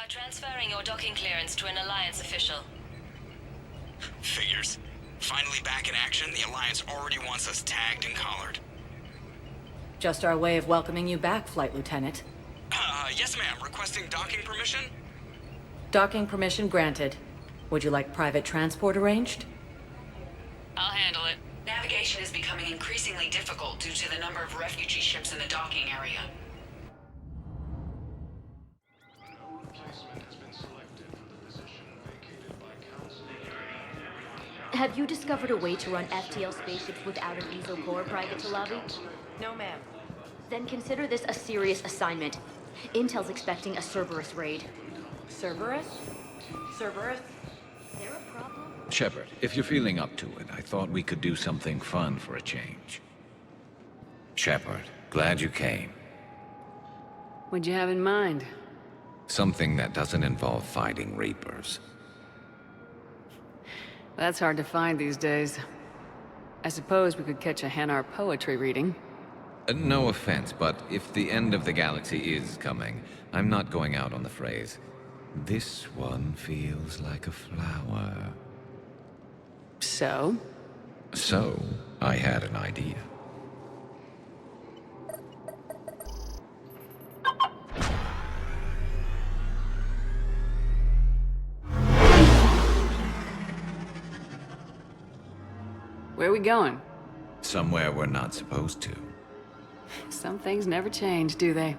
Transferring your docking clearance to an Alliance official. Figures. Finally back in action, the Alliance already wants us tagged and collared. Just our way of welcoming you back, Flight Lieutenant. Yes ma'am. Requesting docking permission? Docking permission granted. Would you like private transport arranged? I'll handle it. Navigation is becoming increasingly difficult due to the number of refugee ships in the docking area. Have you discovered a way to run FTL spaceships without an ESO core, Private Talavi? No, ma'am. Then consider this a serious assignment. Intel's expecting a Cerberus raid. Cerberus? Cerberus? Is there a problem? Shepard, if you're feeling up to it, I thought we could do something fun for a change. Shepard, glad you came. What'd you have in mind? Something that doesn't involve fighting Reapers. That's hard to find these days. I suppose we could catch a Hanar poetry reading. No offense, but if the end of the galaxy is coming, I'm not going out on the phrase, "This one feels like a flower." So? So, I had an idea. Where are we going? Somewhere we're not supposed to. Some things never change, do they?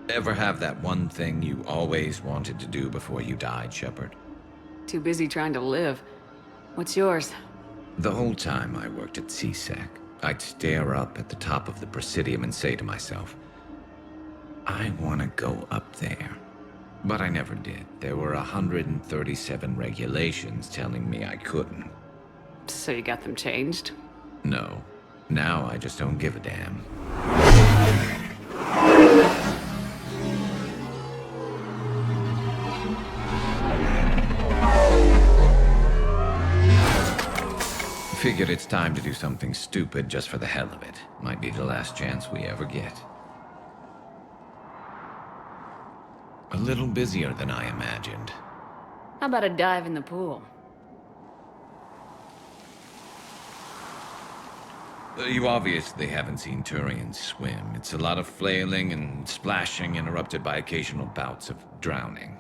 Ever have that one thing you always wanted to do before you died, Shepard? Too busy trying to live. What's yours? The whole time I worked at CSEC, I'd stare up at the top of the Presidium and say to myself, I want to go up there. But I never did. There were 137 regulations telling me I couldn't. So you got them changed? No. Now I just don't give a damn. Figured it's time to do something stupid just for the hell of it. Might be the last chance we ever get. A little busier than I imagined. How about a dive in the pool? You obviously haven't seen Turians swim. It's a lot of flailing and splashing, interrupted by occasional bouts of drowning.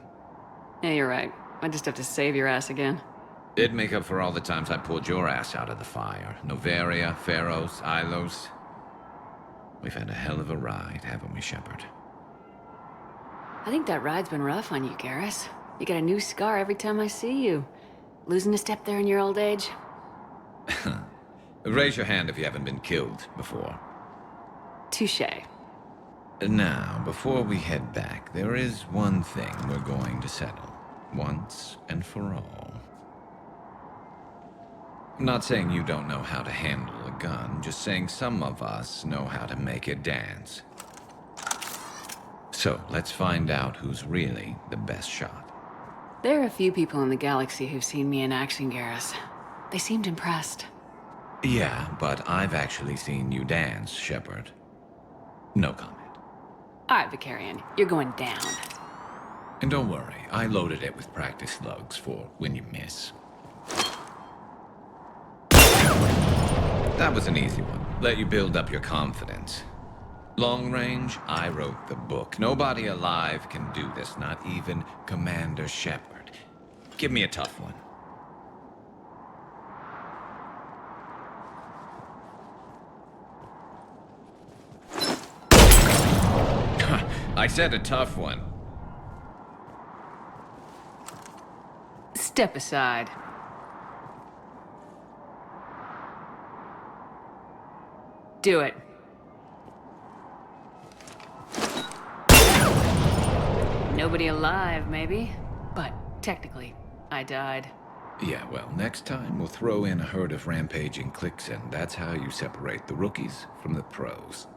Yeah, you're right. I just have to save your ass again. It'd make up for all the times I pulled your ass out of the fire. Noveria, Pharos, Ilos. We've had a hell of a ride, haven't we, Shepard? I think that ride's been rough on you, Garrus. You get a new scar every time I see you. Losing a step there in your old age? Raise your hand if you haven't been killed before. Touché. Now, before we head back, there is one thing we're going to settle. Once and for all. I'm not saying you don't know how to handle a gun, just saying some of us know how to make it dance. So, let's find out who's really the best shot. There are a few people in the galaxy who've seen me in action, Garrus. They seemed impressed. Yeah, but I've actually seen you dance, Shepard. No comment. All right, Vicarian, you're going down. And don't worry, I loaded it with practice slugs for when you miss. That was an easy one. Let you build up your confidence. Long range, I wrote the book. Nobody alive can do this, not even Commander Shepard. Give me a tough one. I said a tough one. Step aside. Do it. Nobody alive, maybe. But technically, I died. Yeah, well, next time we'll throw in a herd of rampaging cliques, and that's how you separate the rookies from the pros.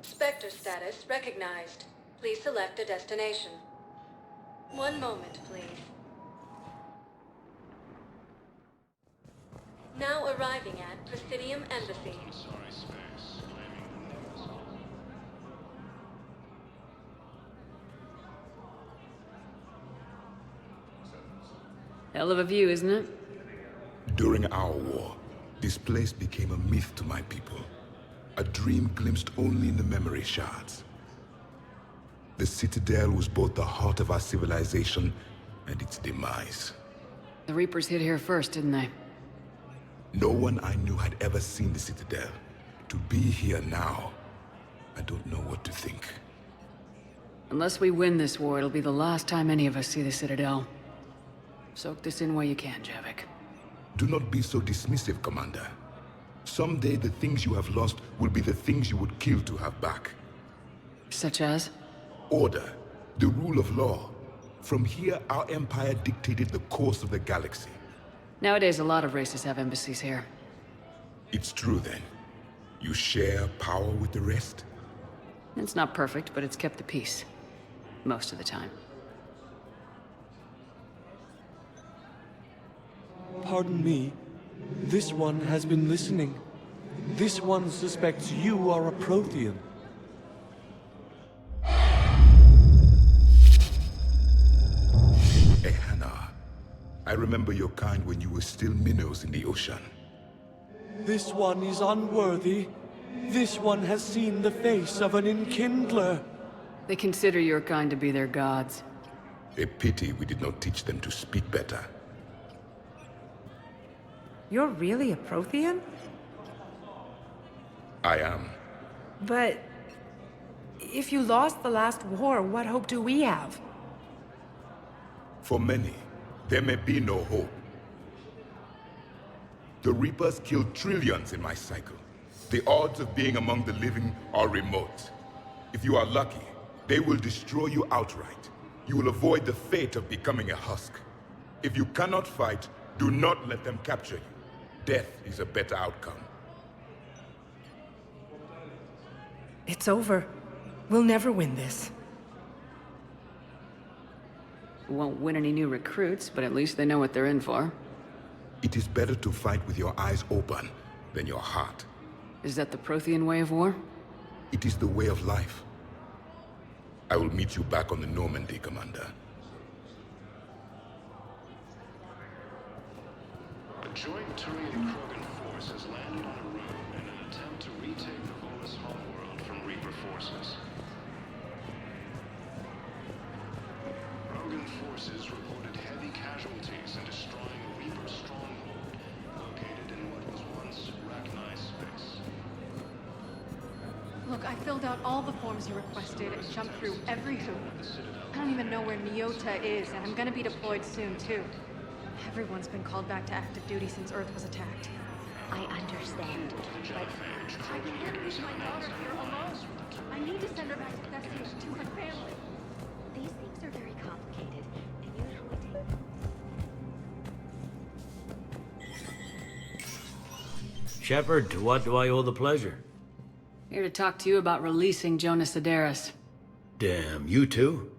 Spectre status recognized. Please select a destination. One moment, please. Now arriving at Presidium Embassy. Hell of a view, isn't it? During our war, this place became a myth to my people. A dream glimpsed only in the memory shards. The Citadel was both the heart of our civilization and its demise. The Reapers hit here first, didn't they? No one I knew had ever seen the Citadel. To be here now, I don't know what to think. Unless we win this war, it'll be the last time any of us see the Citadel. Soak this in while you can, Javik. Do not be so dismissive, Commander. Someday the things you have lost will be the things you would kill to have back. Such as? Order, the rule of law. From here, our empire dictated the course of the galaxy. Nowadays, a lot of races have embassies here. It's true then. You share power with the rest? It's not perfect, but it's kept the peace. Most of the time. Pardon me. This one has been listening. This one suspects you are a Prothean. Ehana, I remember your kind when you were still minnows in the ocean. This one is unworthy. This one has seen the face of an enkindler. They consider your kind to be their gods. A pity we did not teach them to speak better. You're really a Prothean? I am. But... if you lost the last war, what hope do we have? For many, there may be no hope. The Reapers killed trillions in my cycle. The odds of being among the living are remote. If you are lucky, they will destroy you outright. You will avoid the fate of becoming a husk. If you cannot fight, do not let them capture you. Death is a better outcome. It's over. We'll never win this. We won't win any new recruits, but at least they know what they're in for. It is better to fight with your eyes open than your heart. Is that the Prothean way of war? It is the way of life. I will meet you back on the Normandy, Commander. A joint Turian-Krogan force has landed on a room in an attempt to retake the Volus homeworld from Reaper forces. Krogan forces reported heavy casualties in destroying a Reaper stronghold located in what was once Rachni space. Look, I filled out all the forms you requested and jumped through every hoop. I don't even know where Nyota is, and I'm gonna be deployed soon, too. Everyone's been called back to active duty since Earth was attacked. I understand, but I can't leave my daughter here alone. I need to send her back to Thessia, to her family. These things are very complicated, and usually take... Shepard, to what do I owe the pleasure? Here to talk to you about releasing Jonas Sedaris. Damn, you too?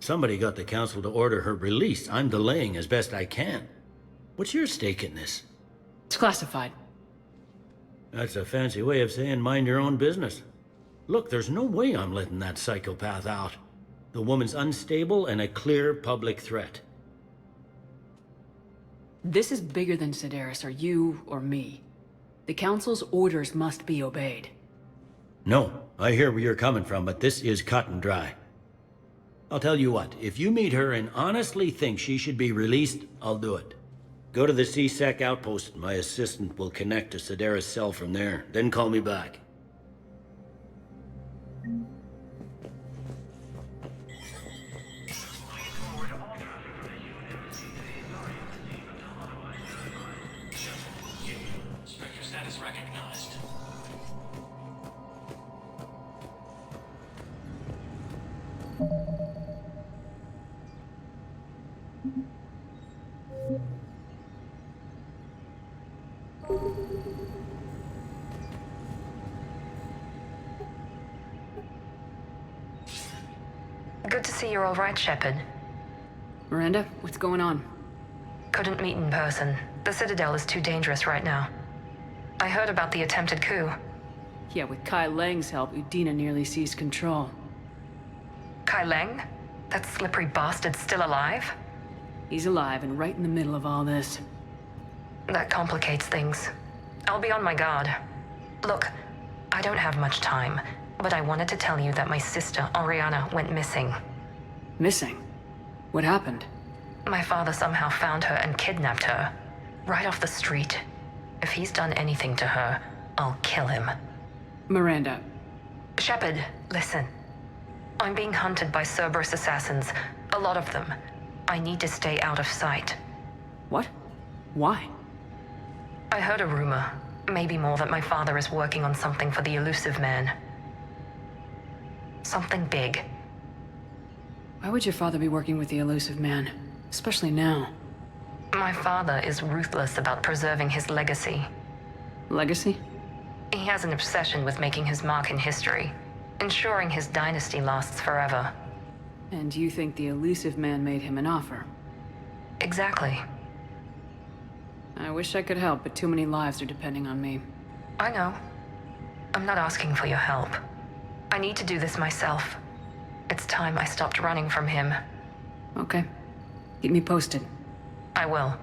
Somebody got the Council to order her release. I'm delaying as best I can. What's your stake in this? It's classified. That's a fancy way of saying mind your own business. Look, there's no way I'm letting that psychopath out. The woman's unstable and a clear public threat. This is bigger than Sedaris, or you, or me. The Council's orders must be obeyed. No, I hear where you're coming from, but this is cut and dry. I'll tell you what, if you meet her and honestly think she should be released, I'll do it. Go to the C-Sec outpost. My assistant will connect to Sedaris' cell from there, then call me back. Good to see you're all right, Shepard. Miranda, what's going on? Couldn't meet in person. The Citadel is too dangerous right now. I heard about the attempted coup. Yeah, with Kai Lang's help, Udina nearly seized control. Kai Lang? That slippery bastard's still alive? He's alive and right in the middle of all this. That complicates things. I'll be on my guard. Look, I don't have much time, but I wanted to tell you that my sister, Oriana, went missing. Missing? What happened? My father somehow found her and kidnapped her. Right off the street. If he's done anything to her, I'll kill him. Miranda. Shepard, listen. I'm being hunted by Cerberus assassins. A lot of them. I need to stay out of sight. What? Why? I heard a rumor, maybe more, that my father is working on something for the elusive man. Something big. Why would your father be working with the elusive man? Especially now. My father is ruthless about preserving his legacy. Legacy? He has an obsession with making his mark in history, ensuring his dynasty lasts forever. And you think the elusive man made him an offer? Exactly. I wish I could help, but too many lives are depending on me. I know. I'm not asking for your help. I need to do this myself. It's time I stopped running from him. Okay. Keep me posted. I will.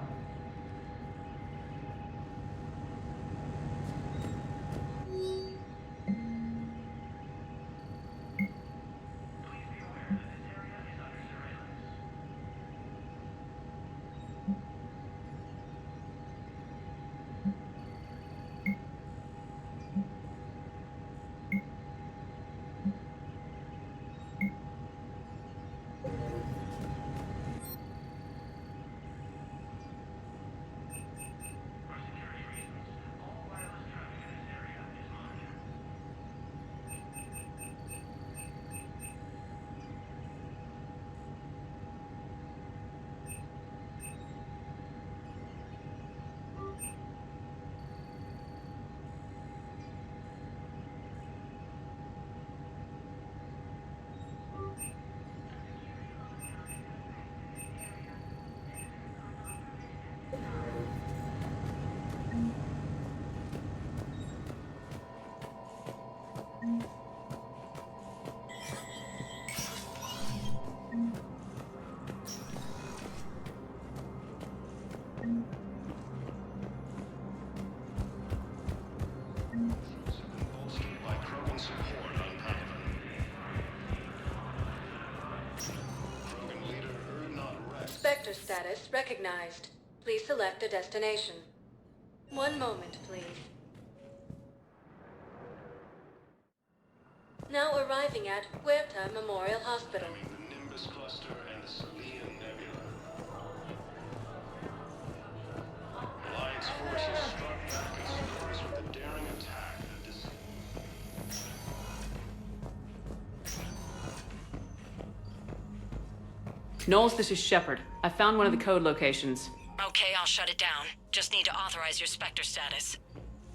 Sector status recognized. Please select a destination. One moment, please. Now arriving at Huerta Memorial Hospital. The Nimbus Cluster and the Citadel Nebula. Alliance forces struck back at Cerberus with a daring attack that Knowles, this is Shepard. I found one of the code locations. Okay, I'll shut it down. Just need to authorize your Spectre status.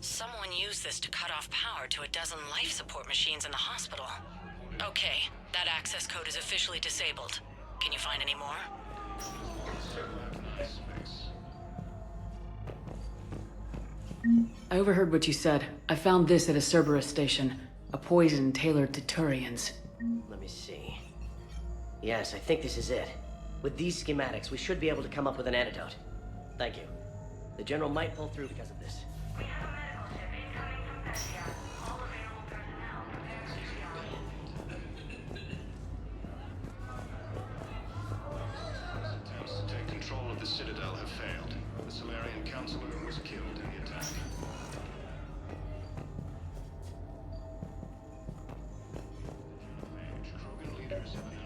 Someone used this to cut off power to a dozen life support machines in the hospital. Okay, that access code is officially disabled. Can you find any more? I overheard what you said. I found this at a Cerberus station. A poison tailored to Turians. Let me see. Yes, I think this is it. With these schematics, we should be able to come up with an antidote. Thank you. The General might pull through because of this. attempts to take control of the Citadel have failed. The Salarian Councilor was killed in the attack. Krogan leaders have announced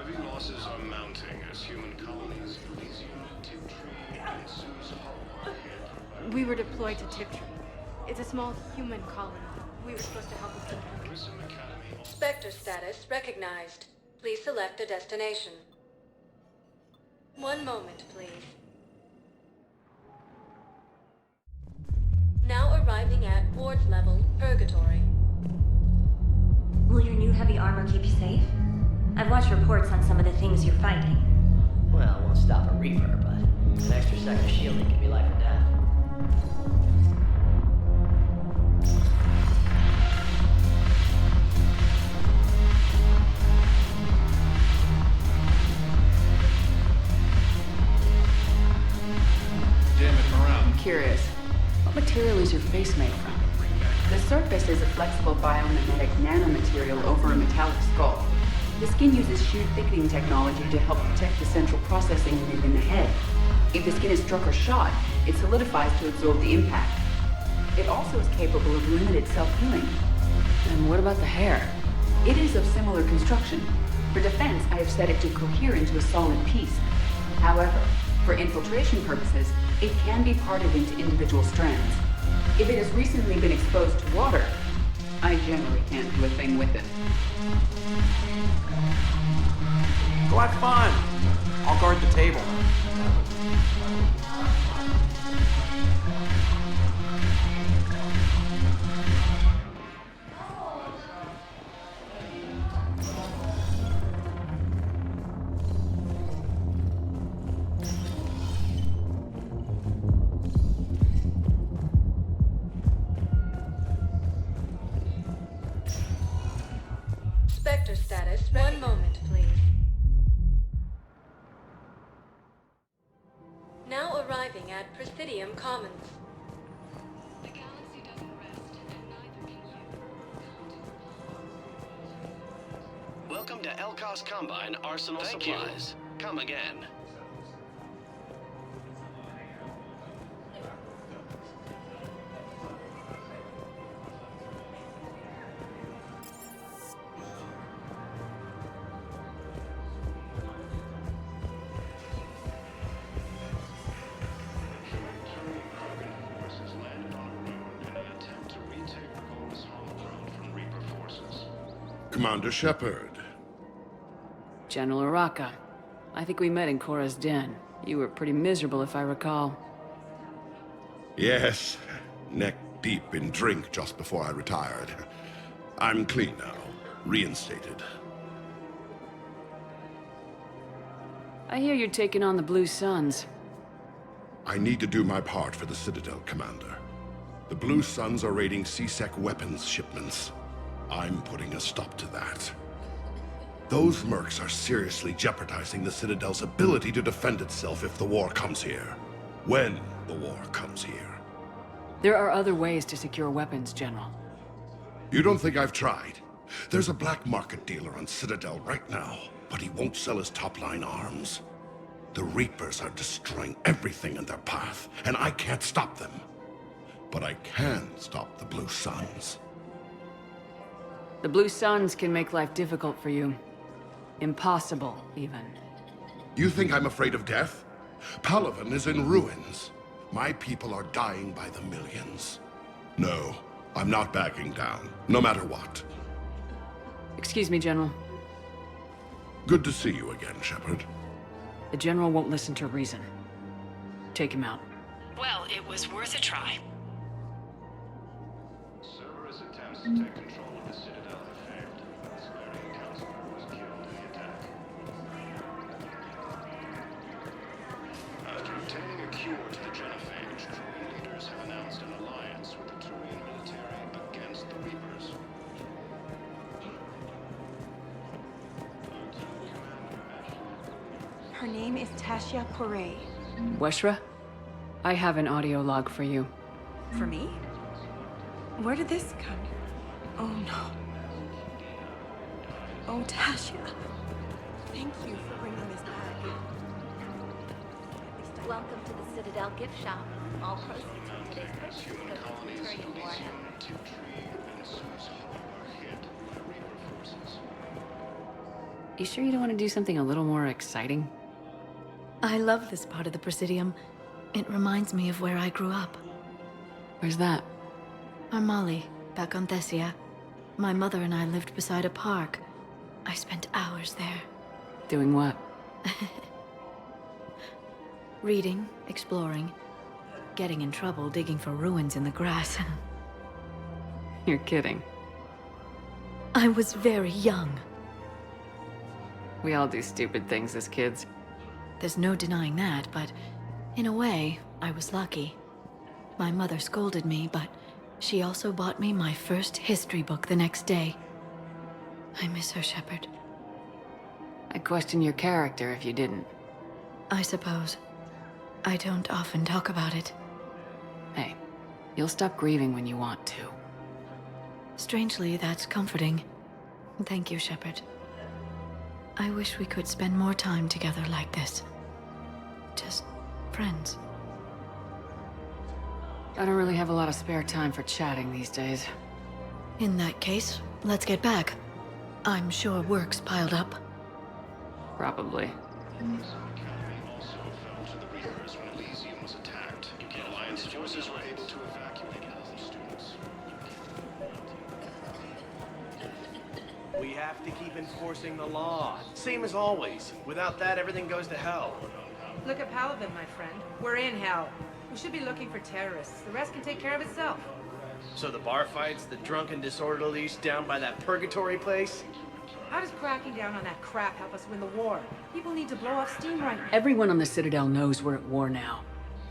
Heavy losses are mounting as human colonies Elysium, Tiptree, and Sue's Hollow are hit. We were deployed to Tiptree. It's a small human colony. We were supposed to help with some... Spectre status recognized. Please select a destination. One moment, please. Now arriving at Ward's level, Purgatory. Will your new heavy armor keep you safe? I've watched reports on some of the things you're fighting. Well, it won't stop a Reaper, but an extra second of shielding can be life or death. Damn it, morale. I'm curious. What material is your face made from? The surface is a flexible biomimetic nanomaterial over a metallic skull. The skin uses shear thickening technology to help protect the central processing unit in the head. If the skin is struck or shot, it solidifies to absorb the impact. It also is capable of limited self-healing. And what about the hair? It is of similar construction. For defense, I have set it to cohere into a solid piece. However, for infiltration purposes, it can be parted into individual strands. If it has recently been exposed to water, I generally can't do a thing with it. Go have fun. I'll guard the table. Spectre status. One moment, please. Now arriving at Presidium Commons. The galaxy doesn't rest, and neither can you. Welcome to Elkos Combine Arsenal Supplies. Come again. Commander Shepard. General Araka. I think we met in Korra's den. You were pretty miserable, if I recall. Yes, neck deep in drink just before I retired. I'm clean now, reinstated. I hear you're taking on the Blue Suns. I need to do my part for the Citadel, Commander. The Blue Suns are raiding C-Sec weapons shipments. I'm putting a stop to that. Those mercs are seriously jeopardizing the Citadel's ability to defend itself if the war comes here. When the war comes here. There are other ways to secure weapons, General. You don't think I've tried? There's a black market dealer on Citadel right now, but he won't sell his top-line arms. The Reapers are destroying everything in their path, and I can't stop them. But I can stop the Blue Suns. The Blue Suns can make life difficult for you. Impossible, even. You think I'm afraid of death? Palaven is in ruins. My people are dying by the millions. No, I'm not backing down, no matter what. Excuse me, General. Good to see you again, Shepard. The General won't listen to reason. Take him out. Well, it was worth a try. Cerberus attempts to take control of the Citadel have failed. Asari Councilor was killed in the attack. After obtaining a cure to the genophage, Turian leaders have announced an alliance with the Turian military against the Reapers. Her name is Tasha Poré. Weshra? I have an audio log for you. For me? Where did this come? Oh no. Oh, Tasha. Thank you for bringing this back. Welcome to the Citadel gift shop. All proceeds from today's purchase go to the Turian Warhead. You sure you don't want to do something a little more exciting? I love this part of the Presidium. It reminds me of where I grew up. Where's that? Armali, back on Thessia. My mother and I lived beside a park. I spent hours there. Doing what? Reading, exploring, getting in trouble digging for ruins in the grass. You're kidding. I was very young. We all do stupid things as kids. There's no denying that, but in a way, I was lucky. My mother scolded me, but she also bought me my first history book the next day. I miss her, Shepard. I'd question your character if you didn't. I suppose. I don't often talk about it. Hey, you'll stop grieving when you want to. Strangely, that's comforting. Thank you, Shepard. I wish we could spend more time together like this. Just friends. I don't really have a lot of spare time for chatting these days. In that case, let's get back. I'm sure work's piled up. Probably. Alliance forces were able to evacuate all the students. We have to keep enforcing the law. Same as always. Without that, everything goes to hell. Look at Paladin, my friend. We're in hell. We should be looking for terrorists. The rest can take care of itself. So the bar fights, the drunken disorderlies down by that purgatory place? How does cracking down on that crap help us win the war? People need to blow off steam right now. Everyone on the Citadel knows we're at war now.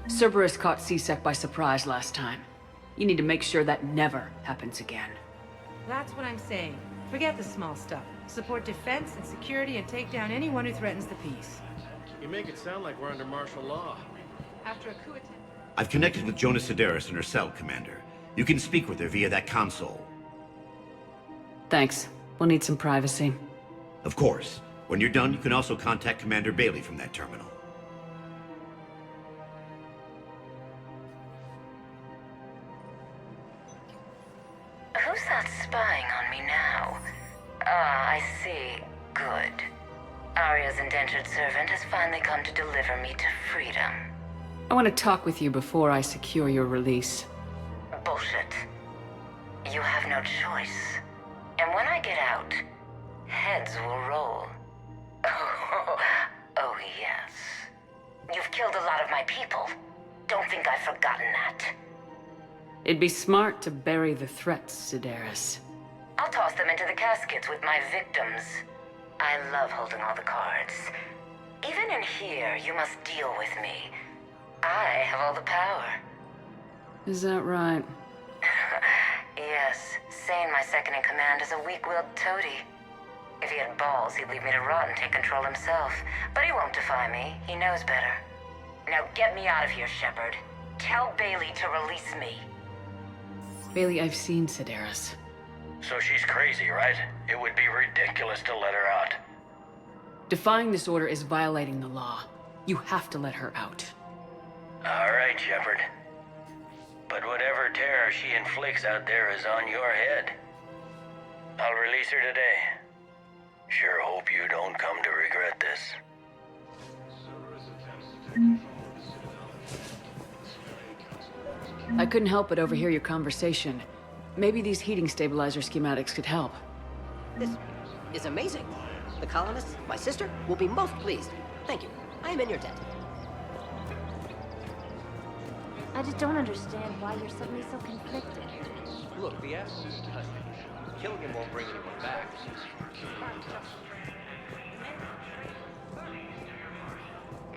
Cerberus caught C-Sec by surprise last time. You need to make sure that never happens again. That's what I'm saying. Forget the small stuff. Support defense and security and take down anyone who threatens the peace. You make it sound like we're under martial law. After a coup attempt... I've connected with Jonas Sedaris and her cell, Commander. You can speak with her via that console. Thanks. We'll need some privacy. Of course. When you're done, you can also contact Commander Bailey from that terminal. Who's that spying on me now? Ah, I see. Good. Arya's indentured servant has finally come to deliver me to freedom. I want to talk with you before I secure your release. Bullshit. You have no choice. And when I get out, heads will roll. Oh, yes. You've killed a lot of my people. Don't think I've forgotten that. It'd be smart to bury the threats, Sedaris. I'll toss them into the caskets with my victims. I love holding all the cards. Even in here, you must deal with me. I have all the power. Is that right? Yes, Sane, my second-in-command, is a weak-willed toady. If he had balls, he'd leave me to rot and take control himself. But he won't defy me. He knows better. Now get me out of here, Shepard. Tell Bailey to release me. Bailey, I've seen Sedaris. So she's crazy, right? It would be ridiculous to let her out. Defying this order is violating the law. You have to let her out. All right, Shepard. But whatever terror she inflicts out there is on your head. I'll release her today. Sure hope you don't come to regret this. I couldn't help but overhear your conversation. Maybe these heating stabilizer schematics could help. This is amazing. The colonists, my sister, will be most pleased. Thank you. I am in your debt. I just don't understand why you're suddenly so conflicted. Look, the asshole is custody. Killing him won't bring anyone back.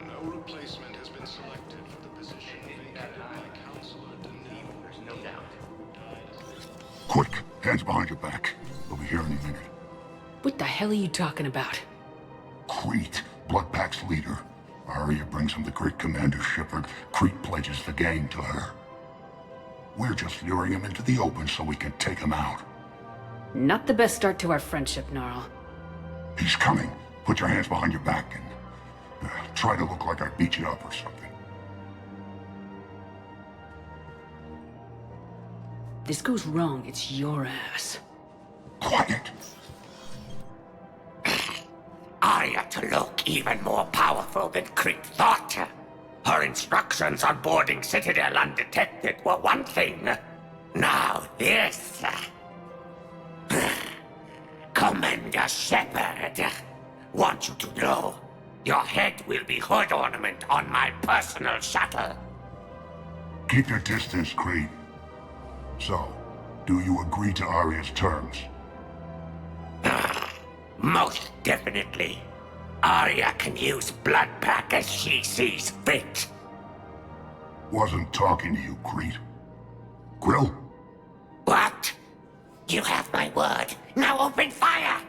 No replacement has been selected for the position vacated by Councilor. There's no doubt. Quick, hands behind your back. We'll be here any minute. What the hell are you talking about? Crete, Bloodpack's leader. Arya brings him the great Commander Shepard. Crete pledges the gang to her. We're just luring him into the open so we can take him out. Not the best start to our friendship, Gnarl. He's coming. Put your hands behind your back and try to look like I beat you up or something. This goes wrong, it's your ass. Quiet! Arya to look even more powerful than Crete thought. Her instructions on boarding Citadel undetected were one thing. Now this. Commander Shepard, want you to know, your head will be hood ornament on my personal shuttle. Keep your distance, Crete. So, do you agree to Arya's terms? Most definitely. Arya can use Bloodpack as she sees fit. Wasn't talking to you, Crete. Grill? What? You have my word. Now open fire!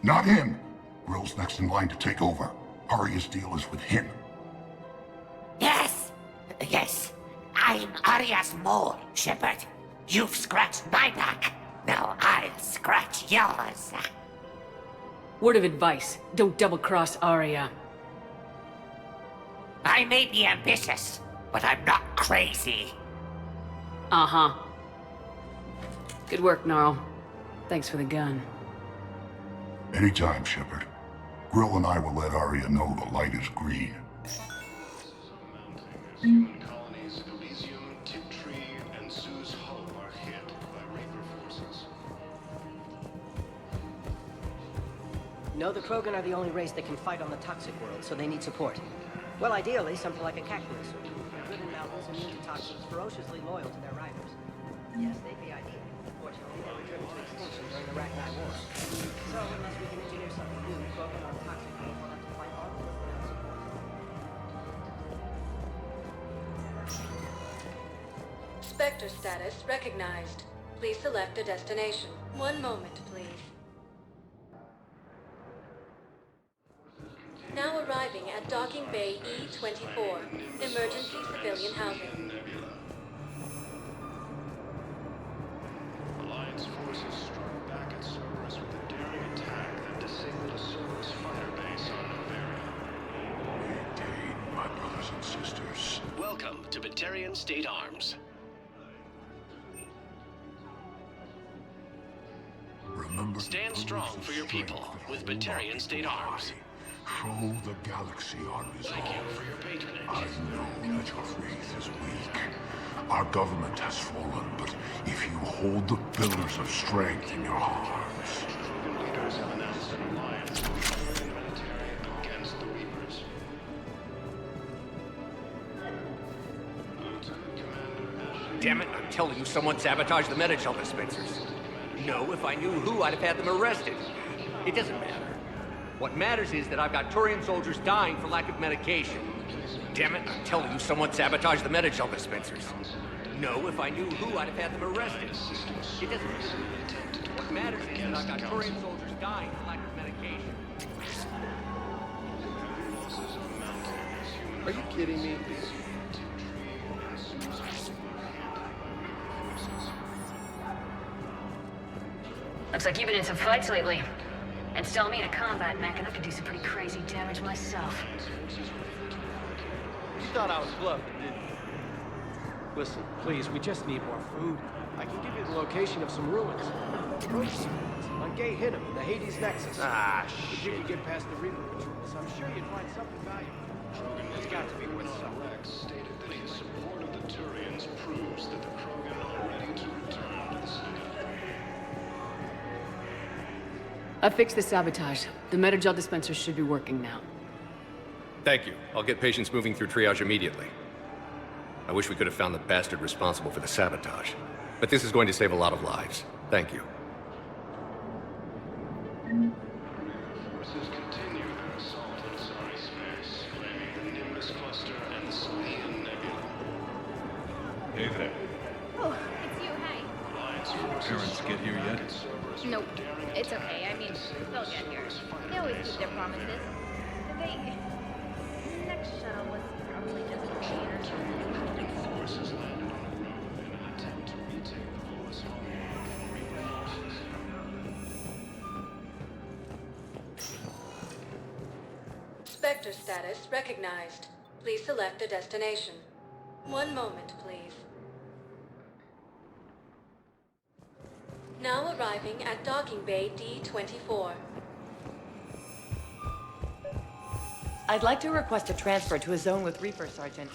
Not him! Grill's next in line to take over. Arya's deal is with him. Yes. I'm Arya's mole, Shepard. You've scratched my back. Now I'll scratch yours. Word of advice, don't double-cross Arya. I may be ambitious, but I'm not crazy. Uh-huh. Good work, Gnarl. Thanks for the gun. Anytime, Shepard. Grill and I will let Arya know the light is green. Colonies Elysium, Tiptree, and Zeus Hope are hit by Reaper forces. No, the Krogan are the only race that can fight on the toxic world, so they need support. Well, ideally, something like a cactus. Good in mountains, immune to toxins, ferociously loyal to their riders. Yes, they'd be ideal. Fortunately, they were driven to extinction during the Ragnar War. So, unless we can engineer something new, Krogan on toxic world will have to fight on without support. Spectre status recognized. Please select a destination. One moment, please. Now arriving at Docking Bay E-24, emergency civilian housing. Alliance forces struck back at Cerberus with a daring attack that disabled a Cerberus fighter base on Novaria. Maintain, my brothers and sisters. Welcome to Batarian State Arms. Remember, stand strong for your people with Batarian State Arms. Show the galaxy our resolve. Thank you for your patronage. I know that your faith is weak. Our government has fallen, but if you hold the pillars of strength in your hearts... Krogan leaders have announced an alliance with the military against the Reapers. Lieutenant Commander Ashley... Damn it, I'm telling you, someone sabotaged the Medi-gel dispensers. No, if I knew who, I'd have had them arrested. It doesn't matter. What matters is that I've got Turian soldiers dying for lack of medication. Damn it, I'm telling you, someone sabotaged the Medi-gel dispensers. No, if I knew who, I'd have had them arrested. It doesn't matter. What matters is that I've got Turian soldiers dying for lack of medication. Are you kidding me? Looks like you've been in some fights lately. Install me in a combat mech and I could do some pretty crazy damage myself. You thought I was bluffing, didn't you? Listen, please, we just need more food. I can give you the location of some ruins. On Gay Hinnom in the Hades Nexus. Ah, If you could get past the Reaper patrols, I'm sure you'd find something valuable. It's got to be worth something. Wrex stated that his support of the Turians proves that the Krogan are ready to return to the Citadel. I fixed the sabotage. The Medi-gel dispensers should be working now. Thank you. I'll get patients moving through triage immediately. I wish we could have found the bastard responsible for the sabotage. But this is going to save a lot of lives. Thank you. Forces continue their assault on Asari space, claiming the Nimbus cluster and the Selenium Nebula. Hey there. Oh, it's you, hi. Alliance Did your forces parents struck get here back yet? at Cerberus Nope, with a daring it's attack okay. I mean, that they'll get here. They always keep their promises. Next shuttle was probably just a cheat or something. Forces landed on a roof in an attempt to retake the Volus homeworld from Reaper forces. Spectre status recognized. Please select a destination. One moment, please. Now arriving at docking bay D-24. I'd like to request a transfer to a zone with Reaper, Sergeant.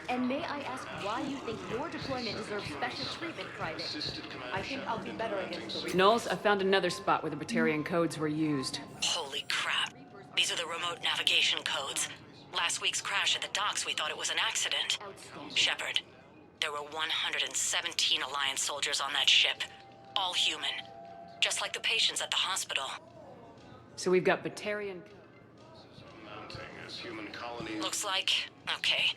And may I ask why you think your deployment deserves special treatment, Private? I think I'll do better against the Reaper. Knowles, I found another spot where the Batarian codes were used. Holy crap. These are the remote navigation codes. Last week's crash at the docks, we thought it was an accident. Shepard, there were 117 Alliance soldiers on that ship. All human. Just like the patients at the hospital. So we've got Batarian... Mounting as human colonies. Looks like... Okay.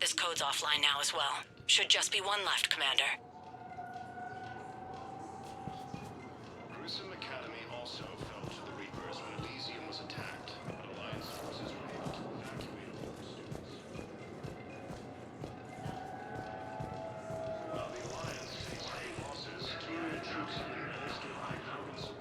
This code's offline now as well. Should just be one left, Commander. Grissom Academy also fell to the Reapers when Elysium was attacked, but Alliance forces were able to evacuate all the students. While the Alliance takes heavy losses, Turian troops have been bolstered by Krogan support.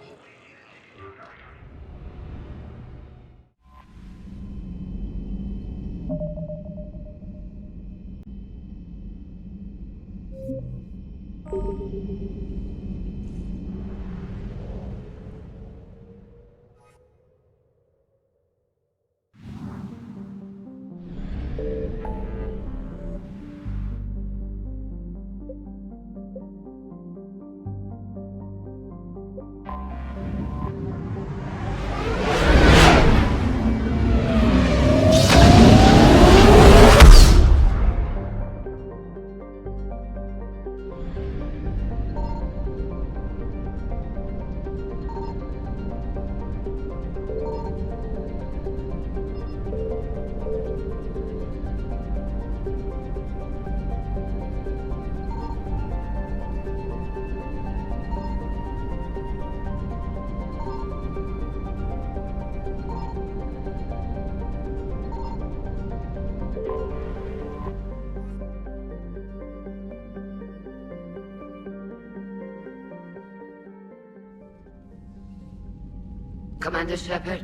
Commander Shepard,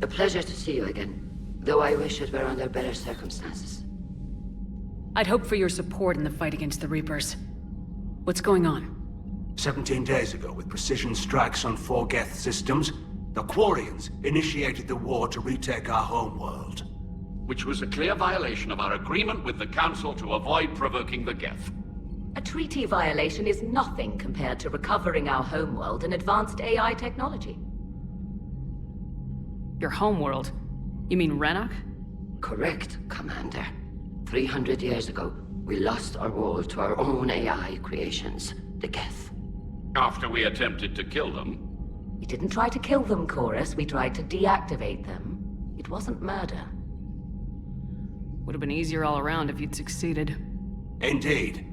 a pleasure to see you again, though I wish it were under better circumstances. I'd hoped for your support in the fight against the Reapers. What's going on? 17 days ago, with precision strikes on 4 geth systems, the Quarians initiated the war to retake our homeworld. Which was a clear violation of our agreement with the Council to avoid provoking the geth. A treaty violation is nothing compared to recovering our homeworld and advanced AI technology. Your homeworld? You mean Renok? Correct, Commander. 300 years ago, we lost our world to our own AI creations, the geth. After we attempted to kill them? We didn't try to kill them, Chorus. We tried to deactivate them. It wasn't murder. Would have been easier all around if you'd succeeded. Indeed.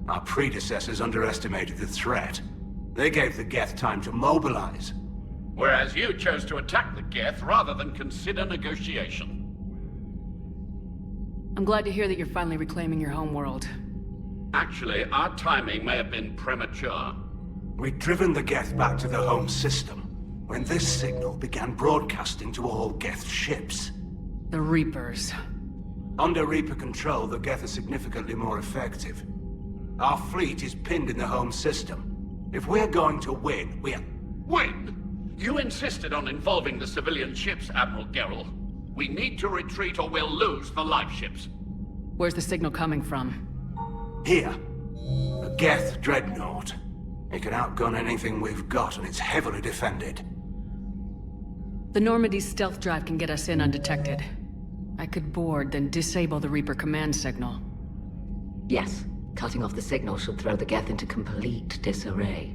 Our predecessors underestimated the threat. They gave the geth time to mobilize. Whereas you chose to attack the geth rather than consider negotiation. I'm glad to hear that you're finally reclaiming your homeworld. Actually, our timing may have been premature. We'd driven the geth back to the home system, when this signal began broadcasting to all geth ships. The Reapers. Under Reaper control, the geth are significantly more effective. Our fleet is pinned in the home system. If we're going to win, Win? You insisted on involving the civilian ships, Admiral Gerrel. We need to retreat or we'll lose the live ships. Where's the signal coming from? Here. A geth dreadnought. It can outgun anything we've got, and it's heavily defended. The Normandy's stealth drive can get us in undetected. I could board, then disable the Reaper command signal. Yes. Cutting off the signal should throw the geth into complete disarray.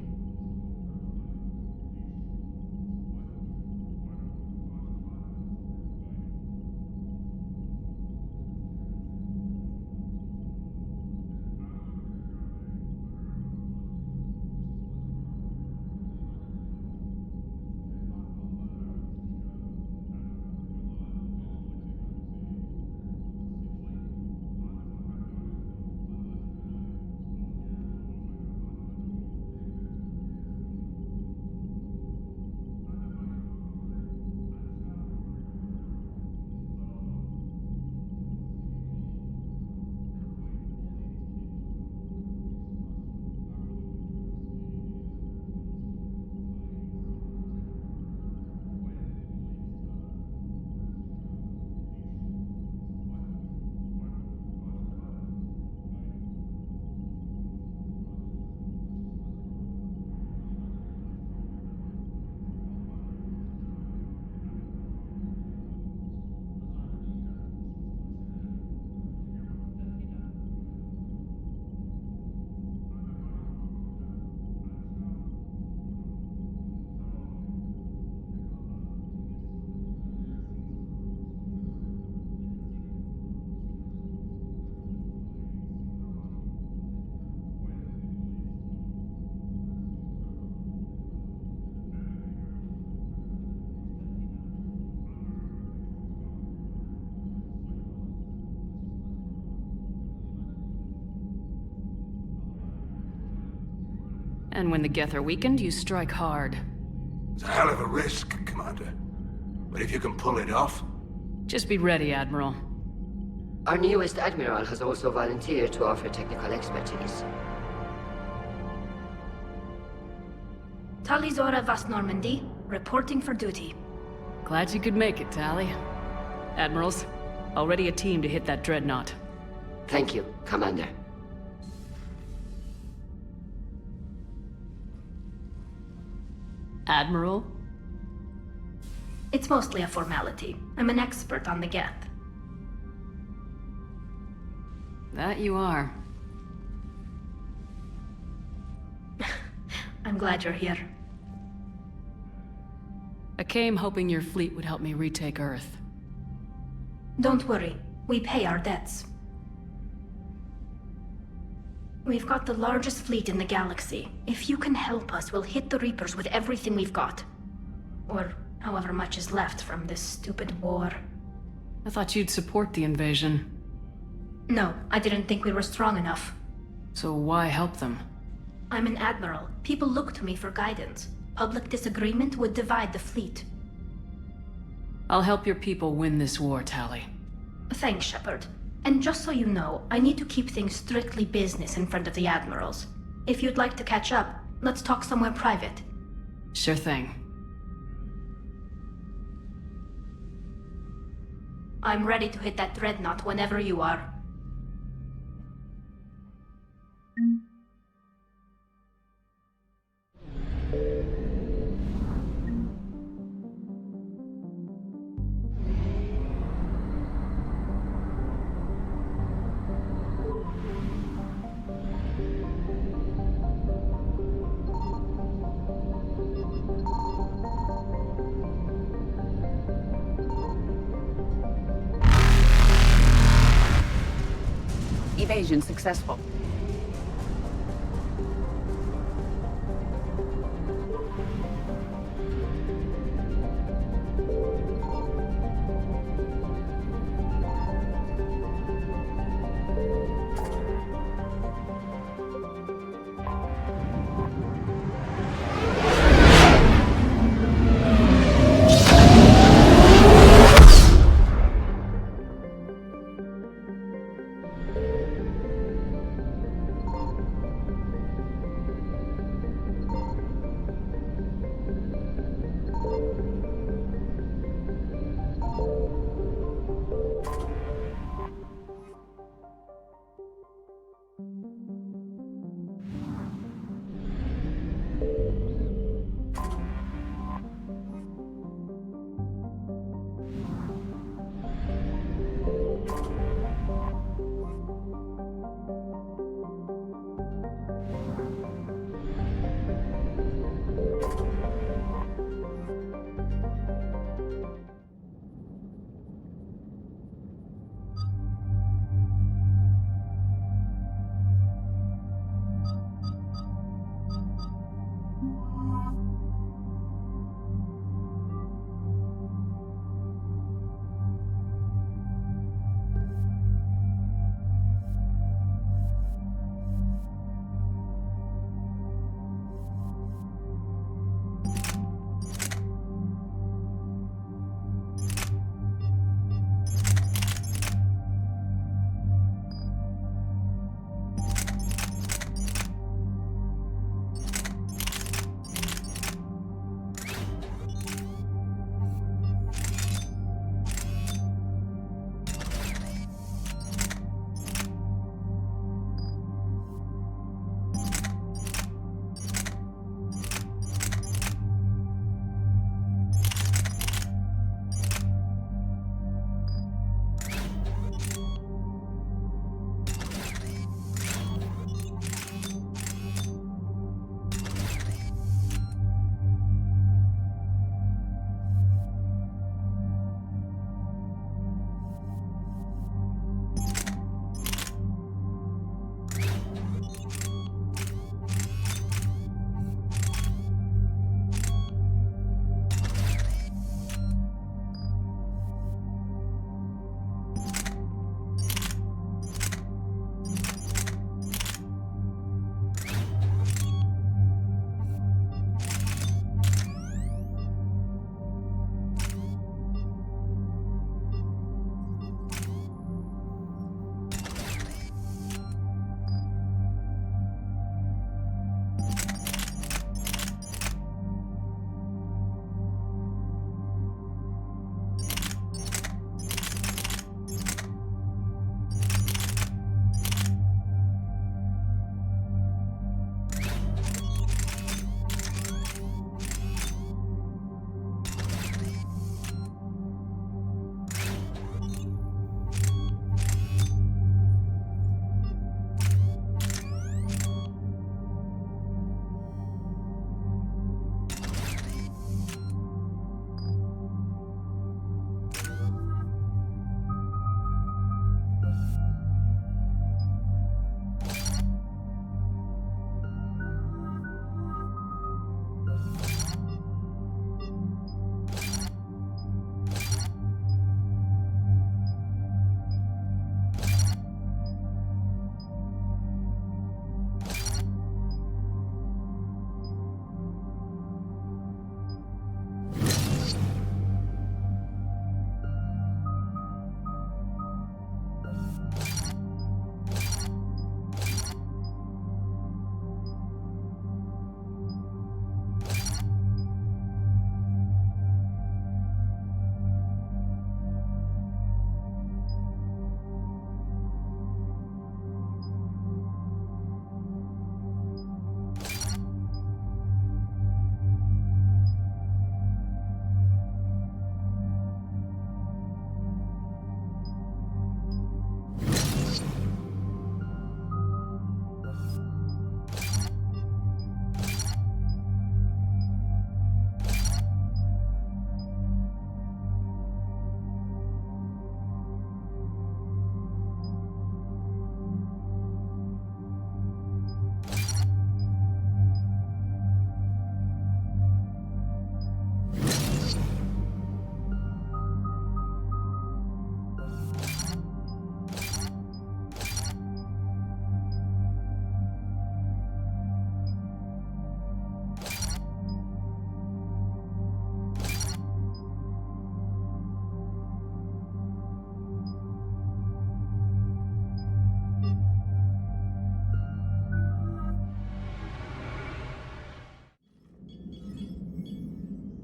And when the geth are weakened, you strike hard. It's a hell of a risk, Commander. But if you can pull it off... Just be ready, Admiral. Our newest admiral has also volunteered to offer technical expertise. Talizora Vas Normandy, reporting for duty. Glad you could make it, Tally. Admirals, already a team to hit that dreadnought. Thank you, Commander. Admiral? It's mostly a formality. I'm an expert on the geth. That you are. I'm glad you're here. I came hoping your fleet would help me retake Earth. Don't worry. We pay our debts. We've got the largest fleet in the galaxy. If you can help us, we'll hit the Reapers with everything we've got. Or however much is left from this stupid war. I thought you'd support the invasion. No, I didn't think we were strong enough. So why help them? I'm an admiral. People look to me for guidance. Public disagreement would divide the fleet. I'll help your people win this war, Tally. Thanks, Shepard. And just so you know, I need to keep things strictly business in front of the admirals. If you'd like to catch up, let's talk somewhere private. Sure thing. I'm ready to hit that dreadnought whenever you are. Evasion successful.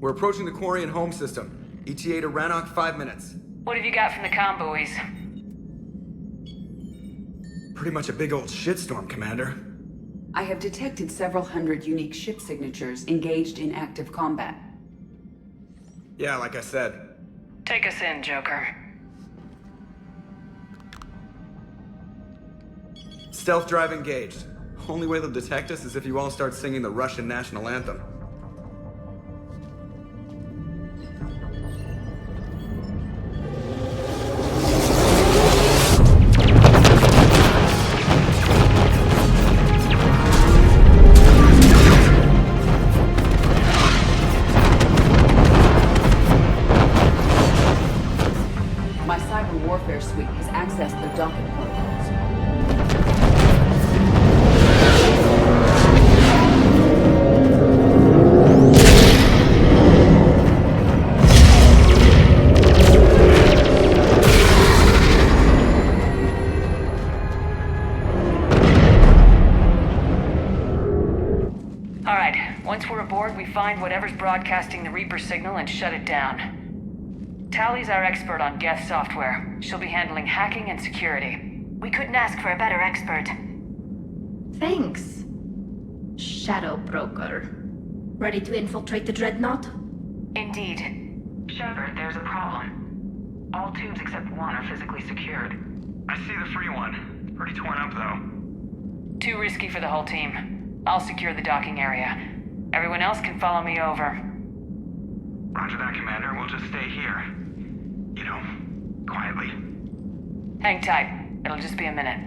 We're approaching the Quarian home system. ETA to Rannoch, 5 minutes. What have you got from the comm buoys? Pretty much a big old shitstorm, Commander. I have detected several hundred unique ship signatures engaged in active combat. Yeah, like I said. Take us in, Joker. Stealth drive engaged. Only way they'll detect us is if you all start singing the Russian national anthem. My cyber warfare suite has accessed their docking protocols. Once we're aboard, we find whatever's broadcasting the Reaper signal and shut it down. Tally's our expert on geth software. She'll be handling hacking and security. We couldn't ask for a better expert. Thanks, Shadow Broker. Ready to infiltrate the dreadnought? Indeed. Shepard, there's a problem. All tubes except one are physically secured. I see the free one. Pretty torn up, though. Too risky for the whole team. I'll secure the docking area. Everyone else can follow me over. Roger that, Commander. We'll just stay here. You know, quietly. Hang tight. It'll just be a minute.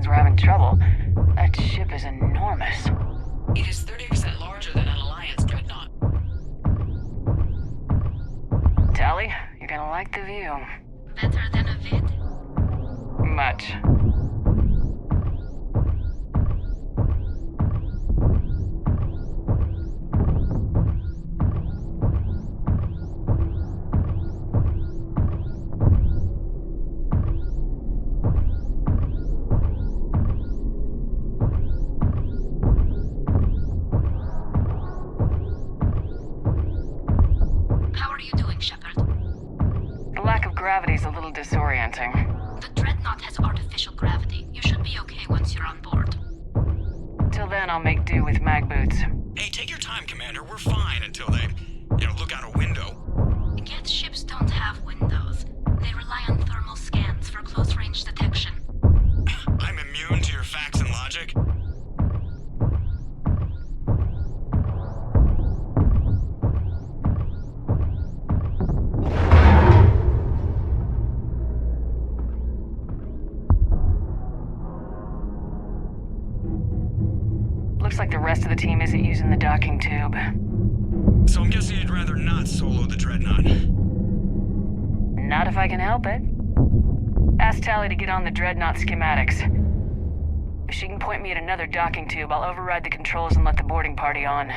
We're having trouble. That ship is enormous. It is 30% larger than an Alliance dreadnought. Tally, you're gonna like the view. Better than a vid? Much. Gravity's a little disorienting. The dreadnought has artificial gravity. You should be okay once you're on board. Till then, I'll make do with mag boots. Hey, take your time, Commander. We're fine until they, look out a window. Geth ships don't have windows. They rely on thermal scans for close-range detection. I'm immune to your facts and logic. Looks like the rest of the team isn't using the docking tube. So I'm guessing you'd rather not solo the dreadnought. Not if I can help it. Ask Tally to get on the dreadnought schematics. If she can point me at another docking tube, I'll override the controls and let the boarding party on.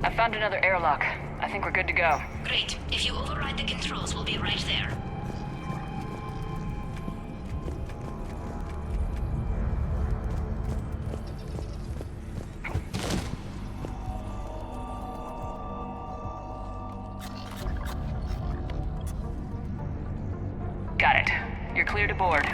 I found another airlock. I think we're good to go. Great. If you override the controls, we'll be right there. Got it. You're clear to board.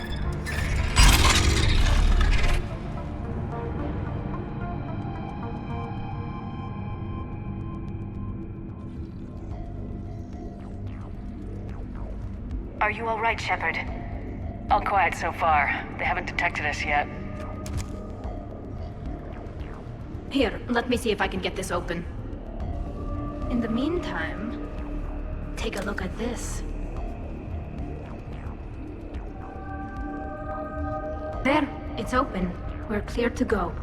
Are you all right, Shepard? All quiet so far. They haven't detected us yet. Here, let me see if I can get this open. In the meantime, take a look at this. There, it's open. We're clear to go.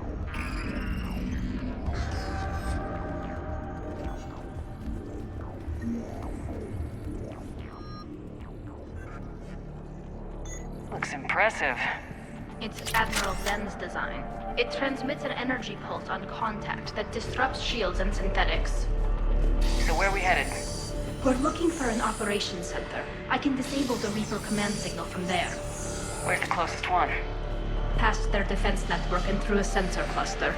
Looks impressive. It's Admiral Zen's design. It transmits an energy pulse on contact that disrupts shields and synthetics. So where are we headed? We're looking for an operations center. I can disable the Reaper command signal from there. Where's the closest one? Past their defense network and through a sensor cluster.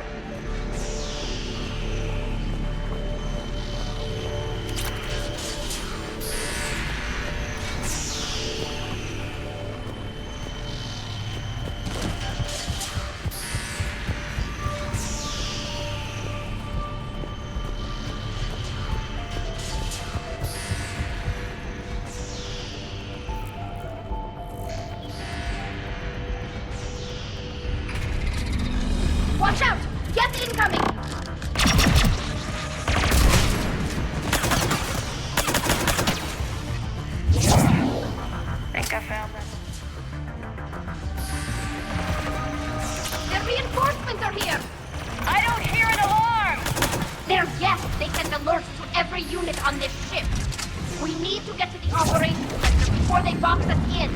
Watch out! Geth incoming! Think I found them. The reinforcements are here! I don't hear an alarm! They're Geth! They send alerts to every unit on this ship! We need to get to the operations center before they box us in!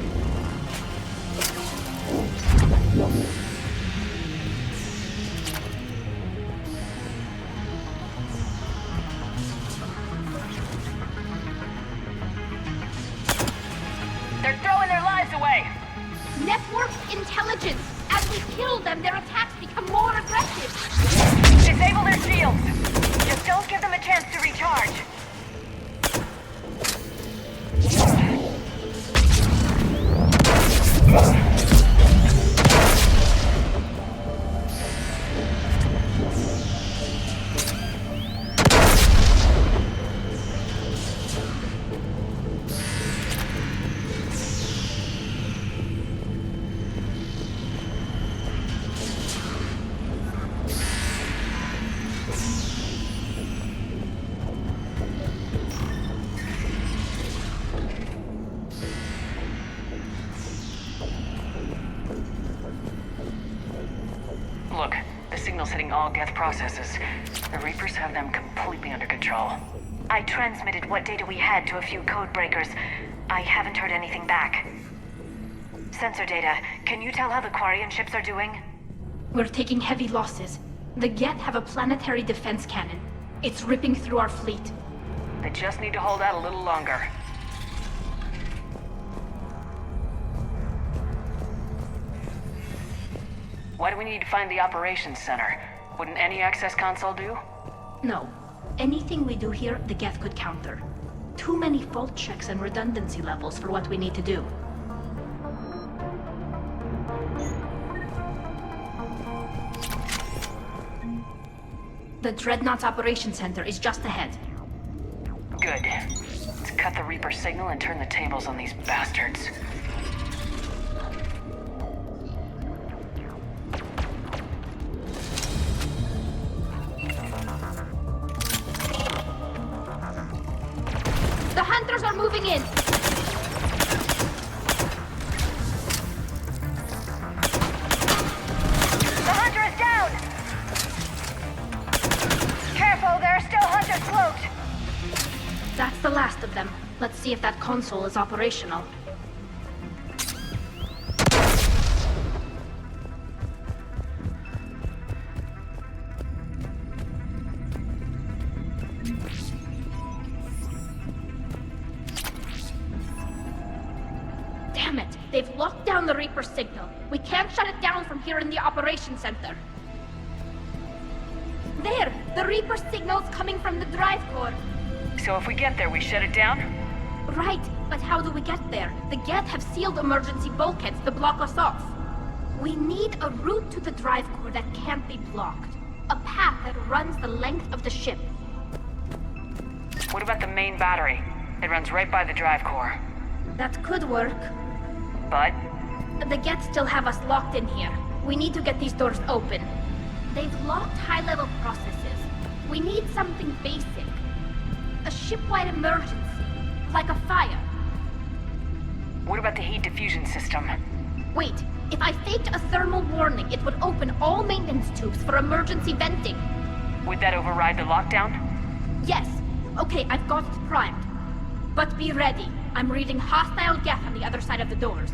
They're throwing their lives away! Network intelligence! As we kill them, their attacks become more aggressive! Disable their shields! Just don't give them a chance to recharge! Look, the signal's hitting all geth processes. The Reapers have them completely under control. I transmitted what data we had to a few code breakers. I haven't heard anything back. Sensor data. Can you tell how the Quarian ships are doing? We're taking heavy losses. The Geth have a planetary defense cannon. It's ripping through our fleet. They just need to hold out a little longer. Why do we need to find the operations center? Wouldn't any access console do? No. Anything we do here, the Geth could counter. Too many fault checks and redundancy levels for what we need to do. The Dreadnought's Operations Center is just ahead. Good. Let's cut the Reaper signal and turn the tables on these bastards. The Hunters are moving in! The Hunter is down! Careful, there are still Hunters cloaked! That's the last of them. Let's see if that console is operational. Damn it! They've locked down the Reaper signal. We can't shut it down from here in the operations center. There! The Reaper signal's coming from the drive core. So if we get there, we shut it down? Right, but how do we get there? The geth have sealed emergency bulkheads to block us off. We need a route to the drive core that can't be blocked. A path that runs the length of the ship. What about the main battery? It runs right by the drive core. That could work. But? The geth still have us locked in here. We need to get these doors open. They've locked high-level processes. We need something basic. A ship-wide emergency. Like a fire. What about the heat diffusion system? Wait, if I faked a thermal warning, it would open all maintenance tubes for emergency venting. Would that override the lockdown? Yes. Okay, I've got it primed. But be ready. I'm reading hostile geth on the other side of the doors.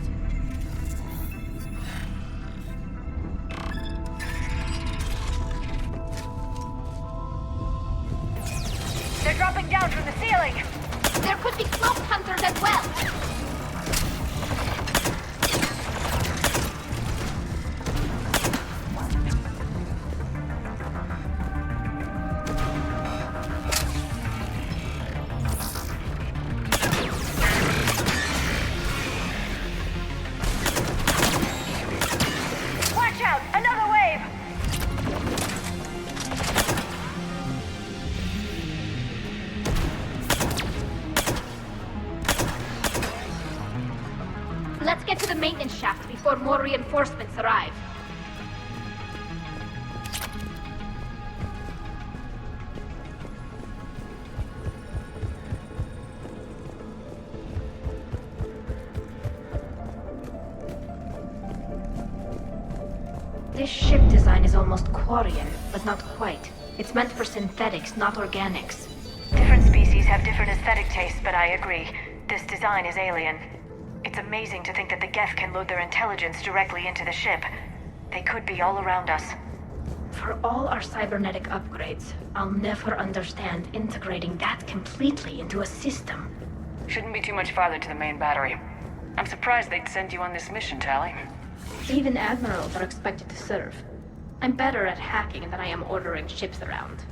They're dropping down from the ceiling! There could be cloak hunters as well! Watch out! Another wave! Let's get to the maintenance shaft before more reinforcements arrive. This ship design is almost Quarian, but not quite. It's meant for synthetics, not organics. Different species have different aesthetic tastes, but I agree. This design is alien. It's amazing to think that the geth can load their intelligence directly into the ship. They could be all around us. For all our cybernetic upgrades, I'll never understand integrating that completely into a system. Shouldn't be too much farther to the main battery. I'm surprised they'd send you on this mission, Tali. Even admirals are expected to serve. I'm better at hacking than I am ordering ships around.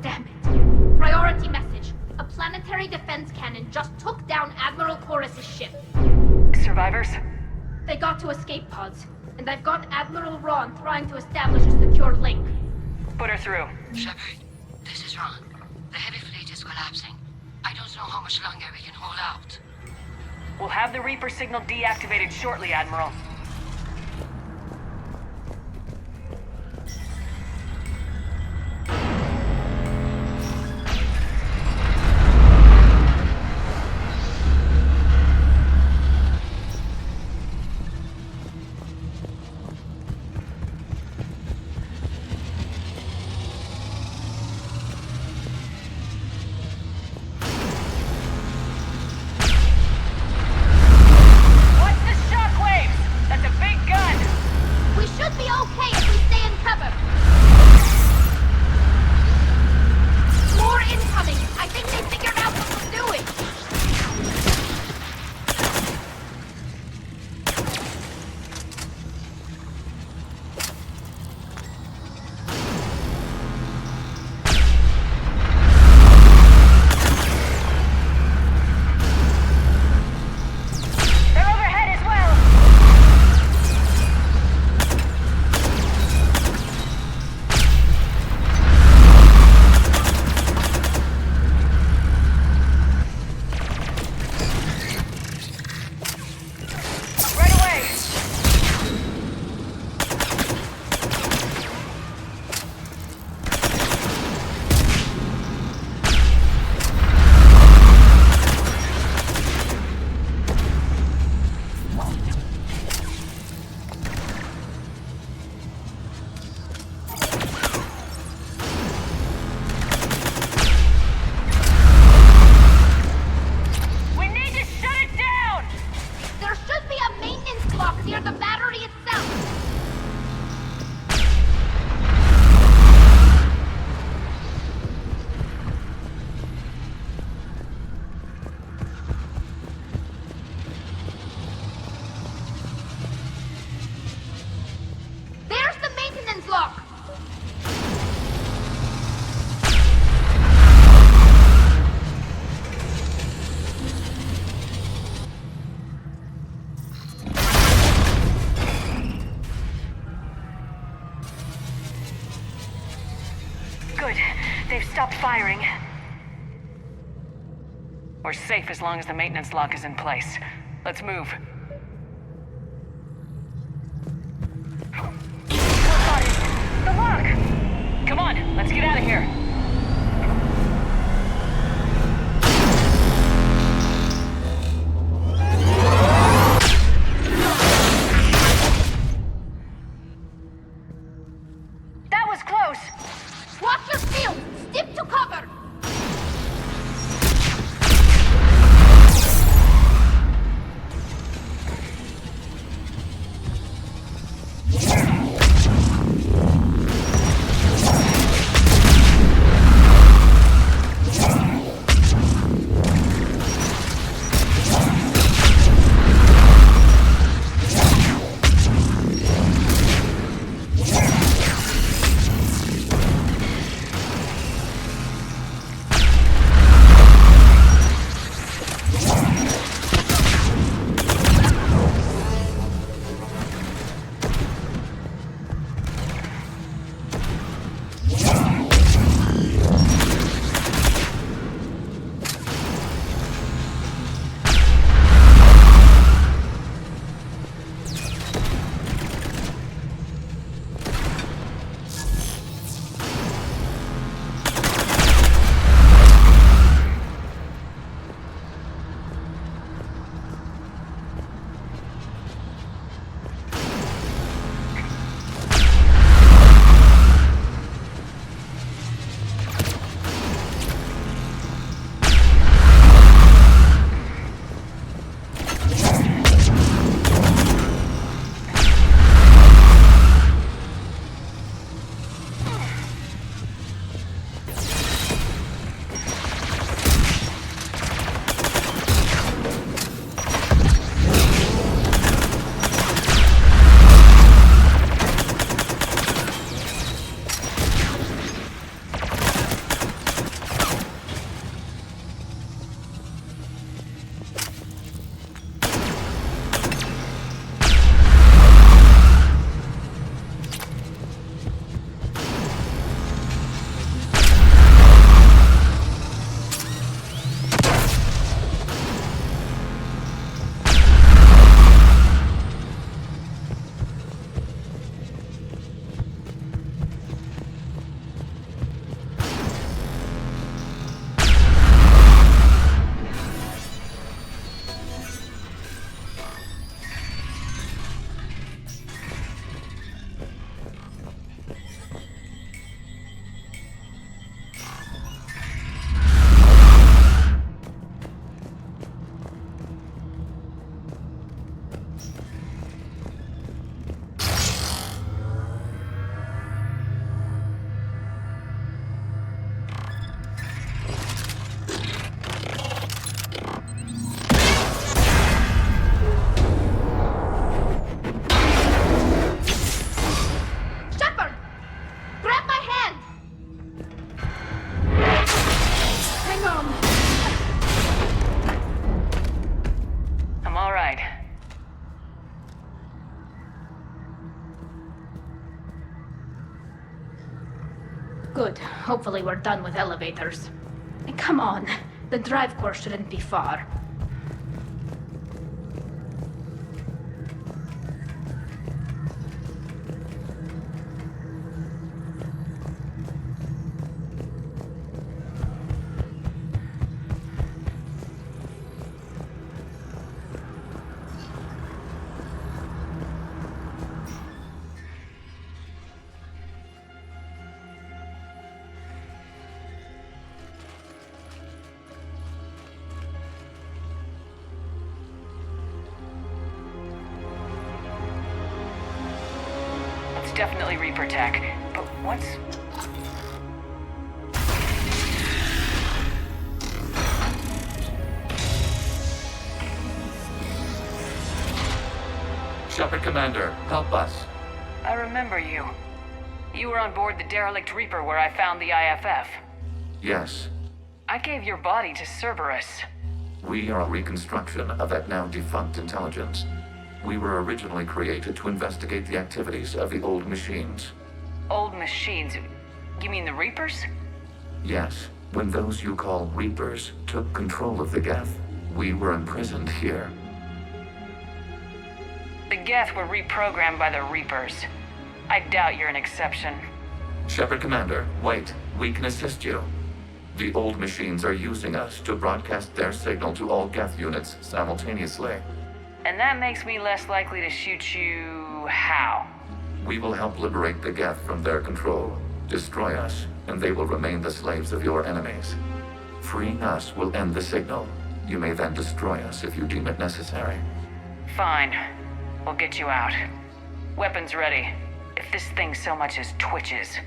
Damn it. Priority message. A planetary defense cannon just took down Admiral Chorus's ship. Survivors? They got to escape pods, and I've got Admiral Ron trying to establish a secure link. Put her through. Shepard, this is Ron. The heavy fleet is collapsing. I don't know how much longer we can hold out. We'll have the Reaper signal deactivated shortly, Admiral. We're safe as long as the maintenance lock is in place. Let's move. The lock! Come on, let's get out of here. That was close! Watch your shield! Stick to cover! Good. Hopefully we're done with elevators. Come on. The drive core shouldn't be far. Definitely Reaper tech, but what's... Shepard Commander, help us. I remember you. You were on board the derelict Reaper where I found the IFF. Yes. I gave your body to Cerberus. We are a reconstruction of that now defunct intelligence. We were originally created to investigate the activities of the old machines. Old machines? You mean the Reapers? Yes. When those you call Reapers took control of the geth, we were imprisoned here. The geth were reprogrammed by the Reapers. I doubt you're an exception. Shepard Commander, wait. We can assist you. The old machines are using us to broadcast their signal to all geth units simultaneously. And that makes me less likely to shoot you... how? We will help liberate the geth from their control. Destroy us, and they will remain the slaves of your enemies. Freeing us will end the signal. You may then destroy us if you deem it necessary. Fine. We'll get you out. Weapons ready. If this thing so much as twitches.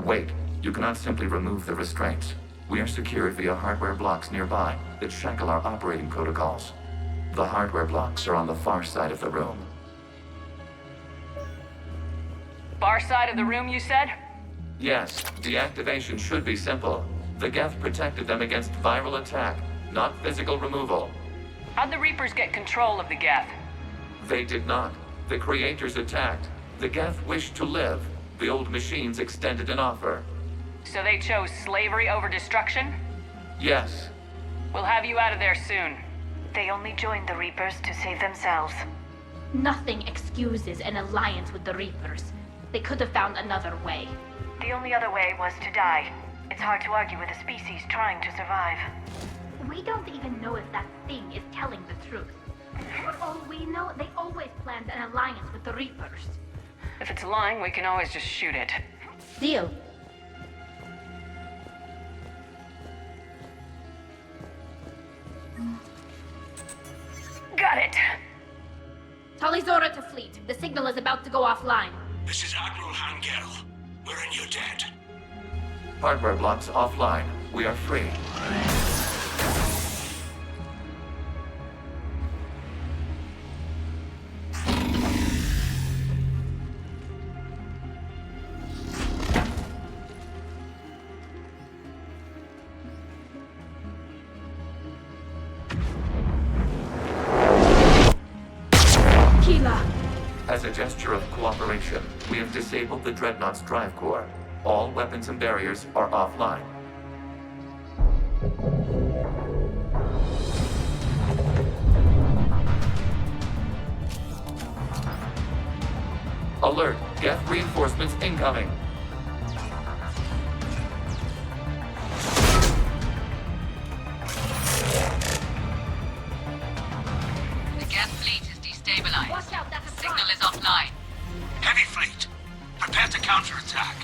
Wait, you cannot simply remove the restraints. We are secured via hardware blocks nearby that shackle our operating protocols. The hardware blocks are on the far side of the room. Far side of the room, you said? Yes, deactivation should be simple. The geth protected them against viral attack, not physical removal. How'd the Reapers get control of the geth? They did not. The creators attacked. The geth wished to live. The old machines extended an offer. So they chose slavery over destruction? Yes. We'll have you out of there soon. They only joined the Reapers to save themselves. Nothing excuses an alliance with the Reapers. They could have found another way. The only other way was to die. It's hard to argue with a species trying to survive. We don't even know if that thing is telling the truth. For all we know, they always planned an alliance with the Reapers. If it's lying, we can always just shoot it. Deal. Got it! Talizora to fleet. The signal is about to go offline. This is Admiral Hangel. We're in your debt. Hardware blocks offline. We are free. As a gesture of cooperation, we have disabled the dreadnought's drive core. All weapons and barriers are offline. Alert! Geth reinforcements incoming! The Geth fleet is destabilized. Watch out, that's a Signal is offline. Heavy fleet, prepare to counterattack.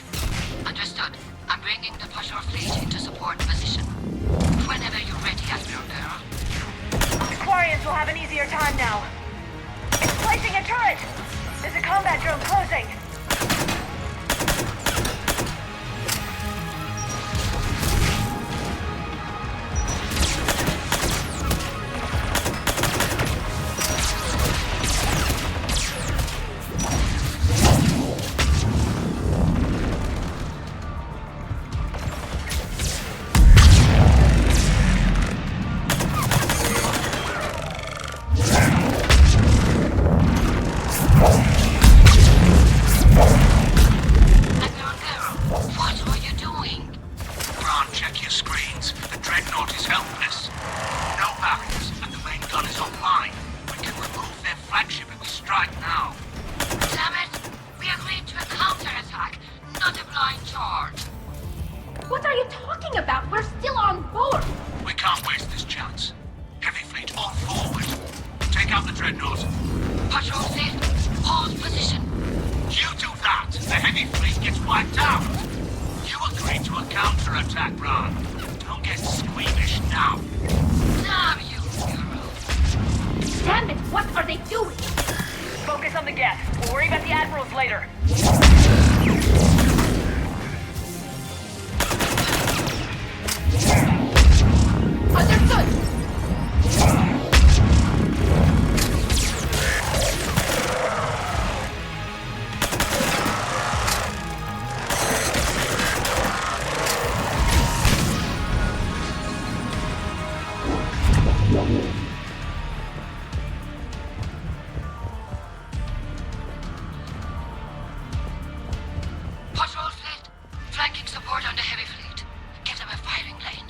Understood. I'm bringing the Pashur fleet into support position. Whenever you're ready, Admiral Girl. The Quarians will have an easier time now. It's placing a turret! There's a combat drone closing! Patrol fleet, flanking support on the heavy fleet. Give them a firing lane.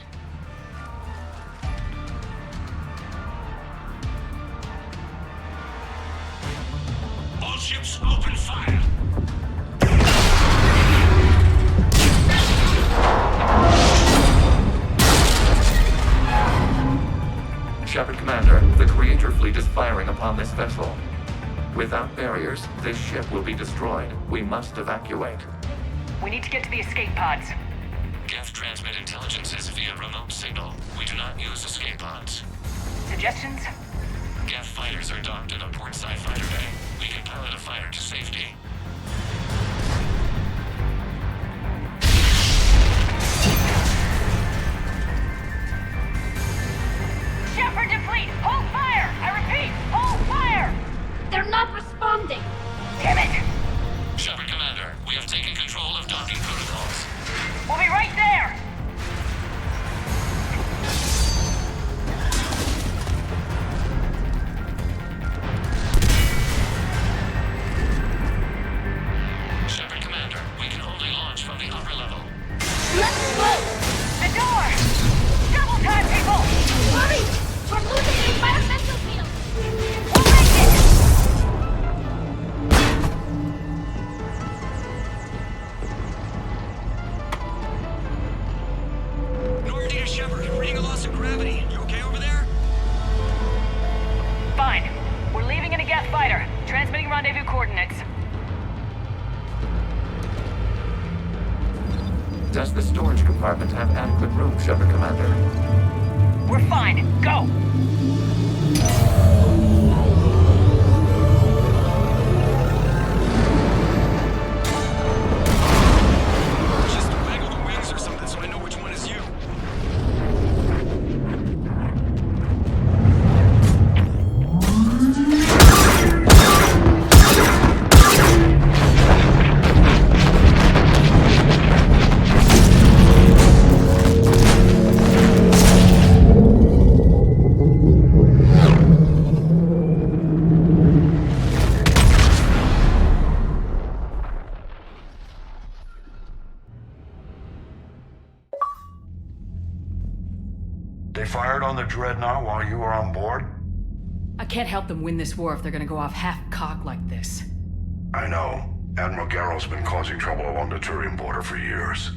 ships! Open fire! Shepard Commander, the Creator fleet is firing upon this vessel. Without barriers, this ship will be destroyed. We must evacuate. We need to get to the escape pods. Geth transmit intelligences via remote signal. We do not use escape pods. Suggestions? Geth fighters are docked in a portside fighter bay. We can pilot a fighter to safety. Shepard to fleet! Hold fire! I repeat, hold fire! They're not responding! Damn it! Shepard Commander, we have taken control of docking protocols. We'll be right there! Shepard Commander, we can only launch from the upper level. Let's go! The door! Double time, people! Hurry! We're losing the environmental field! We'll make it! Normandy to Shepard, reading a loss of gravity. You okay over there? Fine. We're leaving in a geth fighter. Transmitting rendezvous coordinates. Does the storage compartment have adequate room, Shepard Commander? We're fine. Go! Just waggle the wings or something so I know which one is you. They fired on the dreadnought while you were on board? I can't help them win this war if they're gonna go off half-cocked like this. I know. Admiral Garrow's been causing trouble along the Turian border for years.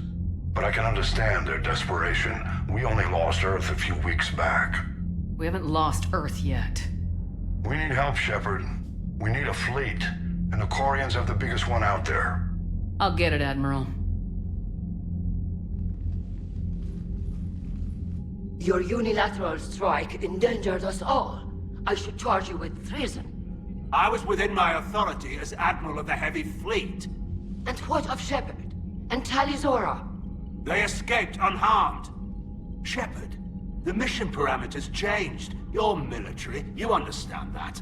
But I can understand their desperation. We only lost Earth a few weeks back. We haven't lost Earth yet. We need help, Shepard. We need a fleet. And the Quarians have the biggest one out there. I'll get it, Admiral. Your unilateral strike endangered us all. I should charge you with treason. I was within my authority as Admiral of the Heavy Fleet. And what of Shepard? And Talizora? They escaped unharmed. Shepard, the mission parameters changed. You're military, you understand that.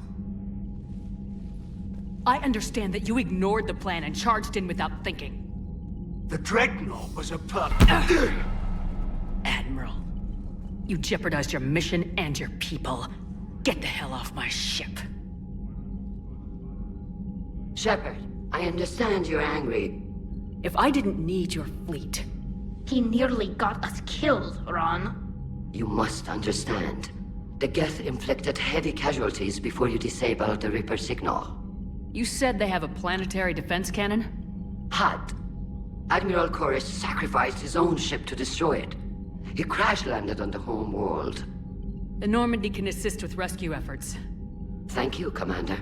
I understand that you ignored the plan and charged in without thinking. The dreadnought was a Admiral, you jeopardized your mission and your people. Get the hell off my ship. Shepard, I understand you're angry. If I didn't need your fleet... He nearly got us killed, Ron. You must understand. The geth inflicted heavy casualties before you disabled the Reaper signal. You said they have a planetary defense cannon? Had. Admiral Chorus sacrificed his own ship to destroy it. He crash-landed on the home world. The Normandy can assist with rescue efforts. Thank you, Commander.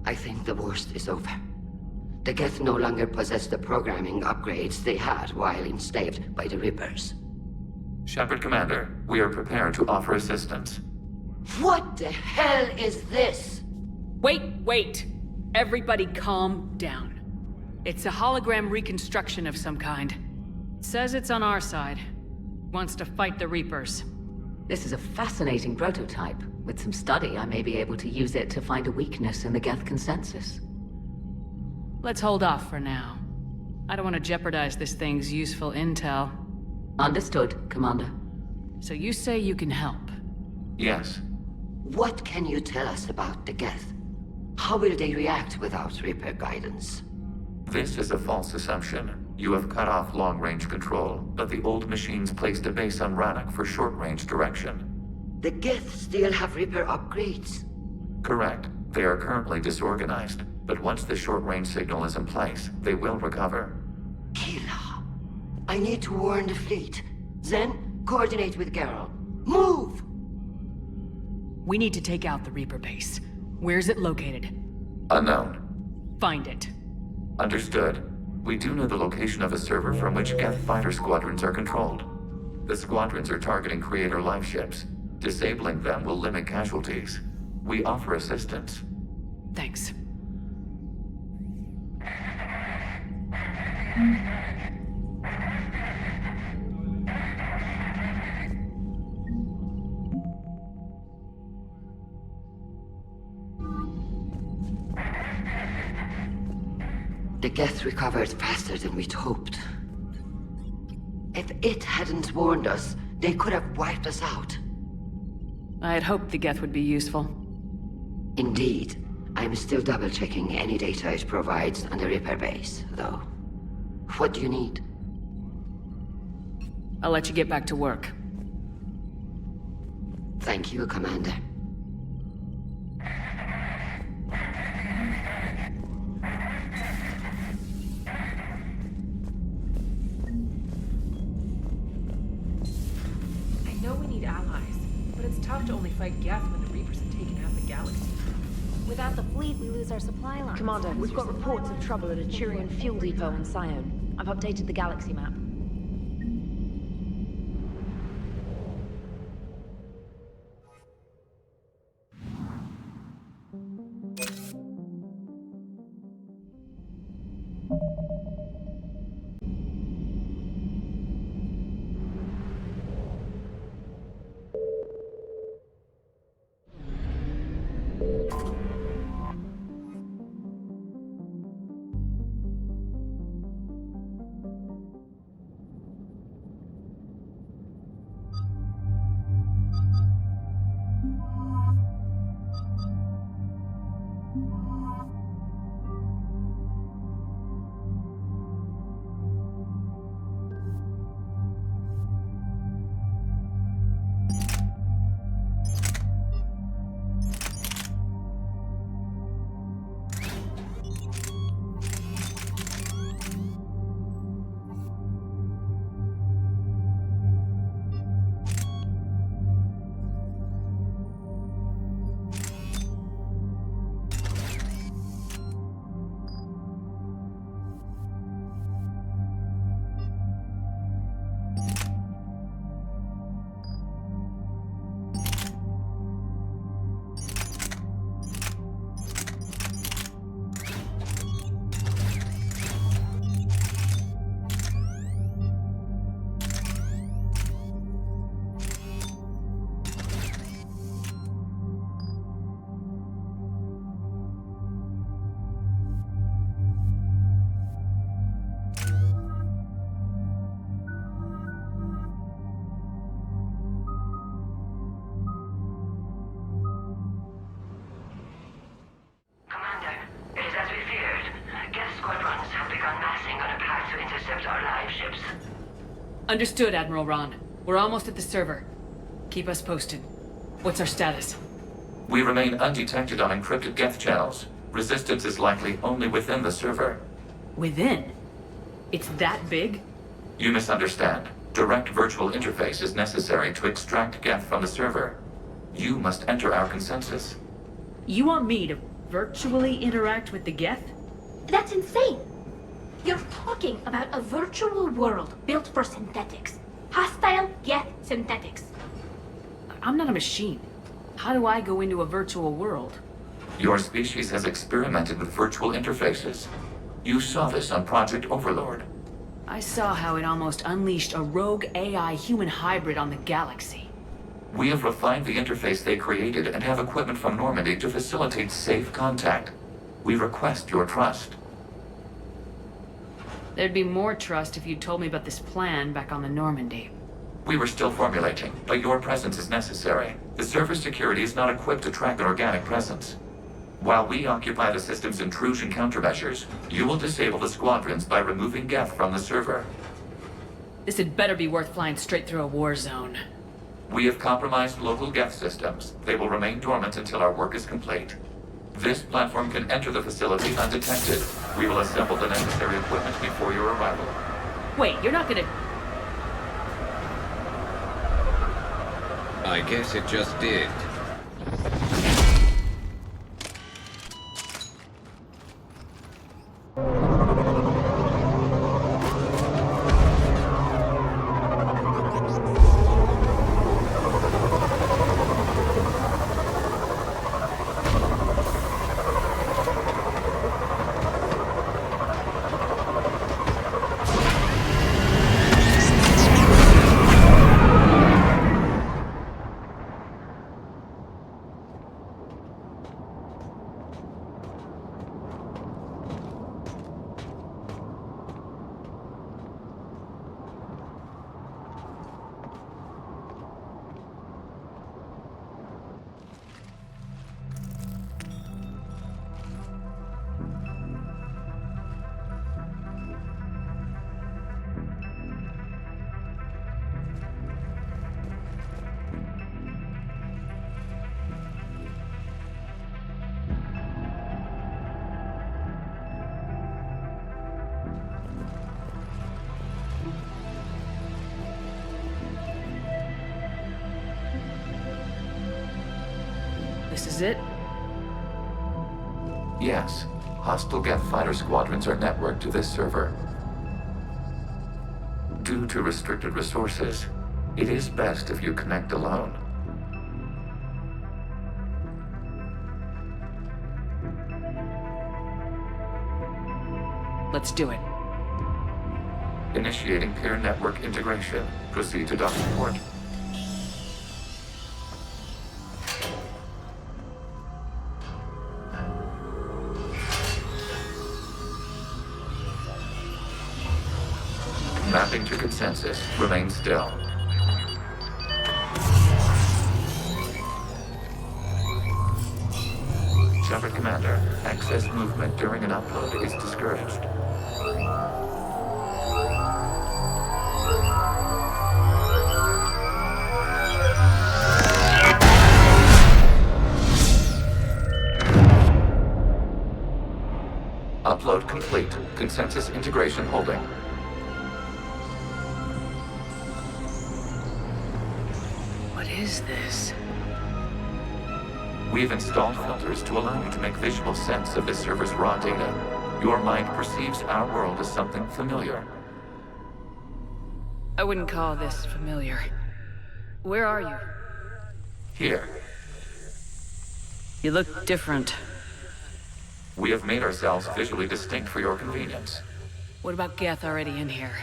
I think the worst is over. The geth no longer possess the programming upgrades they had while enslaved by the Reapers. Shepard Commander, we are prepared to offer assistance. What the hell is this? Wait! Everybody calm down. It's a hologram reconstruction of some kind. It says it's on our side. Wants to fight the Reapers. This is a fascinating prototype. With some study, I may be able to use it to find a weakness in the geth consensus. Let's hold off for now. I don't want to jeopardize this thing's useful intel. Understood, Commander. So you say you can help? Yes. What can you tell us about the geth? How will they react without Reaper guidance? This is a false assumption. You have cut off long-range control, but the old machines placed a base on Rannoch for short-range direction. The geth still have Reaper upgrades? Correct. They are currently disorganized. But once the short-range signal is in place, they will recover. Kila, I need to warn the fleet. Then, coordinate with Geralt. Move! We need to take out the Reaper base. Where's it located? Unknown. Find it. Understood. We do know the location of a server from which geth fighter squadrons are controlled. The squadrons are targeting Creator life ships. Disabling them will limit casualties. We offer assistance. Thanks. The geth recovered faster than we'd hoped. If it hadn't warned us, they could have wiped us out. I had hoped the geth would be useful. Indeed. I'm still double-checking any data it provides on the Reaper base, though. What do you need? I'll let you get back to work. Thank you, Commander. I know we need allies, but it's tough to only fight geth when the Reapers have taken half the galaxy. Without the fleet, we lose our supply line. Commander, we've got reports of trouble at a Turian fuel depot in Sion. I've updated the galaxy map. Understood, Admiral Ron. We're almost at the server. Keep us posted. What's our status? We remain undetected on encrypted geth channels. Resistance is likely only within the server. Within? It's that big? You misunderstand. Direct virtual interface is necessary to extract geth from the server. You must enter our consensus. You want me to virtually interact with the geth? That's insane! You're talking about a virtual world built for synthetics. Hostile geth synthetics. I'm not a machine. How do I go into a virtual world? Your species has experimented with virtual interfaces. You saw this on Project Overlord. I saw how it almost unleashed a rogue AI human hybrid on the galaxy. We have refined the interface they created and have equipment from Normandy to facilitate safe contact. We request your trust. There'd be more trust if you'd told me about this plan back on the Normandy. We were still formulating, but your presence is necessary. The server's security is not equipped to track an organic presence. While we occupy the system's intrusion countermeasures, you will disable the squadrons by removing geth from the server. This had better be worth flying straight through a war zone. We have compromised local geth systems. They will remain dormant until our work is complete. This platform can enter the facility undetected. We will assemble the necessary equipment before your arrival. Wait, you're not gonna... I guess it just did. This is it? Yes. Hostile geth fighter squadrons are networked to this server. Due to restricted resources, it is best if you connect alone. Let's do it. Initiating peer network integration. Proceed to docking port. Mapping to consensus. Remain still. Shepard Commander, access movement during an upload is discouraged. Upload complete. Consensus integration holding. What is this? We've installed filters to allow you to make visual sense of this server's raw data. Your mind perceives our world as something familiar. I wouldn't call this familiar. Where are you? Here. You look different. We have made ourselves visually distinct for your convenience. What about Geth already in here?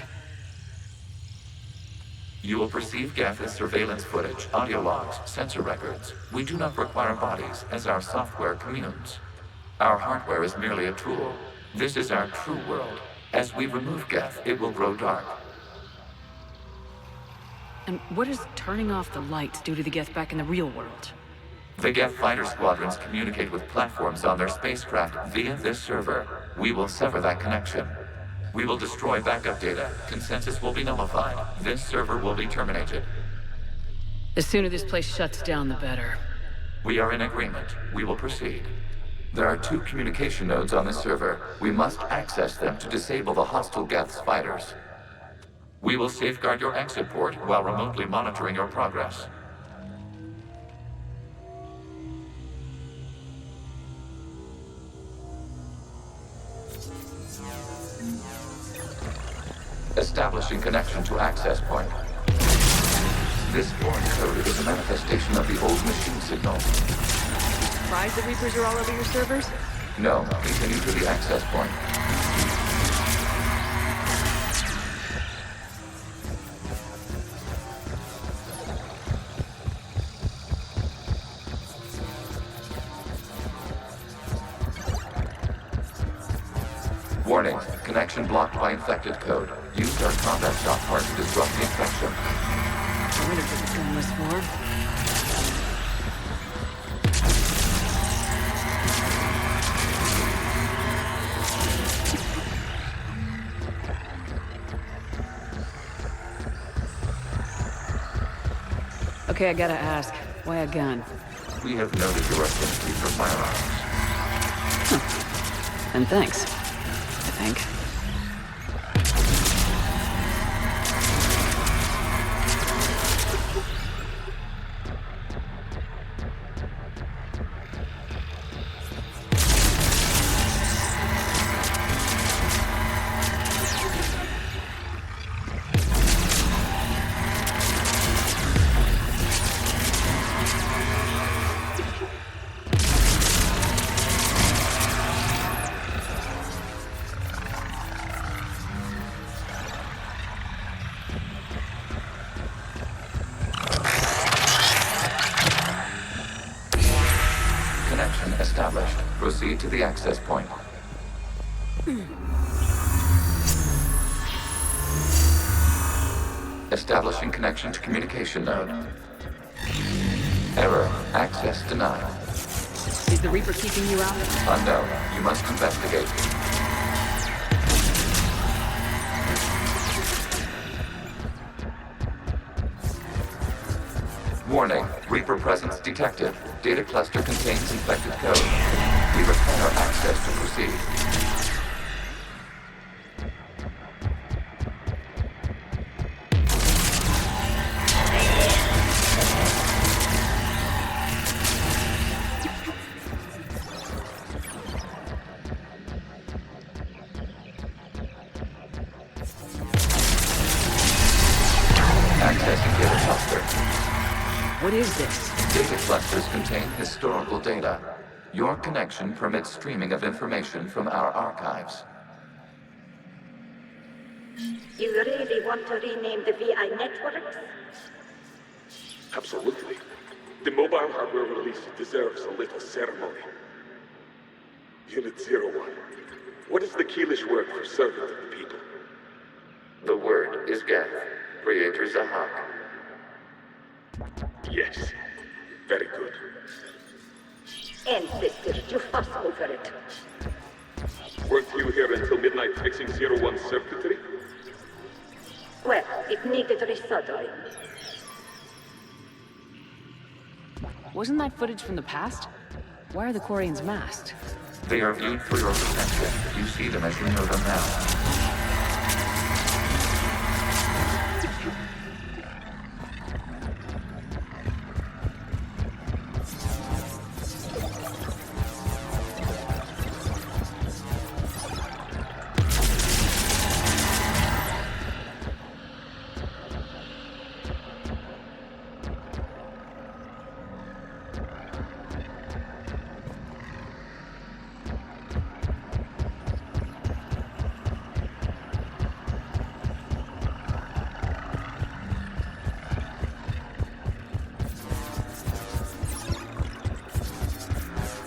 You will perceive geth as surveillance footage, audio logs, sensor records. We do not require bodies, as our software communes. Our hardware is merely a tool. This is our true world. As we remove geth, it will grow dark. And what does turning off the lights do to the Geth back in the real world? The geth fighter squadrons communicate with platforms on their spacecraft via this server. We will sever that connection. We will destroy backup data. Consensus will be nullified. This server will be terminated. The sooner this place shuts down, the better. We are in agreement. We will proceed. There are 2 communication nodes on this server. We must access them to disable the hostile geth's fighters. We will safeguard your exit port while remotely monitoring your progress. Establishing connection to access point. This foreign code is a manifestation of the old machine signal. Surprised the Reapers are all over your servers? No, continue to the access point. Warning, connection blocked by infected code. Use our combat shot part to disrupt the infection. I wonder if it's going this forward. Okay, I gotta ask, why a gun? We have noted your affinity for firearms. And thanks, I think. Established. Proceed to the access point. Establishing connection to communication node. Error. Access denied. Is the Reaper keeping you out? Unknown. You must investigate. Warning. Reaper presence detected. Data cluster contains infected code. We require access to proceed. Accessing data cluster. What is this? Data clusters contain historical data. Your connection permits streaming of information from our archives. You really want to rename the VI networks? Absolutely. The mobile hardware release deserves a little ceremony. Unit 01. What is the Keelish word for servant of the people? The word is geth. Creator Zahak. Yes. Very good. Ancestors, you fuss over it. Weren't you here until midnight fixing 01's circuitry? Well, it needed resoldering. Wasn't that footage from the past? Why are the Quarians masked? They are viewed for your protection. You see them as you know them now.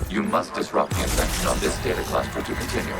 You must disrupt the infection on this data cluster to continue.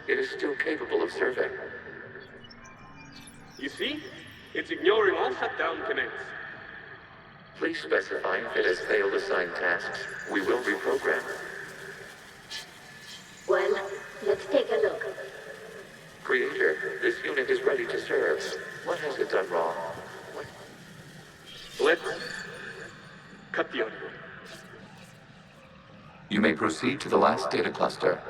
It is still capable of serving. You see? It's ignoring all shutdown connects. Please specify if it has failed assigned tasks. We will reprogram. Well, let's take a look. Creator, this unit is ready to serve. What has it done wrong? Let's cut the audio. You may proceed to the last data cluster.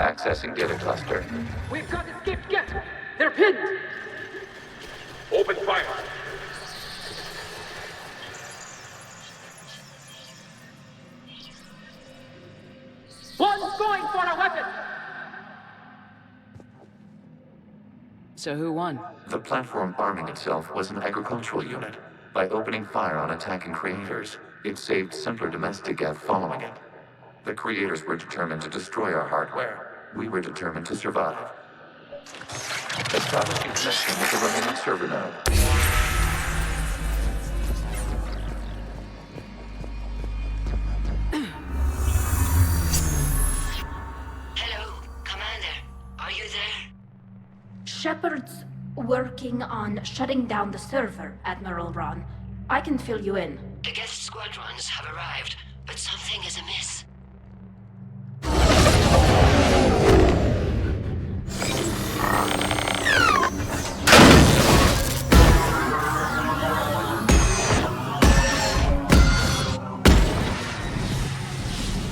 Accessing data cluster. We've got escaped geth! They're pinned! Open fire! One's going for a weapon! So who won? The platform arming itself was an agricultural unit. By opening fire on attacking creators, it saved simpler domestic geth following it. The creators were determined to destroy our hardware. We were determined to survive. Establishing connection with the remaining server node. Hello, Commander. Are you there? Shepard's working on shutting down the server, Admiral Ron. I can fill you in. The geth squadrons have arrived, but something is amiss.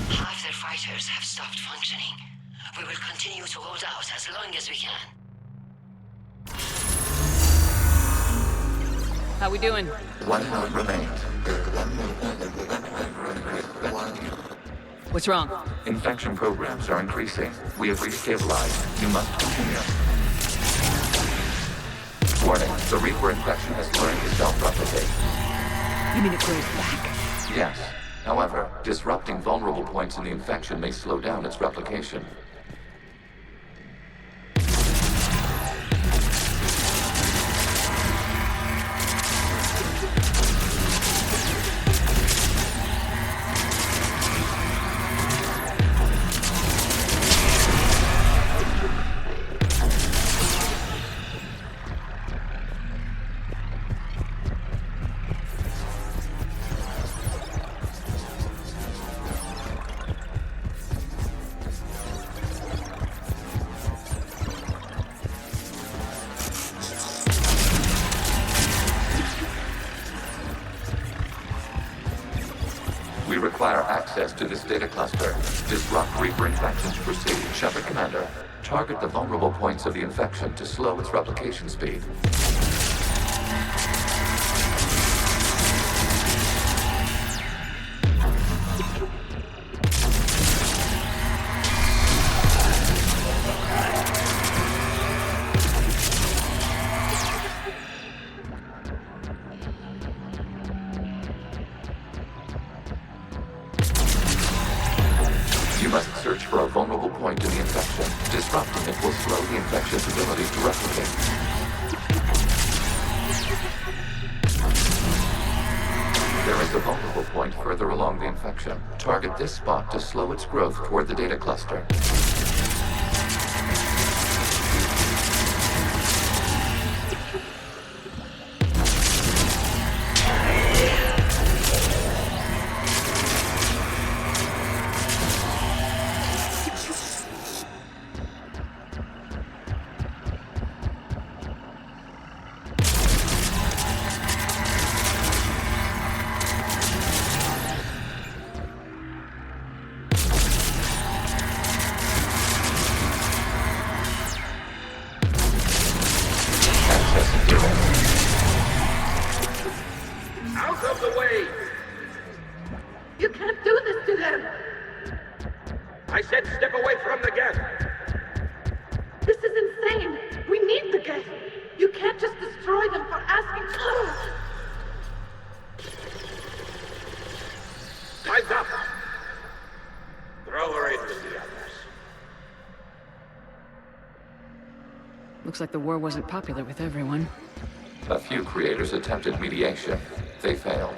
Half their fighters have stopped functioning. We will continue to hold out as long as we can. How we doing? One node remains. What's wrong? Infection programs are increasing. We have restabilized. You must continue. Warning, the Reaper infection has learned to self-replicate. You mean it grows back? Yes. However, disrupting vulnerable points in the infection may slow down its replication. We require access to this data cluster. Disrupt Reaper infection to proceed. Shepard Commander, target the vulnerable points of the infection to slow its replication speed. You must search for a vulnerable point in the infection. Disrupting it will slow the infection's ability to replicate. There is a vulnerable point further along the infection. Target this spot to slow its growth toward the data cluster. Out of the way! You can't do this to them! I said step away from the geth! This is insane! We need the geth! You can't just destroy them for asking for Time's up! Throw her in with the others. Looks like the war wasn't popular with everyone. A few creators attempted mediation. They failed.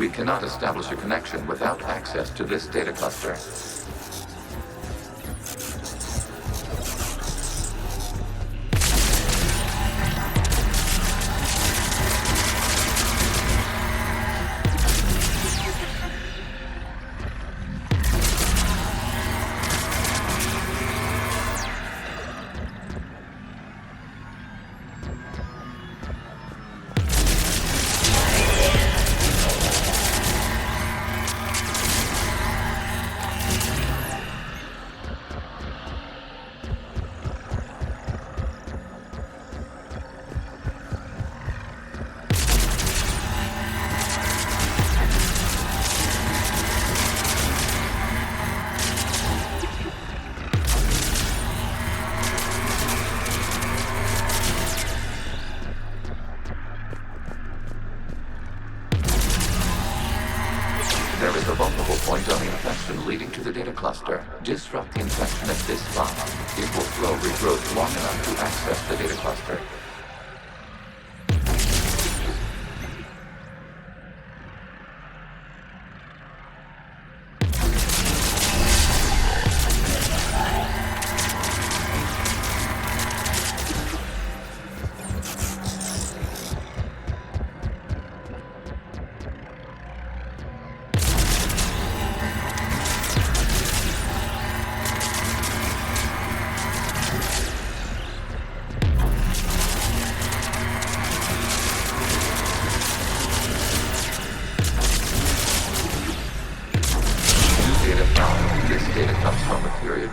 We cannot establish a connection without access to this data cluster. There is a vulnerable point on the infection leading to the data cluster. Disrupt the infection at this spot. It will slow regrowth long enough to access the data cluster.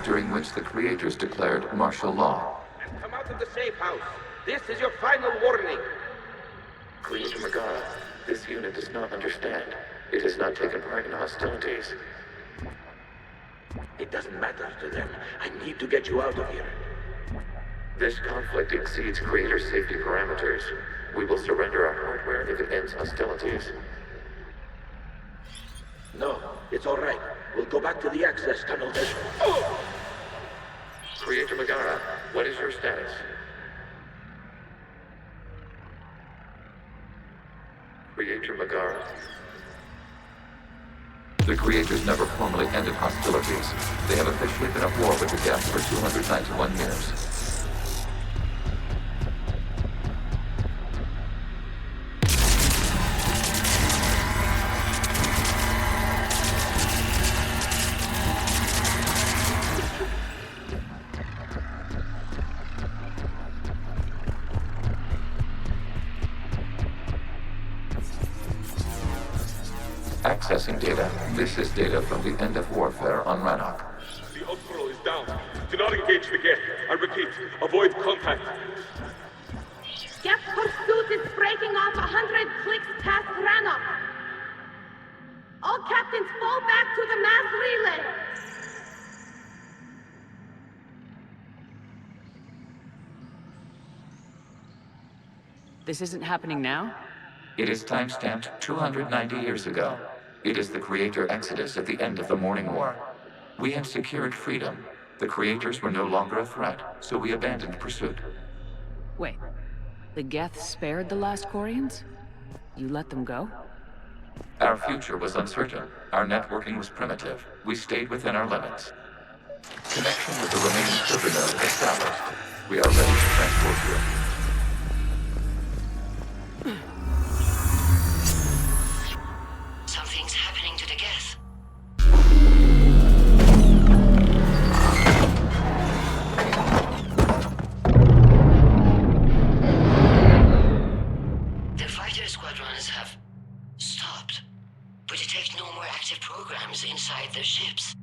During which the creators declared martial law. Come out of the safe house. This is your final warning. Creator Megara, this unit does not understand. It has not taken part in hostilities. It doesn't matter to them. I need to get you out of here. This conflict exceeds Creator's safety parameters. We will surrender our hardware if it ends hostilities. No, it's all right. We'll go back to the access tunnel. Oh! Creator Megara, what is your status? Creator Megara. The Creators never formally ended hostilities. They have officially been at war with the geth for 291 years. Accessing data. This is data from the end of warfare on Rannoch. The admiral is down. Do not engage the geth. I repeat, avoid contact. Geth pursuit is breaking off 100 clicks past Rannoch. All captains fall back to the mass relay. This isn't happening now? It is timestamped 290 years ago. It is the Creator Exodus at the end of the Morning War. We had secured freedom. The Creators were no longer a threat, so we abandoned pursuit. Wait, the geth spared the last Quarians? You let them go? Our future was uncertain. Our networking was primitive. We stayed within our limits. Connection with the remaining server node established. We are ready to transport you. Something's happening to the geth. The fighter squadrons have stopped. We detect no more active programs inside their ships.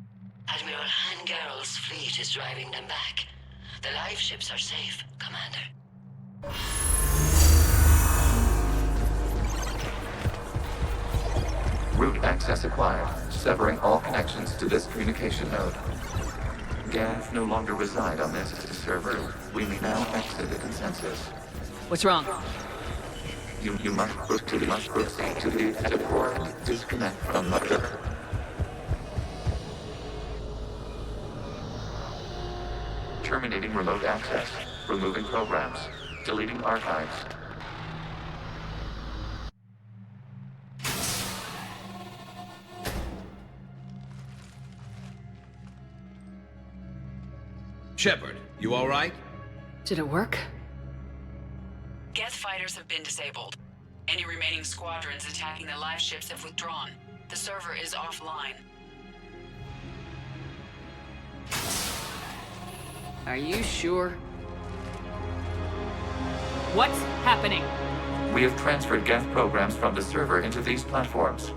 Admiral Hangarel's fleet is driving them back. The live ships are safe, Commander. Route access acquired, severing all connections to this communication node. Geth no longer reside on this server. We may now exit the consensus. What's wrong? You must proceed to the active port and disconnect from the... Terminating remote access. Removing programs. Deleting archives. Shepard, you alright? Did it work? Geth fighters have been disabled. Any remaining squadrons attacking the live ships have withdrawn. The server is offline. Are you sure? What's happening? We have transferred geth programs from the server into these platforms.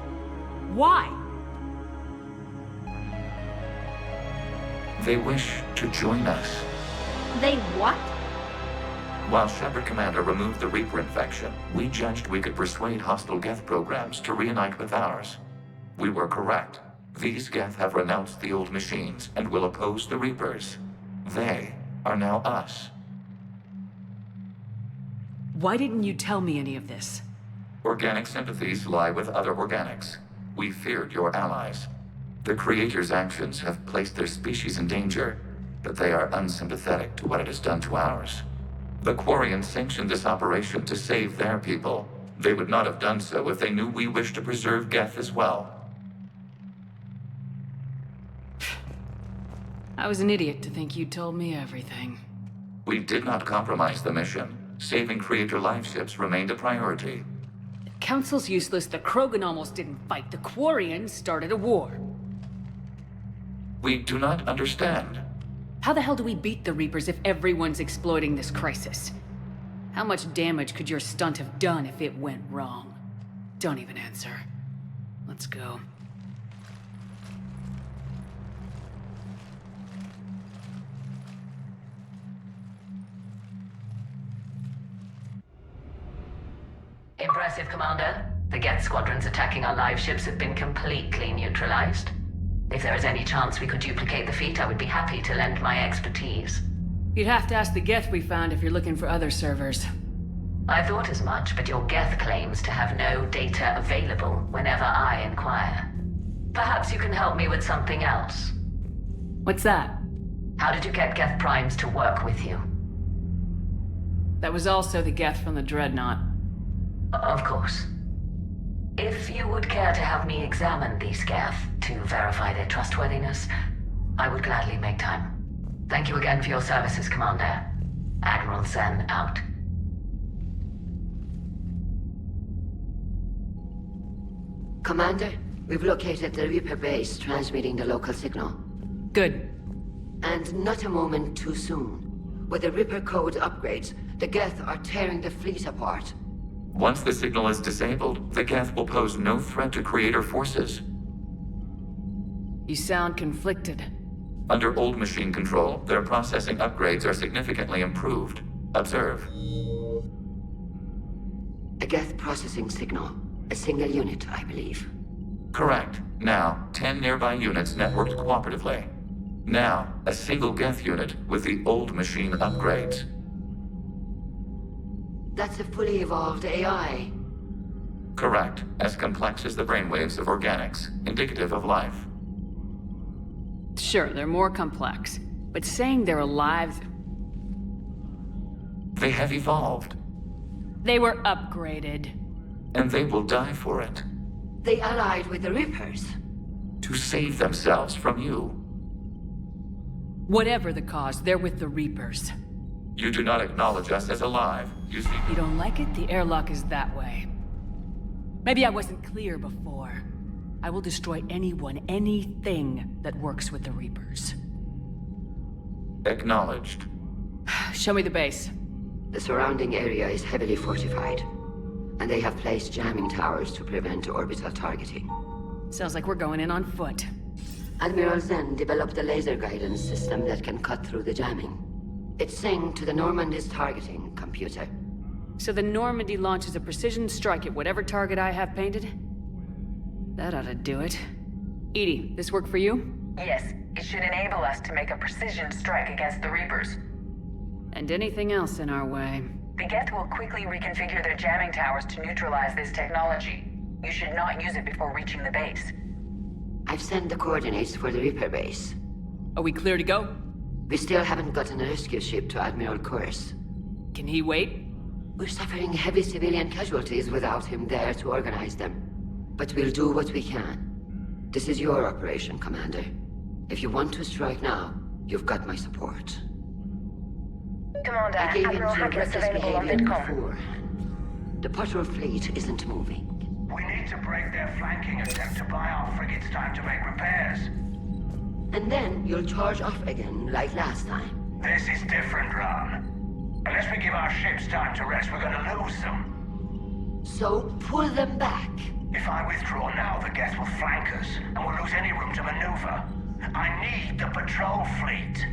Why? They wish to join us. They what? While Shepard Commander removed the Reaper infection, we judged we could persuade hostile geth programs to reunite with ours. We were correct. These geth have renounced the old machines and will oppose the Reapers. They are now us. Why didn't you tell me any of this? Organic sympathies lie with other organics. We feared your allies. The Creator's actions have placed their species in danger, but they are unsympathetic to what it has done to ours. The Quarians sanctioned this operation to save their people. They would not have done so if they knew we wished to preserve geth as well. I was an idiot to think you told me everything. We did not compromise the mission. Saving Creator live ships remained a priority. The Council's useless, the Krogan almost didn't fight, the Quarians started a war. We do not understand. How the hell do we beat the Reapers if everyone's exploiting this crisis? How much damage could your stunt have done if it went wrong? Don't even answer. Let's go. Impressive, Commander. The Geth squadrons attacking our live ships have been completely neutralized. If there is any chance we could duplicate the feat, I would be happy to lend my expertise. You'd have to ask the Geth we found if you're looking for other servers. I thought as much, but your Geth claims to have no data available whenever I inquire. Perhaps you can help me with something else. What's that? How did you get Geth primes to work with you? That was also the Geth from the dreadnought. Of course. If you would care to have me examine these Geth to verify their trustworthiness, I would gladly make time. Thank you again for your services, Commander. Admiral Zen out. Commander, we've located the Reaper base transmitting the local signal. Good. And not a moment too soon. With the Reaper code upgrades, the Geth are tearing the fleet apart. Once the signal is disabled, the geth will pose no threat to Creator forces. You sound conflicted. Under old machine control, their processing upgrades are significantly improved. Observe. A Geth processing signal. A single unit, I believe. Correct. Now, 10 nearby units networked cooperatively. Now, a single geth unit with the old machine upgrades. That's a fully evolved AI. Correct. As complex as the brainwaves of organics, indicative of life. Sure, they're more complex. But saying they're alive... They have evolved. They were upgraded. And they will die for it. They allied with the Reapers. To save themselves from you. Whatever the cause, they're with the Reapers. You do not acknowledge us as alive. You see... You don't like it? The airlock is that way. Maybe I wasn't clear before. I will destroy anyone, anything that works with the Reapers. Acknowledged. Show me the base. The surrounding area is heavily fortified, and they have placed jamming towers to prevent orbital targeting. Sounds like we're going in on foot. Admiral Zen developed a laser guidance system that can cut through the jamming. It's synced to the Normandy's targeting computer. So the Normandy launches a precision strike at whatever target I have painted? That ought to do it. Edie, this work for you? Yes, it should enable us to make a precision strike against the Reapers. And anything else in our way. The Geth will quickly reconfigure their jamming towers to neutralize this technology. You should not use it before reaching the base. I've sent the coordinates for the Reaper base. Are we clear to go? We still haven't gotten a rescue ship to Admiral Kurz. Can he wait? We're suffering heavy civilian casualties without him there to organize them. But we'll do what we can. This is your operation, Commander. If you want to strike now, you've got my support. Commander, I gave Admiral in to Hackett's reckless available on behavior VidCom. beforehand. The patrol fleet isn't moving. We need to break their flanking attempt to buy our frigates time to make repairs. And then you'll charge off again, like last time. This is different, Ron. Unless we give our ships time to rest, we're gonna lose them. So pull them back. If I withdraw now, the geth will flank us, and we'll lose any room to maneuver. I need the patrol fleet.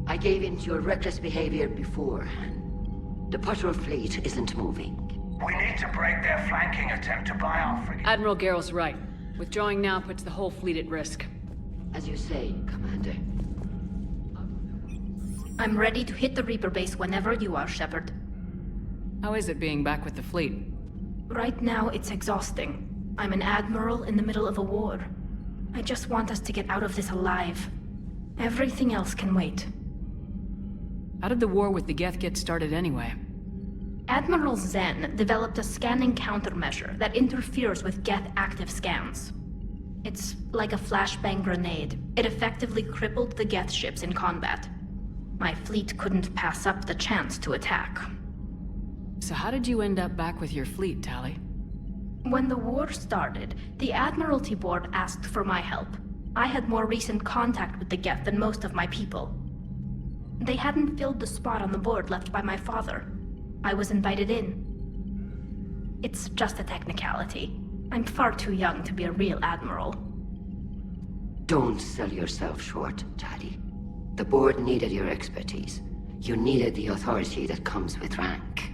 I gave in to your reckless behavior beforehand. The patrol fleet isn't moving. We need to break their flanking attempt to buy our frigate. Admiral Geral's right. Withdrawing now puts the whole fleet at risk. As you say, Commander. I'm ready to hit the Reaper base whenever you are, Shepard. How is it being back with the fleet? Right now, it's exhausting. I'm an admiral in the middle of a war. I just want us to get out of this alive. Everything else can wait. How did the war with the Geth get started anyway? Admiral Zen developed a scanning countermeasure that interferes with Geth active scans. It's like a flashbang grenade. It effectively crippled the Geth ships in combat. My fleet couldn't pass up the chance to attack. So how did you end up back with your fleet, Tali? When the war started, the Admiralty Board asked for my help. I had more recent contact with the Geth than most of my people. They hadn't filled the spot on the board left by my father. I was invited in. It's just a technicality. I'm far too young to be a real admiral. Don't sell yourself short, Tali. The board needed your expertise. You needed the authority that comes with rank.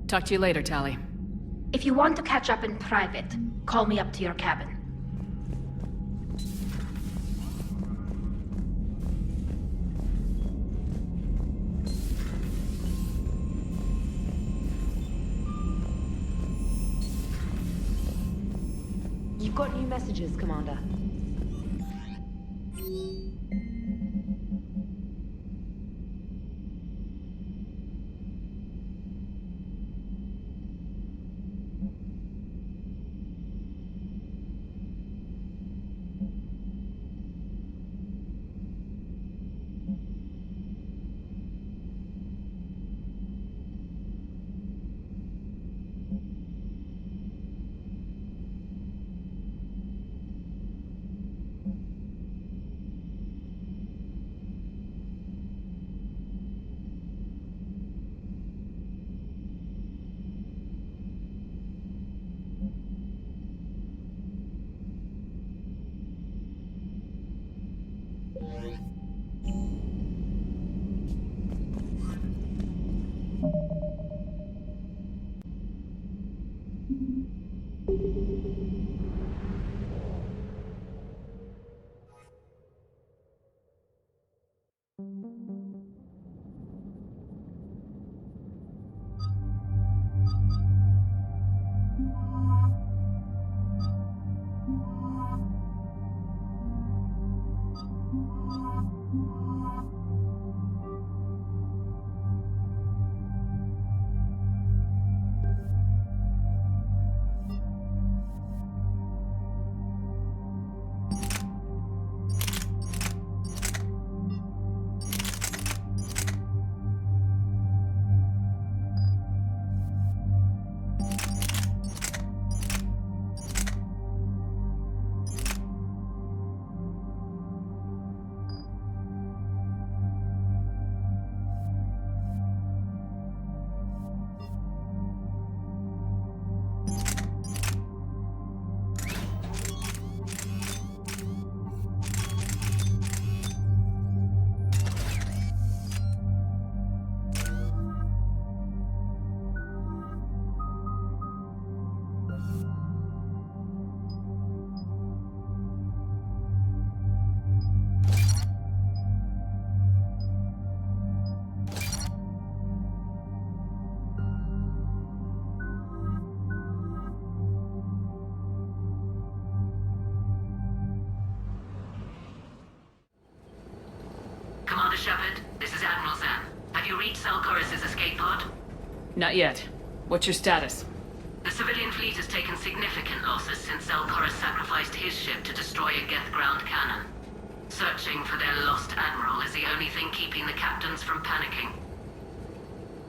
Talk to you later, Tali. If you want to catch up in private, call me up to your cabin. You've got new messages, Commander. Commander Shepard, this is Admiral Zan. Have you reached Salkoris' escape pod? Not yet. What's your status? The civilian fleet has taken significant losses since Salkoris sacrificed his ship to destroy a Geth ground cannon. Searching for their lost admiral is the only thing keeping the captains from panicking.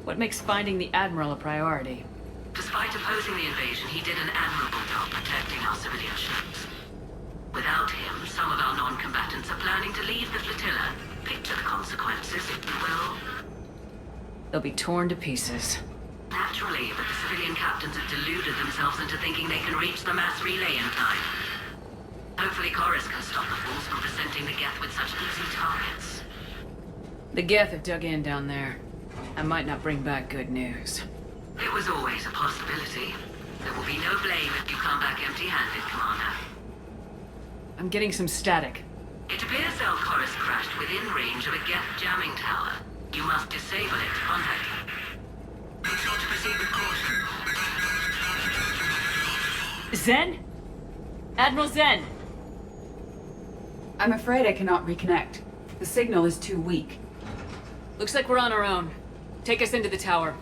What makes finding the admiral a priority? Despite opposing the invasion, he did an admirable job protecting our civilian ships. Without him, some of our non-combatants are planning to leave the flotilla. Picture the consequences, if you will. They'll be torn to pieces. Naturally, but the civilian captains have deluded themselves into thinking they can reach the mass relay in time. Hopefully Chorus can stop the fools from presenting the geth with such easy targets. The geth have dug in down there. I might not bring back good news. It was always a possibility. There will be no blame if you come back empty-handed, Commander. I'm getting some static. It appears Chorus crashed within range of a geth jamming tower. You must disable it to contact him. Be sure to proceed with caution. Zen? Admiral Zen! I'm afraid I cannot reconnect. The signal is too weak. Looks like we're on our own. Take us into the tower.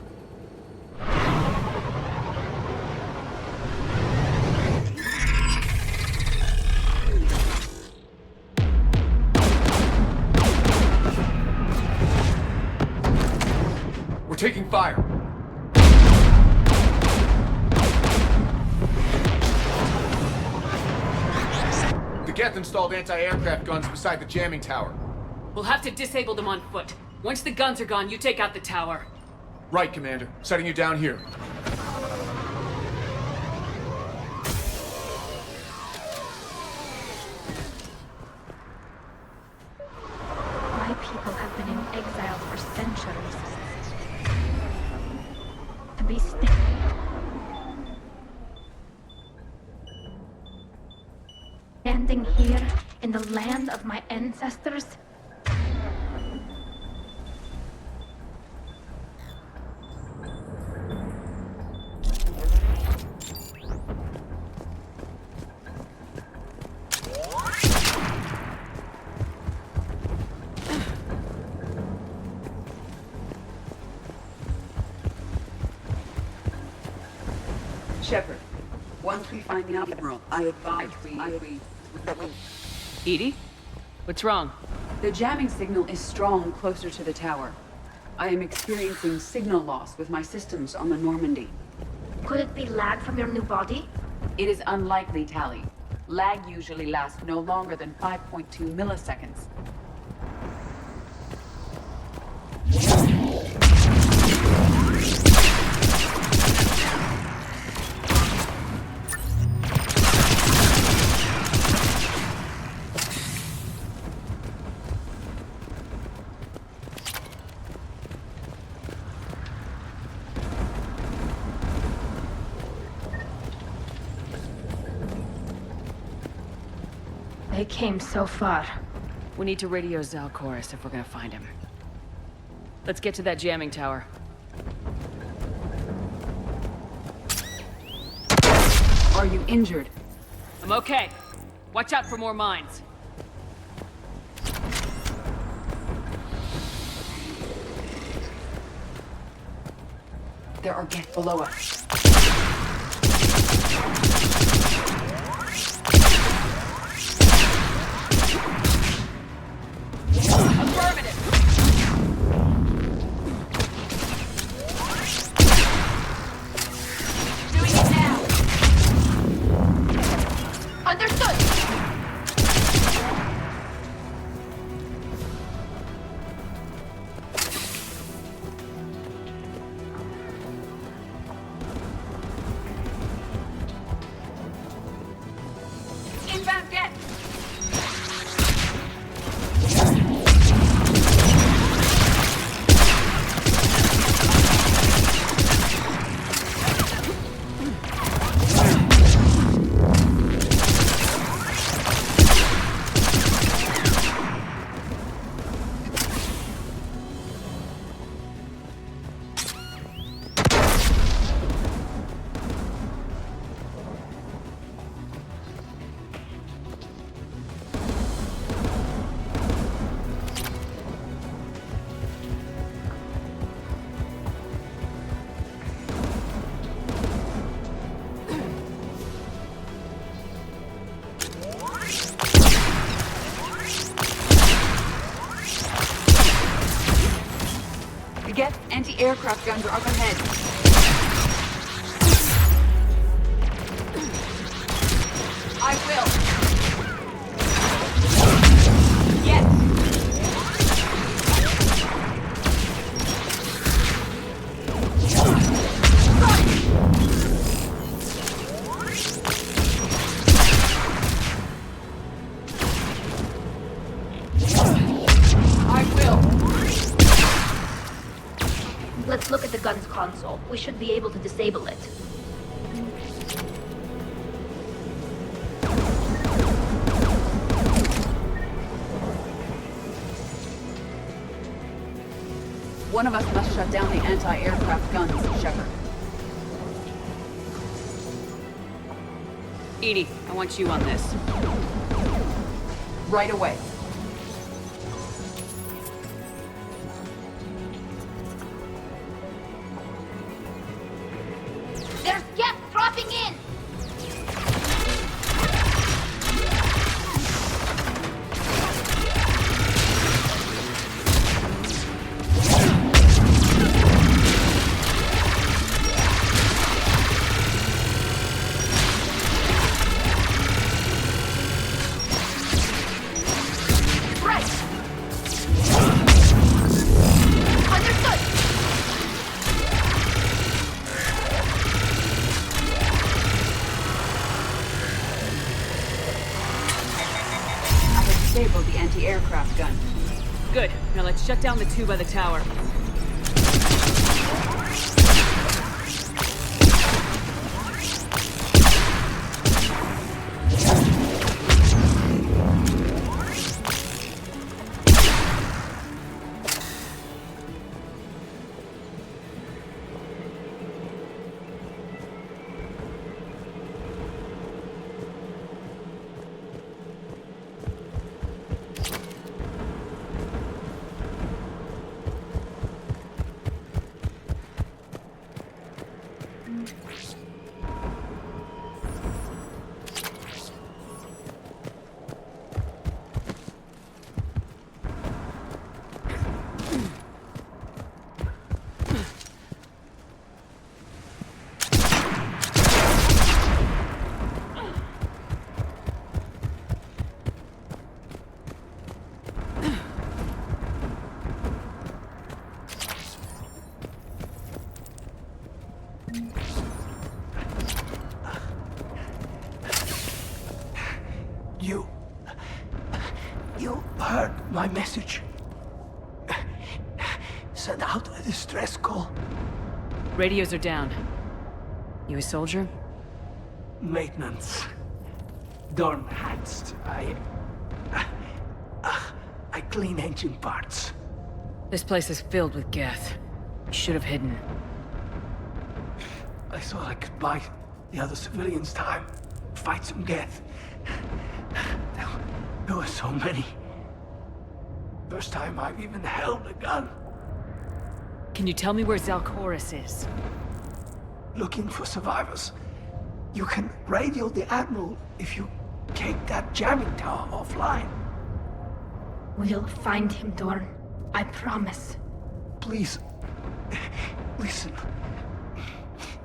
We're taking fire. The geth installed anti-aircraft guns beside the jamming tower. We'll have to disable them on foot. Once the guns are gone, you take out the tower. Right, Commander. Setting you down here. My people have been in exile for centuries. To be standing here in the land of my ancestors. Shepard, once we find the admiral, I advise we... Edie? What's wrong? The jamming signal is strong closer to the tower. I am experiencing signal loss with my systems on the Normandy. Could it be lag from your new body? It is unlikely, Tali. Lag usually lasts no longer than 5.2 milliseconds. They came so far. We need to radio Zal Chorus if we're gonna find him. Let's get to that jamming tower. Are you injured? I'm okay. Watch out for more mines. There are geth below us. we should be able to disable it. One of us must shut down the anti-aircraft guns, Shepard. EDI, I want you on this. Right away. There's geth dropping in! Disabled the anti-aircraft gun. Good. Now let's shut down the two by the tower. You heard my message. Send out a distress call. Radios are down. You a soldier? Maintenance. Dorn hatched. I clean engine parts. This place is filled with geth. You should have hidden. I thought I could buy the other civilians time. Fight some geth. There were so many. First time I've even held a gun. Can you tell me where Zalcoris is? Looking for survivors. You can radio the admiral if you take that jamming tower offline. We'll find him, Dorn. I promise. Please, listen.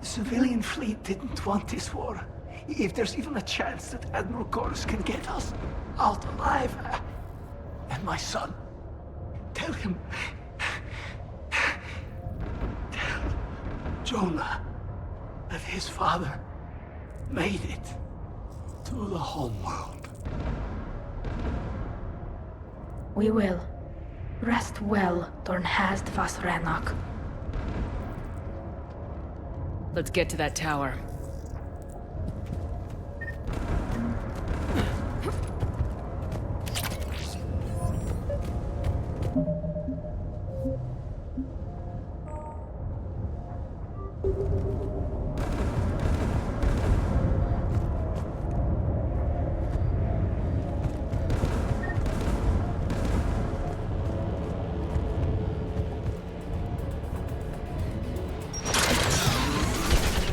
The civilian fleet didn't want this war. If there's even a chance that Admiral Chorus can get us out alive, and my son, tell him, tell Jonah that his father made it to the homeworld. We will. Rest well, Dornhazd Vasranok. Let's get to that tower.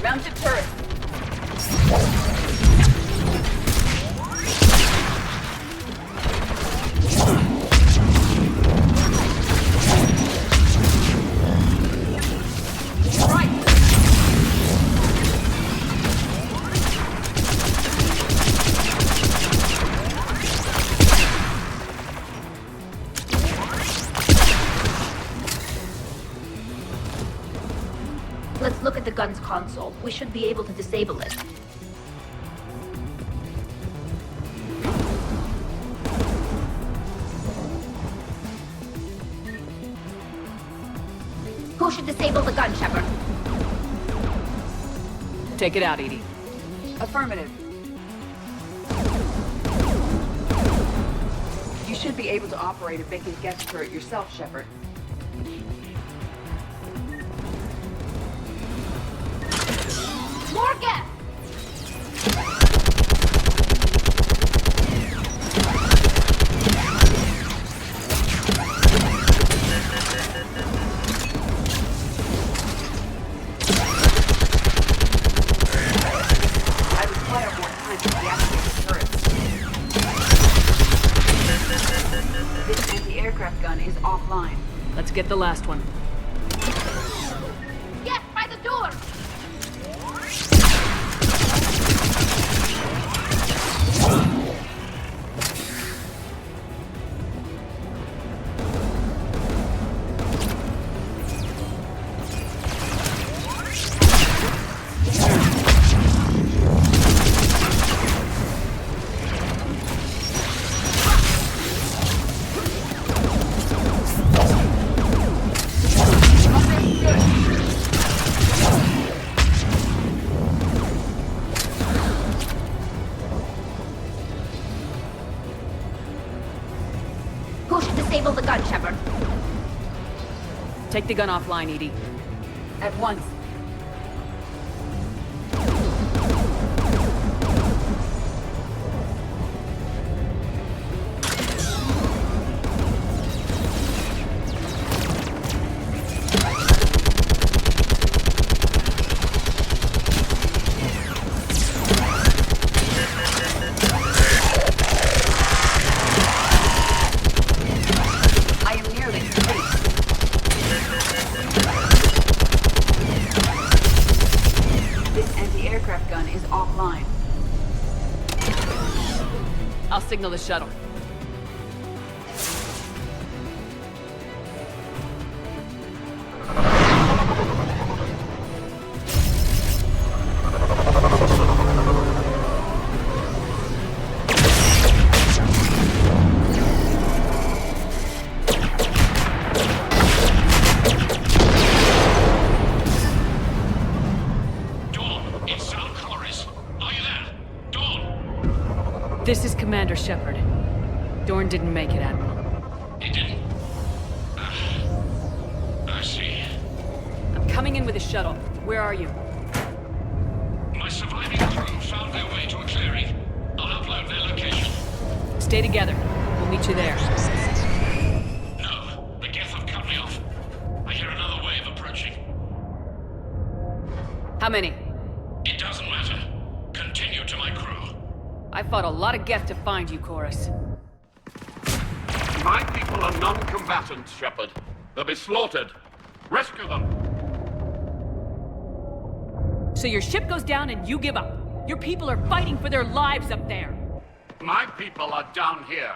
Mounted turret. Let's look at the gun's console. We should be able to disable it. Who should disable the gun, Shepard? Take it out, Edie. Affirmative. You should be able to operate a vacant geth turret yourself, Shepard. More geth! This anti-aircraft gun is offline. Let's get the last one. Yes, by the door! Disable the gun, Shepard. Take the gun offline, Edie. At once. I'll signal the shuttle. This is Commander Shepard. Dorn didn't make it, Admiral. He didn't? I see. I'm coming in with a shuttle. Where are you? My surviving crew found their way to a clearing. I'll upload their location. Stay together. We'll meet you there. No, the geth have cut me off. I hear another wave approaching. How many? It doesn't matter. Continue to my crew. I fought a lot of geth to find you, Chorus. My people are non-combatants, Shepard. They'll be slaughtered. Rescue them! So your ship goes down and you give up. Your people are fighting for their lives up there. My people are down here.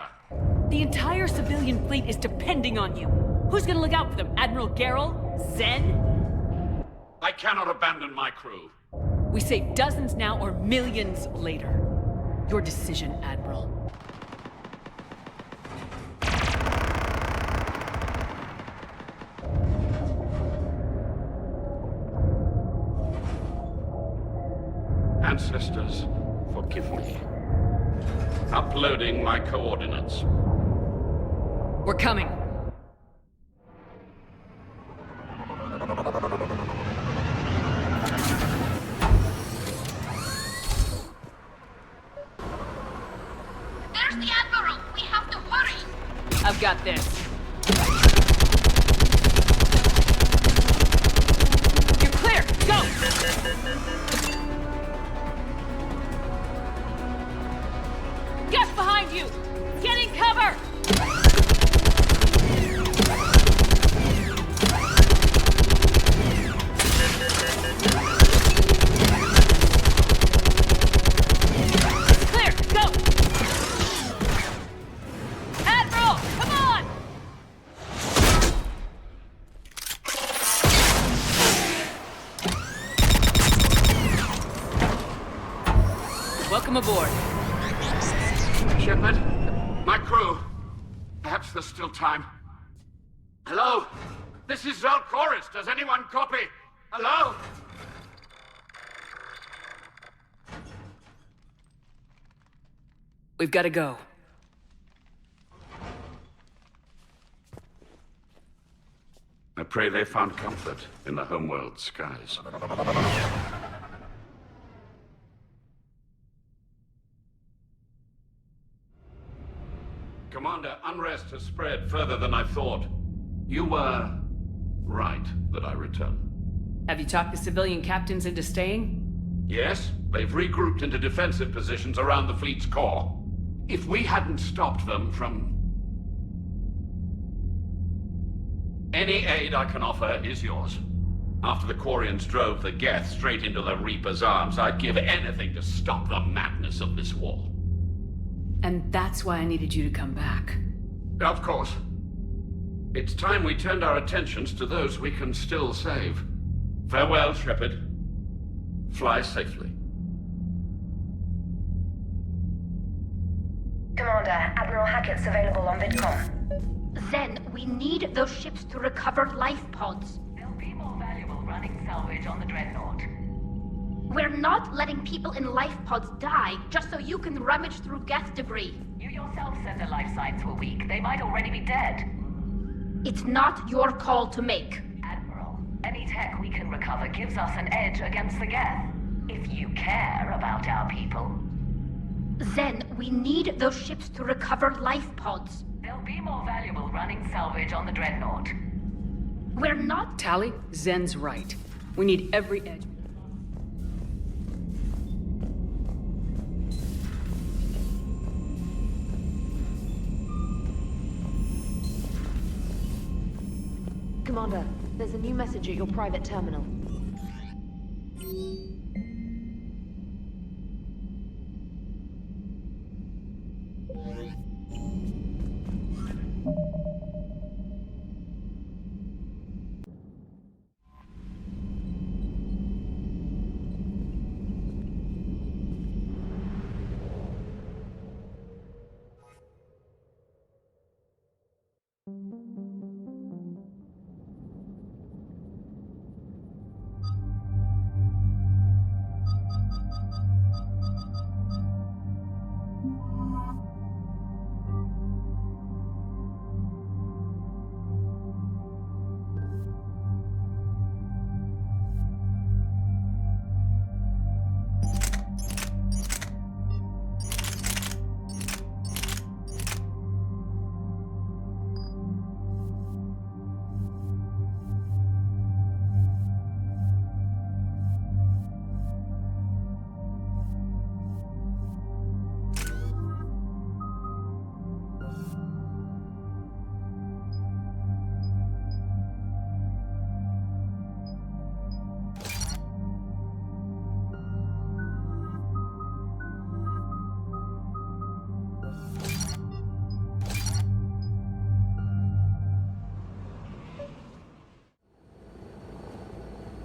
The entire civilian fleet is depending on you. Who's gonna look out for them? Admiral Gerrel? Zen? I cannot abandon my crew. We save dozens now or millions later. Your decision, Admiral. Ancestors, forgive me. Uploading my coordinates. We're coming. There's the Admiral! We have to hurry! I've got this. You're clear! Go! Get behind you! Get in cover! Clear! Go! Admiral! Come on! Welcome aboard. Shepard, my crew. Perhaps there's still time. Hello? This is Chorus. Does anyone copy? Hello? We've got to go. I pray they found comfort in the homeworld skies. Commander, unrest has spread further than I thought. You were right that I return. Have you talked the civilian captains into staying? Yes, they've regrouped into defensive positions around the fleet's core. If we hadn't stopped them from... Any aid I can offer is yours. After the Quarians drove the Geth straight into the Reaper's arms, I'd give anything to stop the madness of this war. And that's why I needed you to come back. Of course. It's time we turned our attentions to those we can still save. Farewell, Shepard. Fly safely. Commander, Admiral Hackett's available on VidCom. Zen, we need those ships to recover life pods. They'll be more valuable running salvage on the dreadnought. We're not letting people in life pods die just so you can rummage through geth debris. You yourself said their life signs were weak. They might already be dead. It's not your call to make. Admiral, any tech we can recover gives us an edge against the geth. If you care about our people. Zen, we need those ships to recover life pods. They'll be more valuable running salvage on the dreadnought. We're not... Tali, Zen's right. We need every edge. Commander, there's a new message at your private terminal.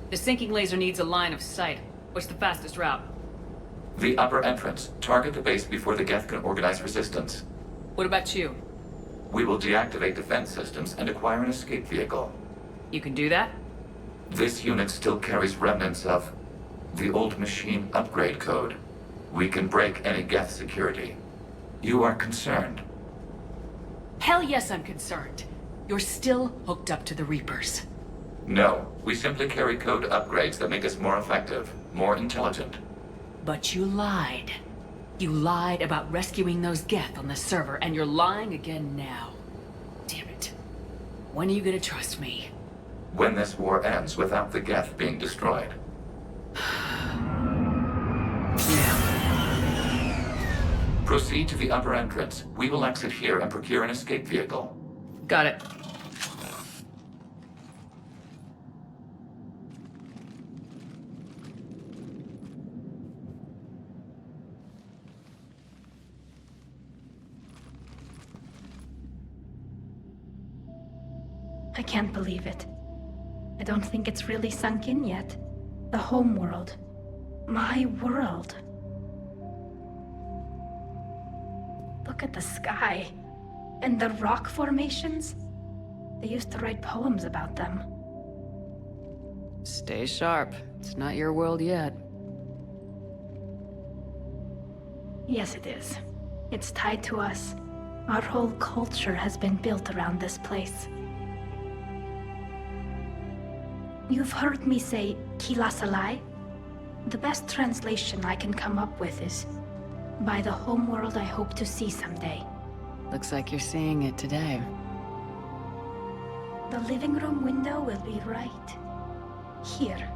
The sinking laser needs a line of sight. What's the fastest route? The upper entrance. Target the base before the geth can organize resistance. What about you? We will deactivate defense systems and acquire an escape vehicle. You can do that? This unit still carries remnants of the old machine upgrade code. We can break any geth security. You are concerned? Hell yes, I'm concerned. You're still hooked up to the Reapers. No, we simply carry code upgrades that make us more effective, more intelligent. But you lied. You lied about rescuing those geth on the server, and you're lying again now. Damn it. When are you gonna trust me? When this war ends without the geth being destroyed. Proceed to the upper entrance. We will exit here and procure an escape vehicle. Got it. I can't believe it. I don't think it's really sunk in yet. The home world. My world. Look at the sky. And the rock formations. They used to write poems about them. Stay sharp. It's not your world yet. Yes, it is. It's tied to us. Our whole culture has been built around this place. You've heard me say Kilasalai? The best translation I can come up with is, by the homeworld I hope to see someday. Looks like you're seeing it today. The living room window will be right here.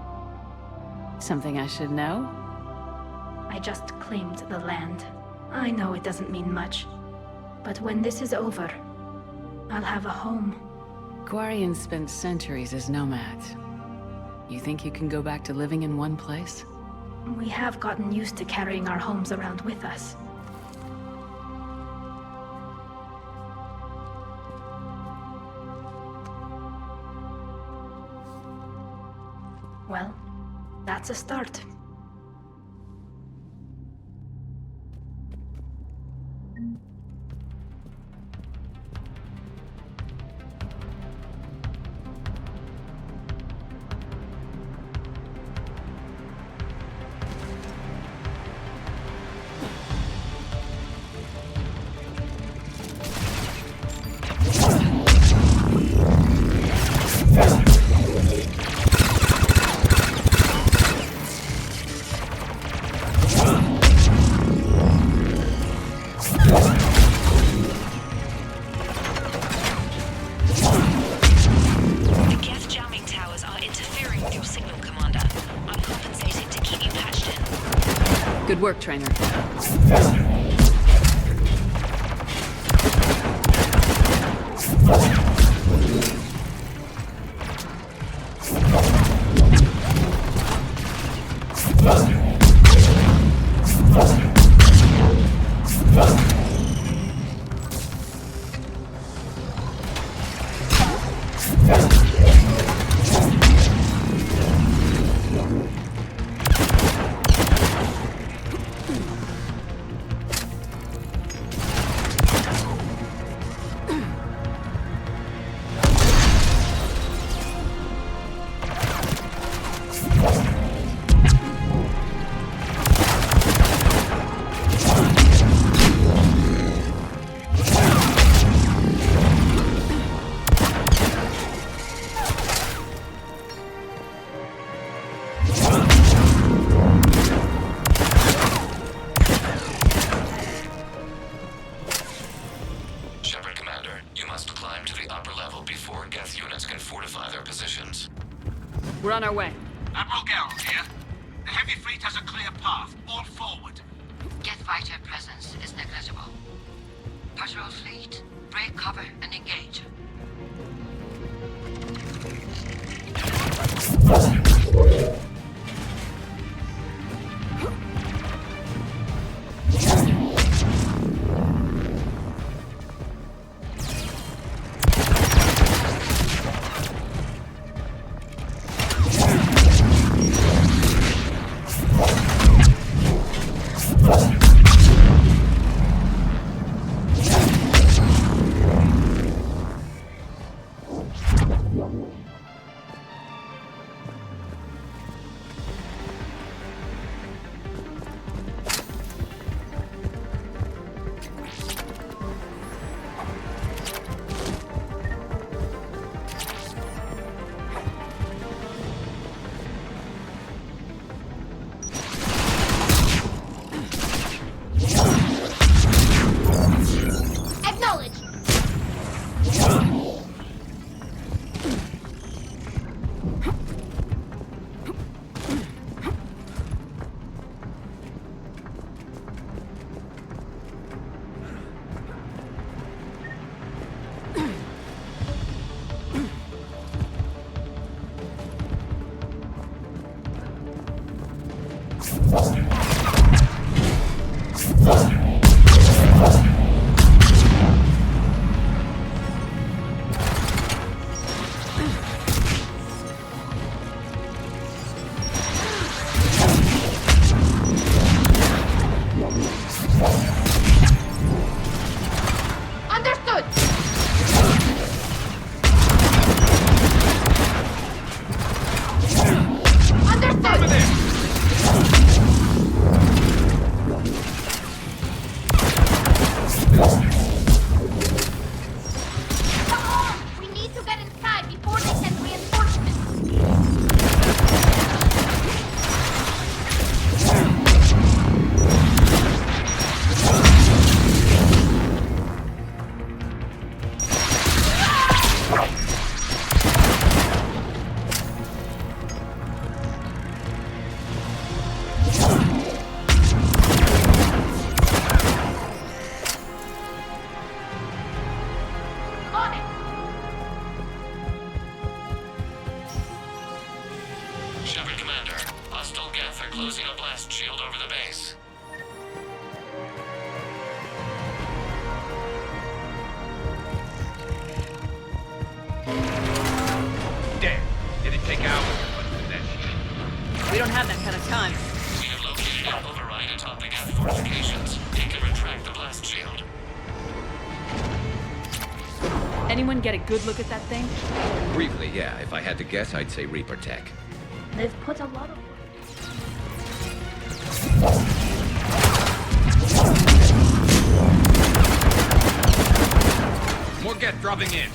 Something I should know? I just claimed the land. I know it doesn't mean much, but when this is over, I'll have a home. Quarians spent centuries as nomads. You think you can go back to living in one place? We have gotten used to carrying our homes around with us. Well, that's a start. Good work, trainer. We're on our way. Admiral Geralt here. The heavy fleet has a clear path. All forward. Geth fighter presence is negligible. Patrol fleet, break cover and engage. Hostile geth are closing a blast shield over the base. Damn. Did it take hours to put through that shield? We don't have that kind of time. We have located an override atop the geth fortifications. It can retract the blast shield. Anyone get a good look at that thing? Briefly, yeah. If I had to guess, I'd say Reaper tech. They've put a lot of More geth dropping in.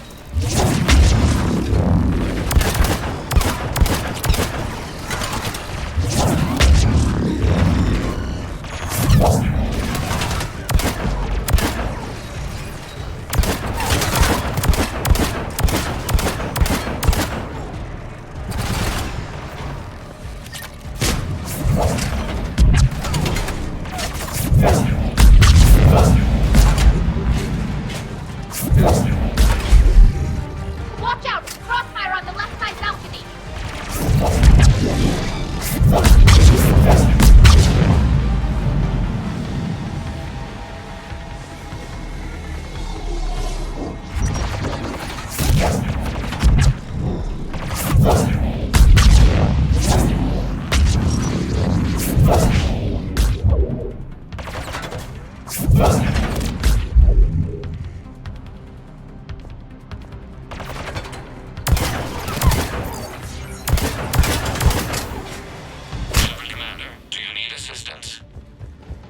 Watch out! Crossfire on the left side balcony!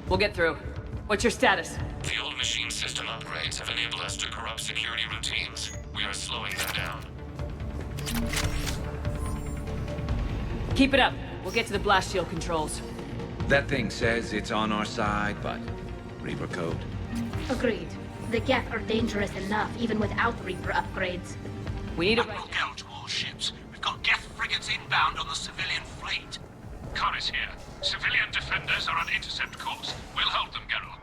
We'll get through. What's your status? The old machine system upgrades have enabled us to corrupt security routines. We are slowing them down. Keep it up. We'll get to the blast shield controls. That thing says it's on our side, but Reaper code. Agreed. The geth are dangerous enough, even without Reaper upgrades. We need a... Admiral Geralt to all ships. We've got geth frigates inbound on the civilian fleet. Connors here. Civilian defenders are on intercept course. We'll hold them, Geralt.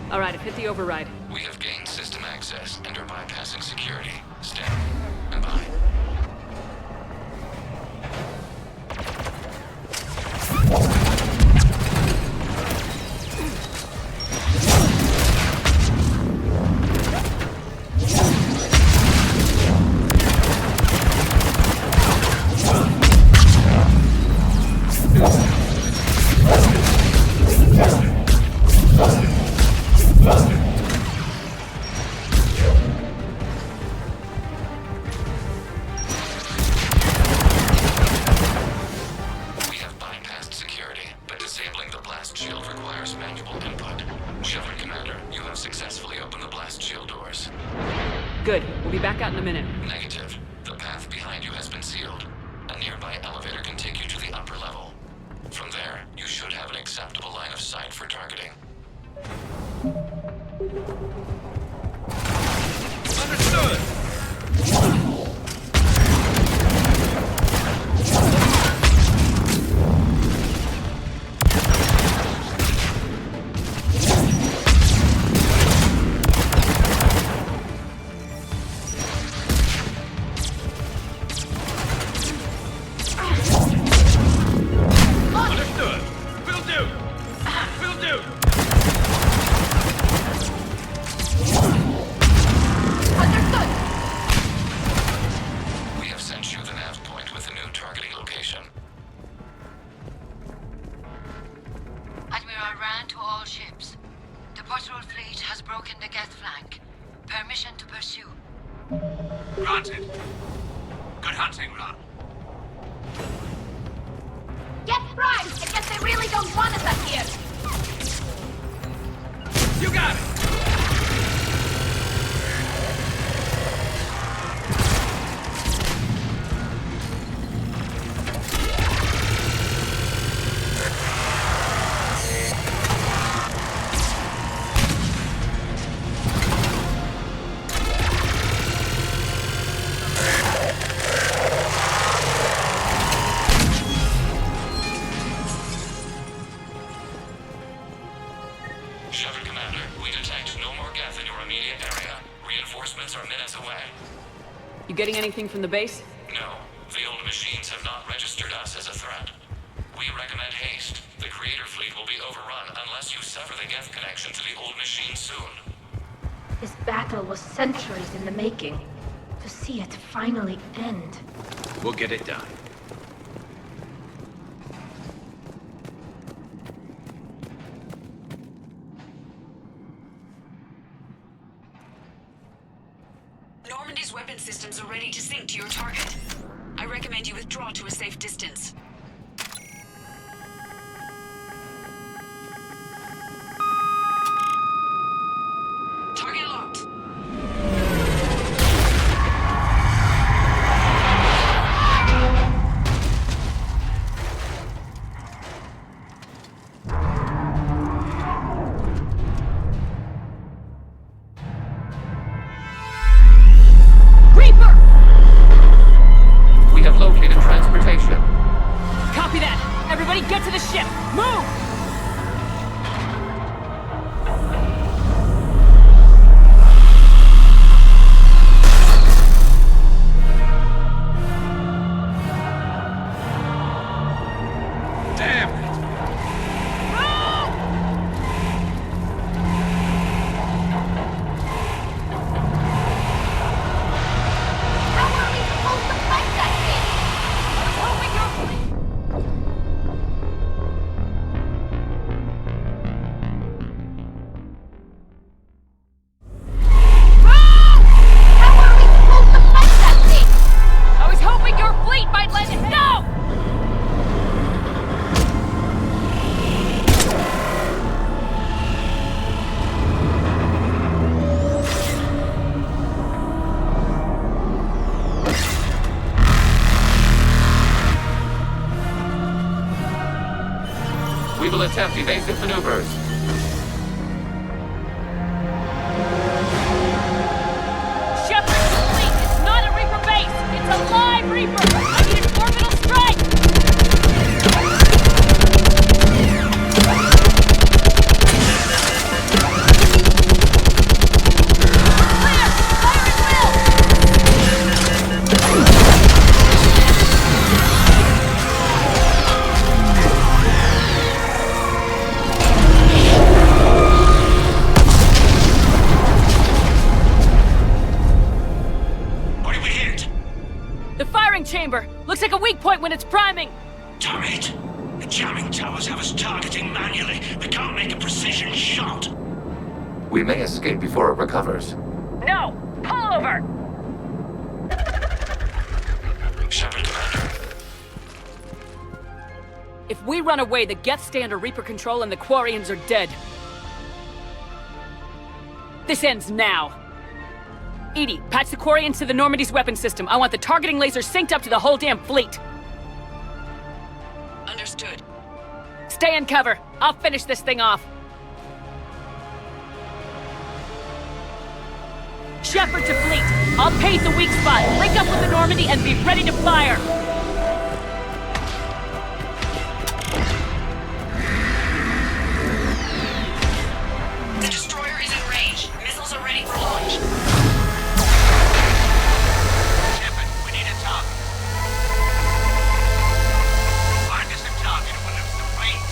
All right, I've hit the override. We have gained system access and are bypassing security. Stand by. Good. We'll be back out in a minute. Negative. The path behind you has been sealed. A nearby elevator can take you to the upper level. From there, you should have an acceptable line of sight for targeting. Understood! Granted. Good hunting, Ron. Get primed! I guess they really don't want us up here! You got it! You getting anything from the base? No. The old machines have not registered us as a threat. We recommend haste. The Creator fleet will be overrun unless you sever the geth connection to the old machine soon. This battle was centuries in the making. To see it finally end. We'll get it done. Normandy's weapon systems are ready to sync to your target. I recommend you withdraw to a safe distance. Target locked. We have located transportation. Copy that! Everybody get to the ship! Move! Damn it! I was hoping your fleet might let it go! We will attempt evasive maneuvers. Shepard fleet! It's not a Reaper base! It's a live Reaper! I need an orbital strike! Clear! Fire at will! What did we hit? The firing chamber! Looks like a weak point when it's priming! Damn it! The jamming towers have us targeting manually. We can't make a precision shot. We may escape before it recovers. No! Pull over! Shepard, Commander. If we run away, the geth stay under Reaper control and the Quarians are dead. This ends now. Edie, patch the Quarians to the Normandy's weapon system. I want the targeting laser synced up to the whole damn fleet. Understood. Stay in cover. I'll finish this thing off. Shepard to fleet. I'll pave the weak spot. Link up with the Normandy and be ready to fire. The destroyer is in range. Missiles are ready for launch. Shepard, we need a target. Find us a target and we'll lose the fleet.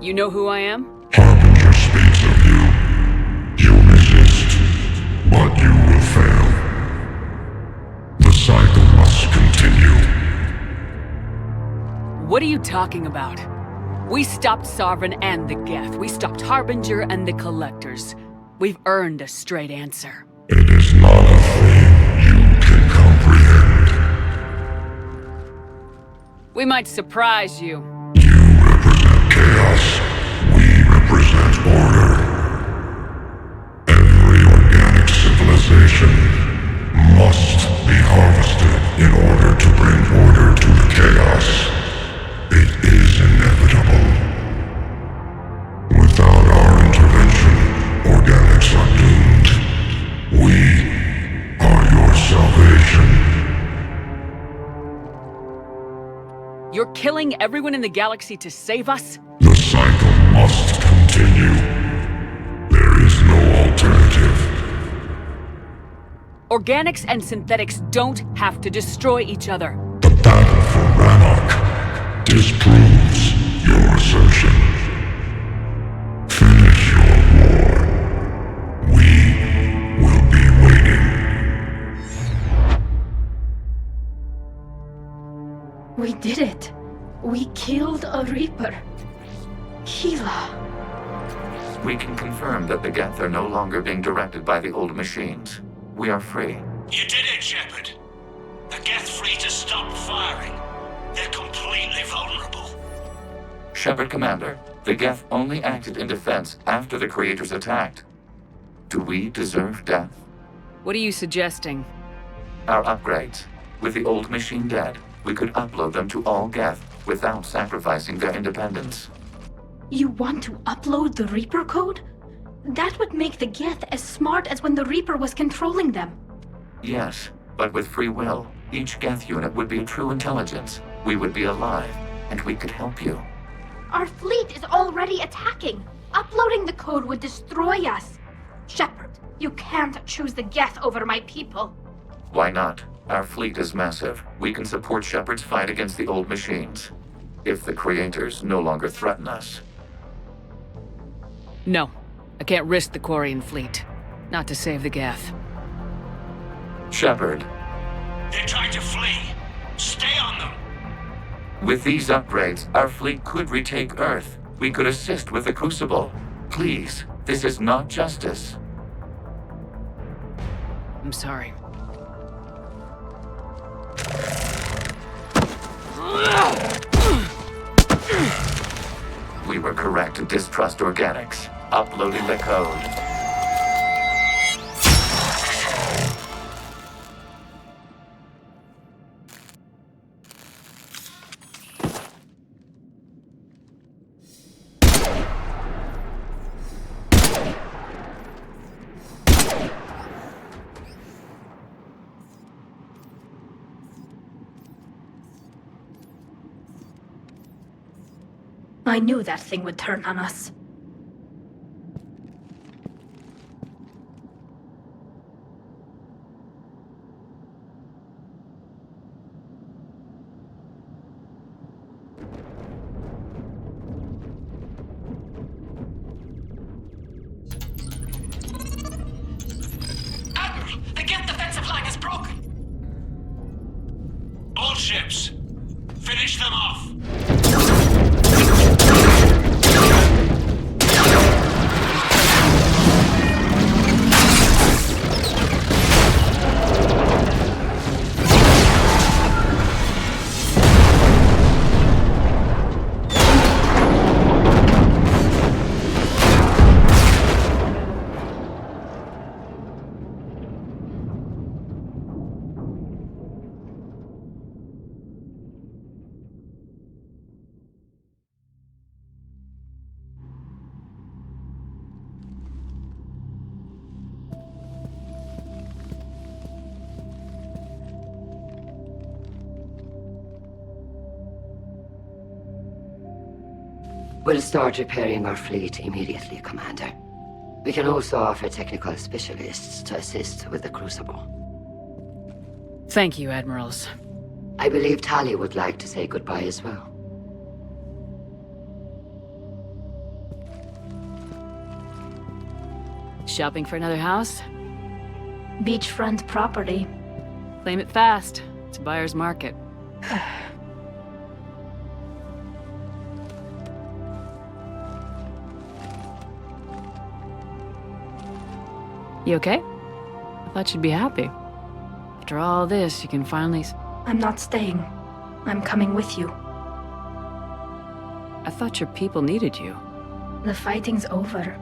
You know who I am? Harbinger speaks of you. You resist, but you will fail. The cycle must continue. What are you talking about? We stopped Sovereign and the Geth. We stopped Harbinger and the Collectors. We've earned a straight answer. It is not a thing you can comprehend. We might surprise you. You represent chaos. We represent order. Every organic civilization must be harvested in order to bring order to the chaos. It is inevitable. Without our intervention, organics are doomed. We are your salvation. You're killing everyone in the galaxy to save us? The cycle must continue. There is no alternative. Organics and synthetics don't have to destroy each other. The battle for Rannoch disproves your assertion. Finish your war. We will be waiting. We did it. We killed a Reaper. Gila. We can confirm that the geth are no longer being directed by the old machines. We are free. You did it, Shepard. The geth fleet has stopped firing. They're completely vulnerable. Shepard Commander, the geth only acted in defense after the creators attacked. Do we deserve death? What are you suggesting? Our upgrades. With the old machine dead, we could upload them to all geth without sacrificing their independence. You want to upload the Reaper code? That would make the Geth as smart as when the Reaper was controlling them. Yes, but with free will, each geth unit would be a true intelligence. We would be alive, and we could help you. Our fleet is already attacking. Uploading the code would destroy us. Shepard, you can't choose the Geth over my people. Why not? Our fleet is massive. We can support Shepard's fight against the old machines. If the creators no longer threaten us. No. I can't risk the Quarian fleet. Not to save the Geth. Shepard. They're trying to flee. Stay on them. With these upgrades, our fleet could retake Earth. We could assist with the Crucible. Please, this is not justice. I'm sorry. We were correct to distrust organics. Uploading the code. I knew that thing would turn on us. Admiral, the Geth defensive line is broken. All ships, finish them off. We'll start repairing our fleet immediately, Commander. We can also offer technical specialists to assist with the Crucible. Thank you, Admirals. I believe Tali would like to say goodbye as well. Shopping for another house? Beachfront property. Claim it fast. It's a buyer's market. You okay? I thought you'd be happy. After all this, you can finally... I'm not staying. I'm coming with you. I thought your people needed you. The fighting's over.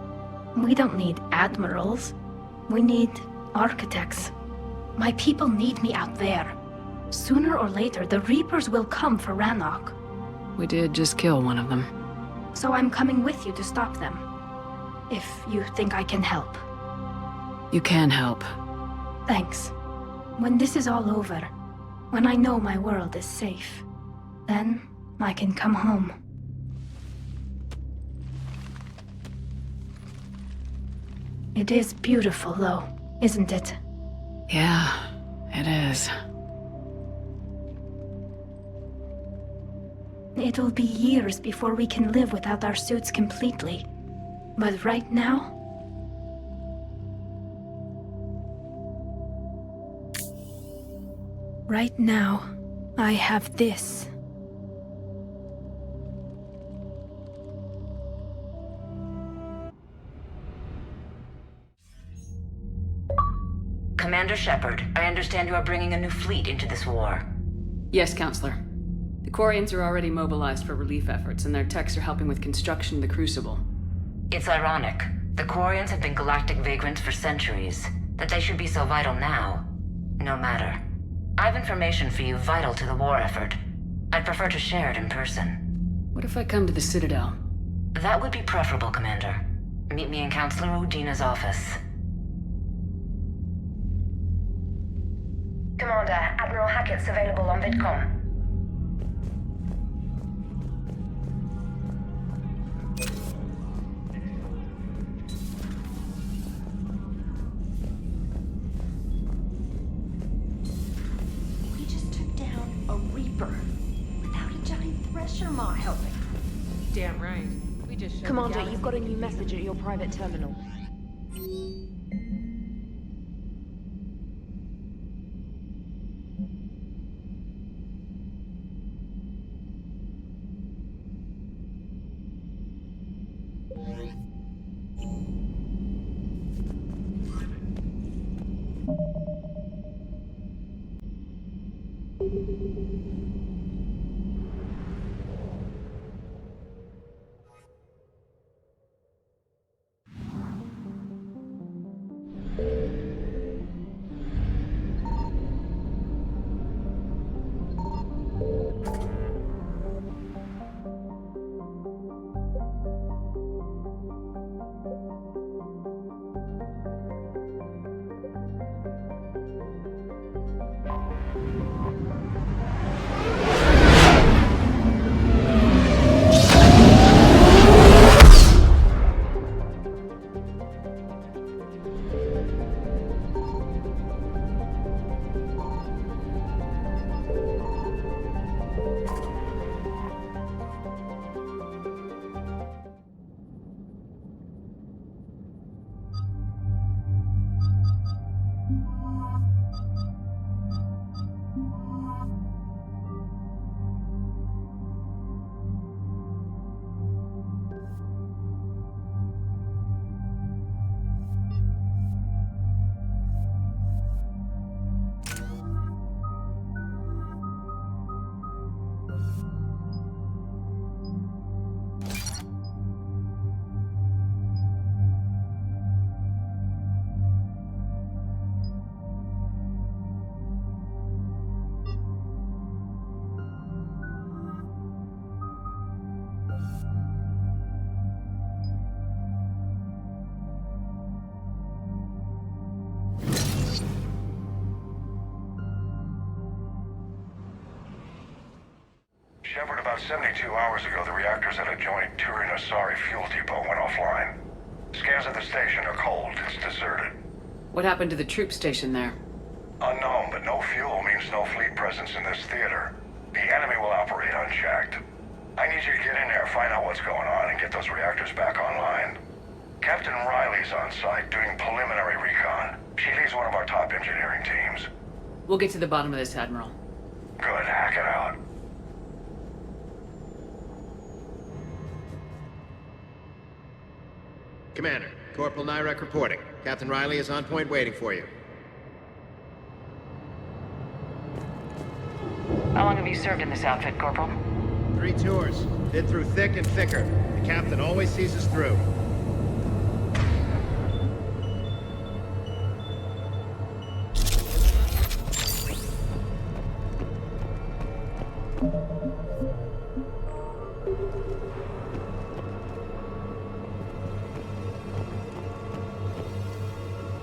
We don't need admirals. We need architects. My people need me out there. Sooner or later, the Reapers will come for Rannoch. We did just kill one of them. So I'm coming with you to stop them. If you think I can help. You can help. Thanks. When this is all over, when I know my world is safe, then I can come home. It is beautiful, though, isn't it? Yeah, it is. It'll be years before we can live without our suits completely. But right now... Right now, I have this. Commander Shepard, I understand you are bringing a new fleet into this war. Yes, Councilor. The Quarians are already mobilized for relief efforts, and their techs are helping with construction of the Crucible. It's ironic. The Quarians have been galactic vagrants for centuries. That they should be so vital now, no matter. I have information for you vital to the war effort. I'd prefer to share it in person. What if I come to the Citadel? That would be preferable, Commander. Meet me in Councilor Udina's office. Commander, Admiral Hackett's available on VidCom. We just took down a Reaper without a giant thresher maw helping. Damn right. We just showed Commander, the galaxy you've got a new message at your private terminal. Shepard, about 72 hours ago, the reactors at a joint Turin-Asari fuel depot went offline. Scans of the station are cold. It's deserted. What happened to the troop station there? Unknown, but no fuel means no fleet presence in this theater. The enemy will operate unchecked. I need you to get in there, find out what's going on, and get those reactors back online. Captain Riley's on site doing preliminary recon. She leads one of our top engineering teams. We'll get to the bottom of this, Admiral. Good, hack it out. Commander, Corporal Nyrek reporting. Captain Riley is on point waiting for you. How long have you served in this outfit, Corporal? 3 tours. Been through thick and thicker. The captain always sees us through.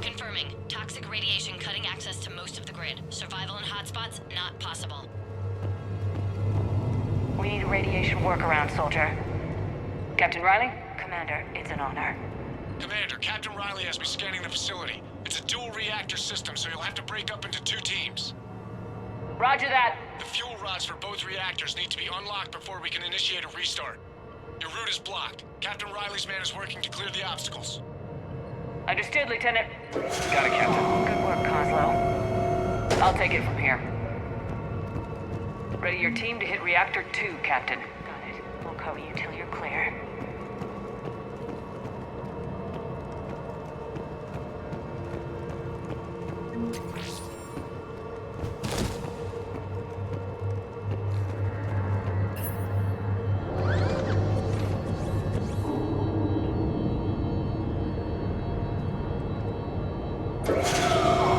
Confirming. Toxic radiation cutting access to most of the grid. Survival in hotspots, not possible. We need a radiation workaround, soldier. Captain Riley? Commander, it's an honor. Commander, Captain Riley has me scanning the facility. It's a dual reactor system, so you'll have to break up into 2 teams. Roger that. The fuel rods for both reactors need to be unlocked before we can initiate a restart. Your route is blocked. Captain Riley's man is working to clear the obstacles. Understood, Lieutenant. Got it, Captain. Good work, Councilor. I'll take it from here. Ready your team to hit Reactor 2, Captain. Got it. We'll cover you till you're clear.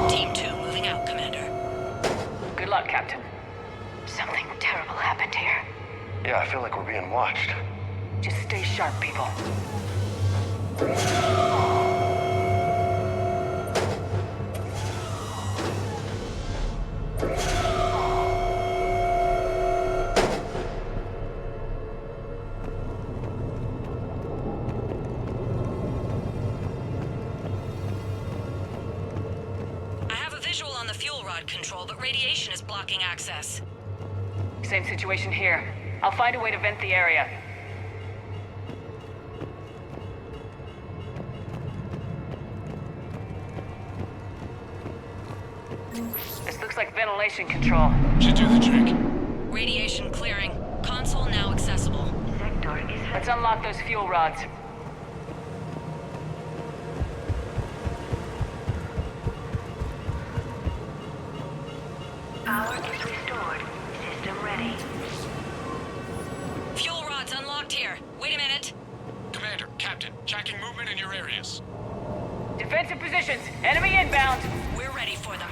Team 2 moving out, Commander. Good luck, Captain. Something terrible happened here. Yeah, I feel like we're being watched. Just stay sharp, people. I have a visual on the fuel rod control, but radiation is blocking access. Same situation here. I'll find a way to vent the area. This looks like ventilation control. Should do the trick. Radiation clearing. Console now accessible. Let's unlock those fuel rods. Power is restored. System ready. Fuel rods unlocked here. Wait a minute. Commander, Captain, tracking movement in your areas. Defensive positions. Enemy inbound. We're ready for them.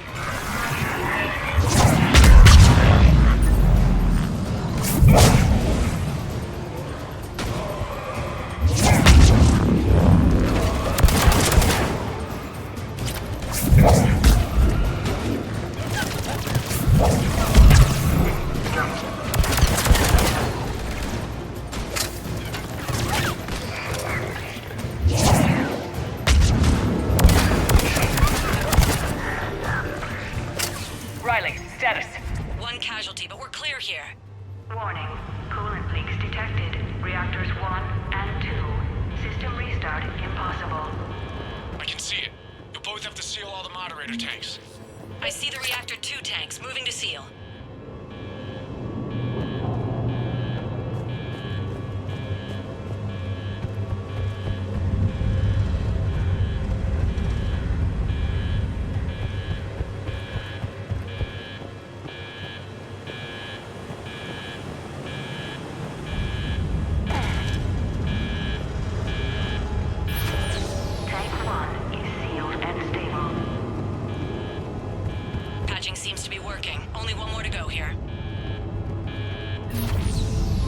Riley, status. 1 casualty, but we're clear here. Warning. Coolant leaks detected. Reactors 1 and 2. System restart impossible. I can see it. You'll both have to seal all the moderator tanks. I see the Reactor 2 tanks moving to seal. Tank 1 is sealed and stable. Patching seems to be working. Only 1 more to go here.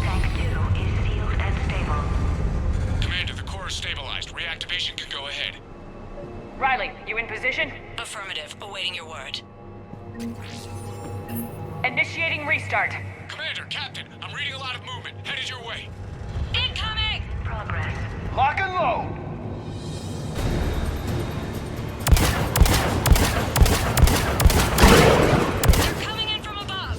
Tank 2 is sealed and stable. Commander, the core is stabilized. Reactivation can go ahead. Riley, you in position? Affirmative. Awaiting your word. Initiating restart. Commander, Captain, I'm reading a lot of movement. Headed your way. Incoming! Progress. Lock and load! They're coming in from above.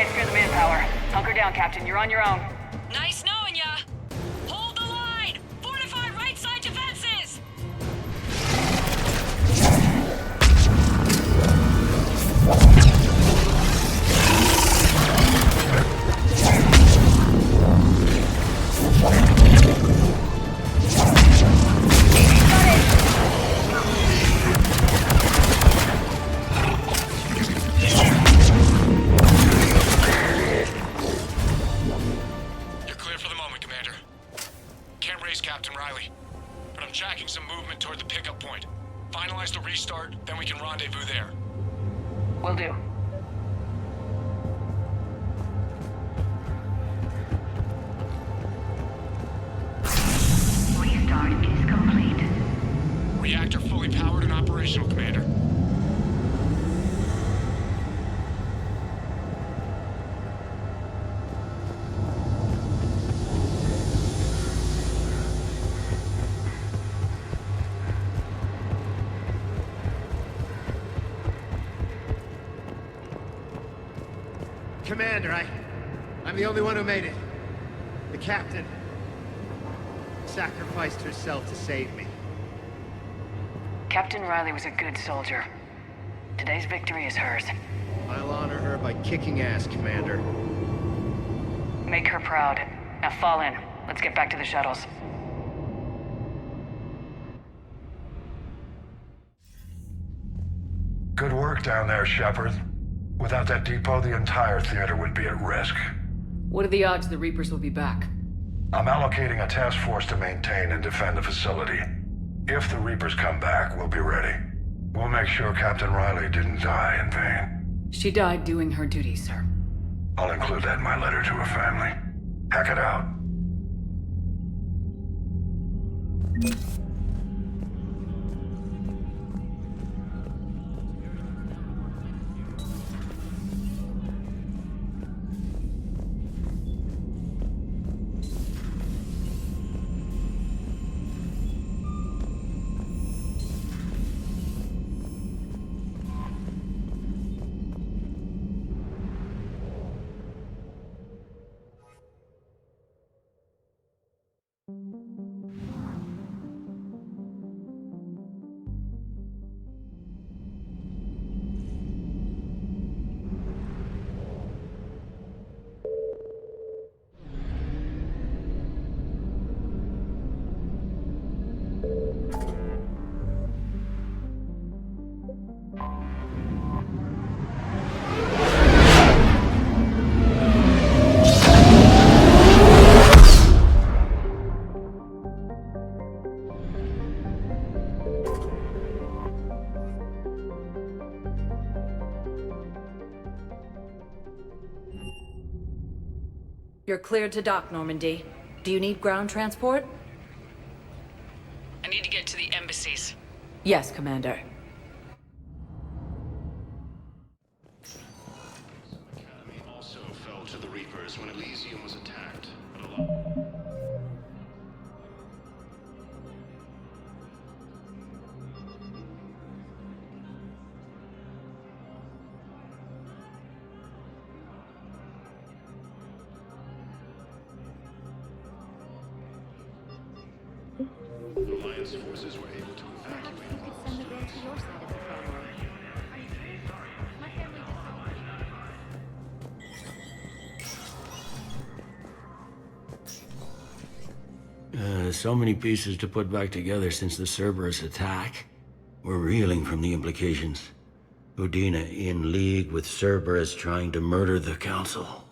can't fear the manpower. Hunker down, Captain. You're on your own. Nice knowing ya! Hold the line! Fortify right side defenses! You're clear for the moment, Commander. Can't raise Captain Riley, but I'm tracking some movement toward the pickup point. Finalize the restart, then we can rendezvous there. Will do. Restart is complete. Reactor fully powered and operational, Commander. Commander, I'm the only one who made it. The captain sacrificed herself to save me. Captain Riley was a good soldier. Today's victory is hers. I'll honor her by kicking ass, Commander. Make her proud. Now fall in. Let's get back to the shuttles. Good work down there, Shepard. Without that depot, the entire theater would be at risk. What are the odds the Reapers will be back? I'm allocating a task force to maintain and defend the facility. If the Reapers come back, we'll be ready. We'll make sure Captain Riley didn't die in vain. She died doing her duty, sir. I'll include that in my letter to her family. Hack it out. You're cleared to dock, Normandy. Do you need ground transport? I need to get to the embassies. Yes, Commander. Academy also fell to the Reapers when Elysium was attacked. Alliance forces were able to evacuate. You could send the girl to your side of the phone line. My family So many pieces to put back together since the Cerberus attack. We're reeling from the implications. Udina in league with Cerberus trying to murder the Council.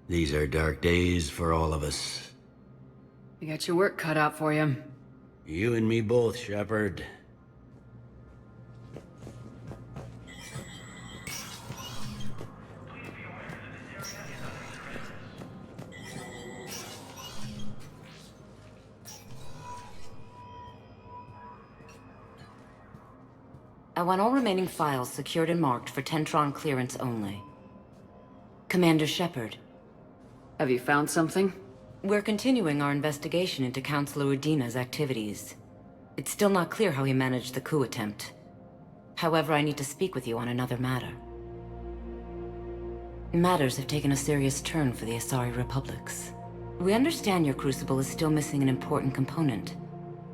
These are dark days for all of us. You got your work cut out for you. You and me both, Shepard. I want all remaining files secured and marked for Tentron clearance only. Commander Shepard. Have you found something? We're continuing our investigation into Councilor Udina's activities. It's still not clear how he managed the coup attempt. However, I need to speak with you on another matter. Matters have taken a serious turn for the Asari Republics. We understand your crucible is still missing an important component.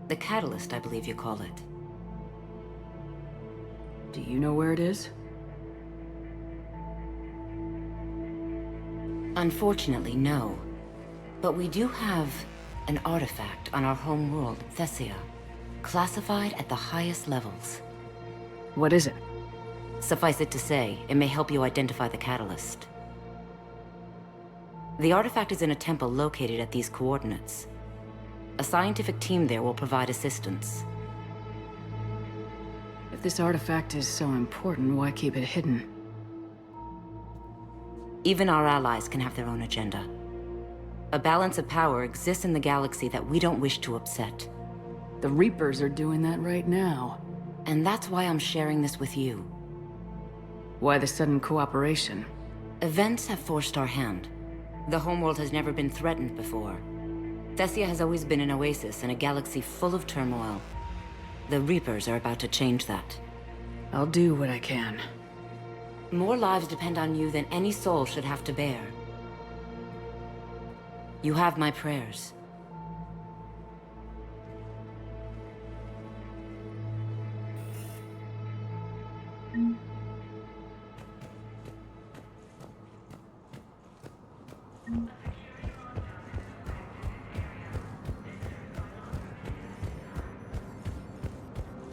The catalyst, I believe you call it. Do you know where it is? Unfortunately, no. But we do have an artifact on our home world, Thessia, classified at the highest levels. What is it? Suffice it to say, it may help you identify the catalyst. The artifact is in a temple located at these coordinates. A scientific team there will provide assistance. If this artifact is so important, why keep it hidden? Even our allies can have their own agenda. A balance of power exists in the galaxy that we don't wish to upset. The Reapers are doing that right now. And that's why I'm sharing this with you. Why the sudden cooperation? Events have forced our hand. The homeworld has never been threatened before. Thessia has always been an oasis in a galaxy full of turmoil. The Reapers are about to change that. I'll do what I can. More lives depend on you than any soul should have to bear. You have my prayers.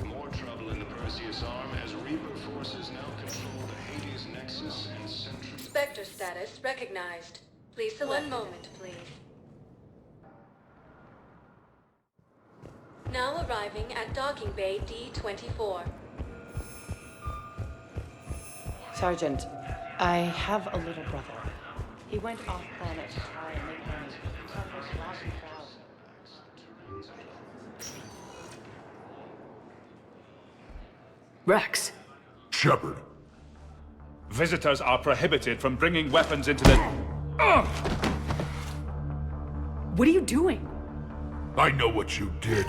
More trouble in the Perseus arm as Reaper forces now control the Hades Nexus and Central... Spectre status recognized. Please select... One moment, please. Now arriving at docking bay D-24. Sergeant, I have a little brother. He went off-planet to try and make money. Suffered loss and trials. Wrex! Shepard. Visitors are prohibited from bringing weapons into the... What are you doing? I know what you did.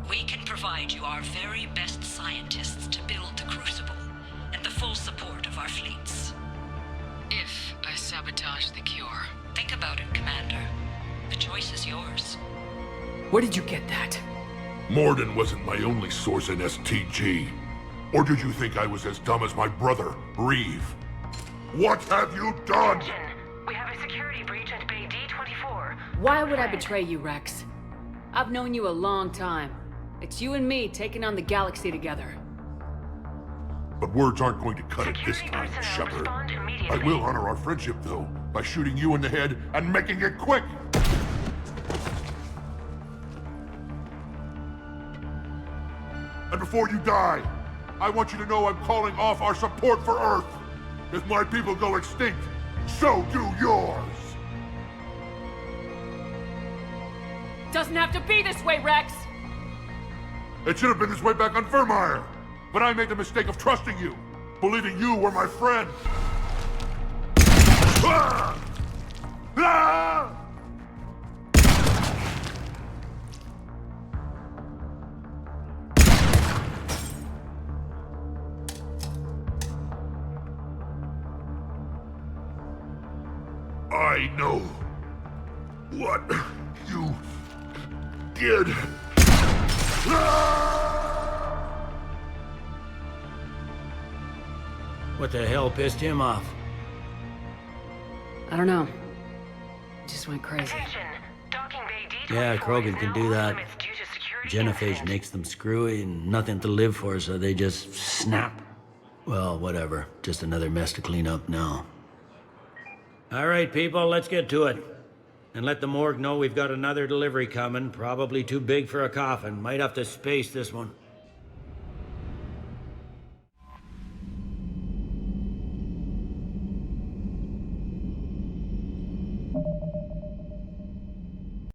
We can provide you our very best scientists to build the Crucible, and the full support of our fleets. If I sabotage the cure, think about it, Commander. The choice is yours. Where did you get that? Morden wasn't my only source in STG. Or did you think I was as dumb as my brother, Reeve? What have you done? We have a security breach at Bay D-24. Why would I betray you, Wrex? I've known you a long time. It's you and me taking on the galaxy together. But words aren't going to cut it this time, Shepard. I will honor our friendship, though, by shooting you in the head and making it quick! And before you die, I want you to know I'm calling off our support for Earth. If my people go extinct, so do yours! Doesn't have to be this way, Wrex! It should have been this way back on Vermeer. But I made the mistake of trusting you, believing you were my friend. Ah! Ah! I know what you did. What the hell pissed him off? I don't know. It just went crazy. Yeah, Krogan can do that. Genophage makes them screwy and nothing to live for, so they just snap. Well, whatever. Just another mess to clean up now. All right, people, let's get to it. And let the morgue know we've got another delivery coming. Probably too big for a coffin. Might have to space this one.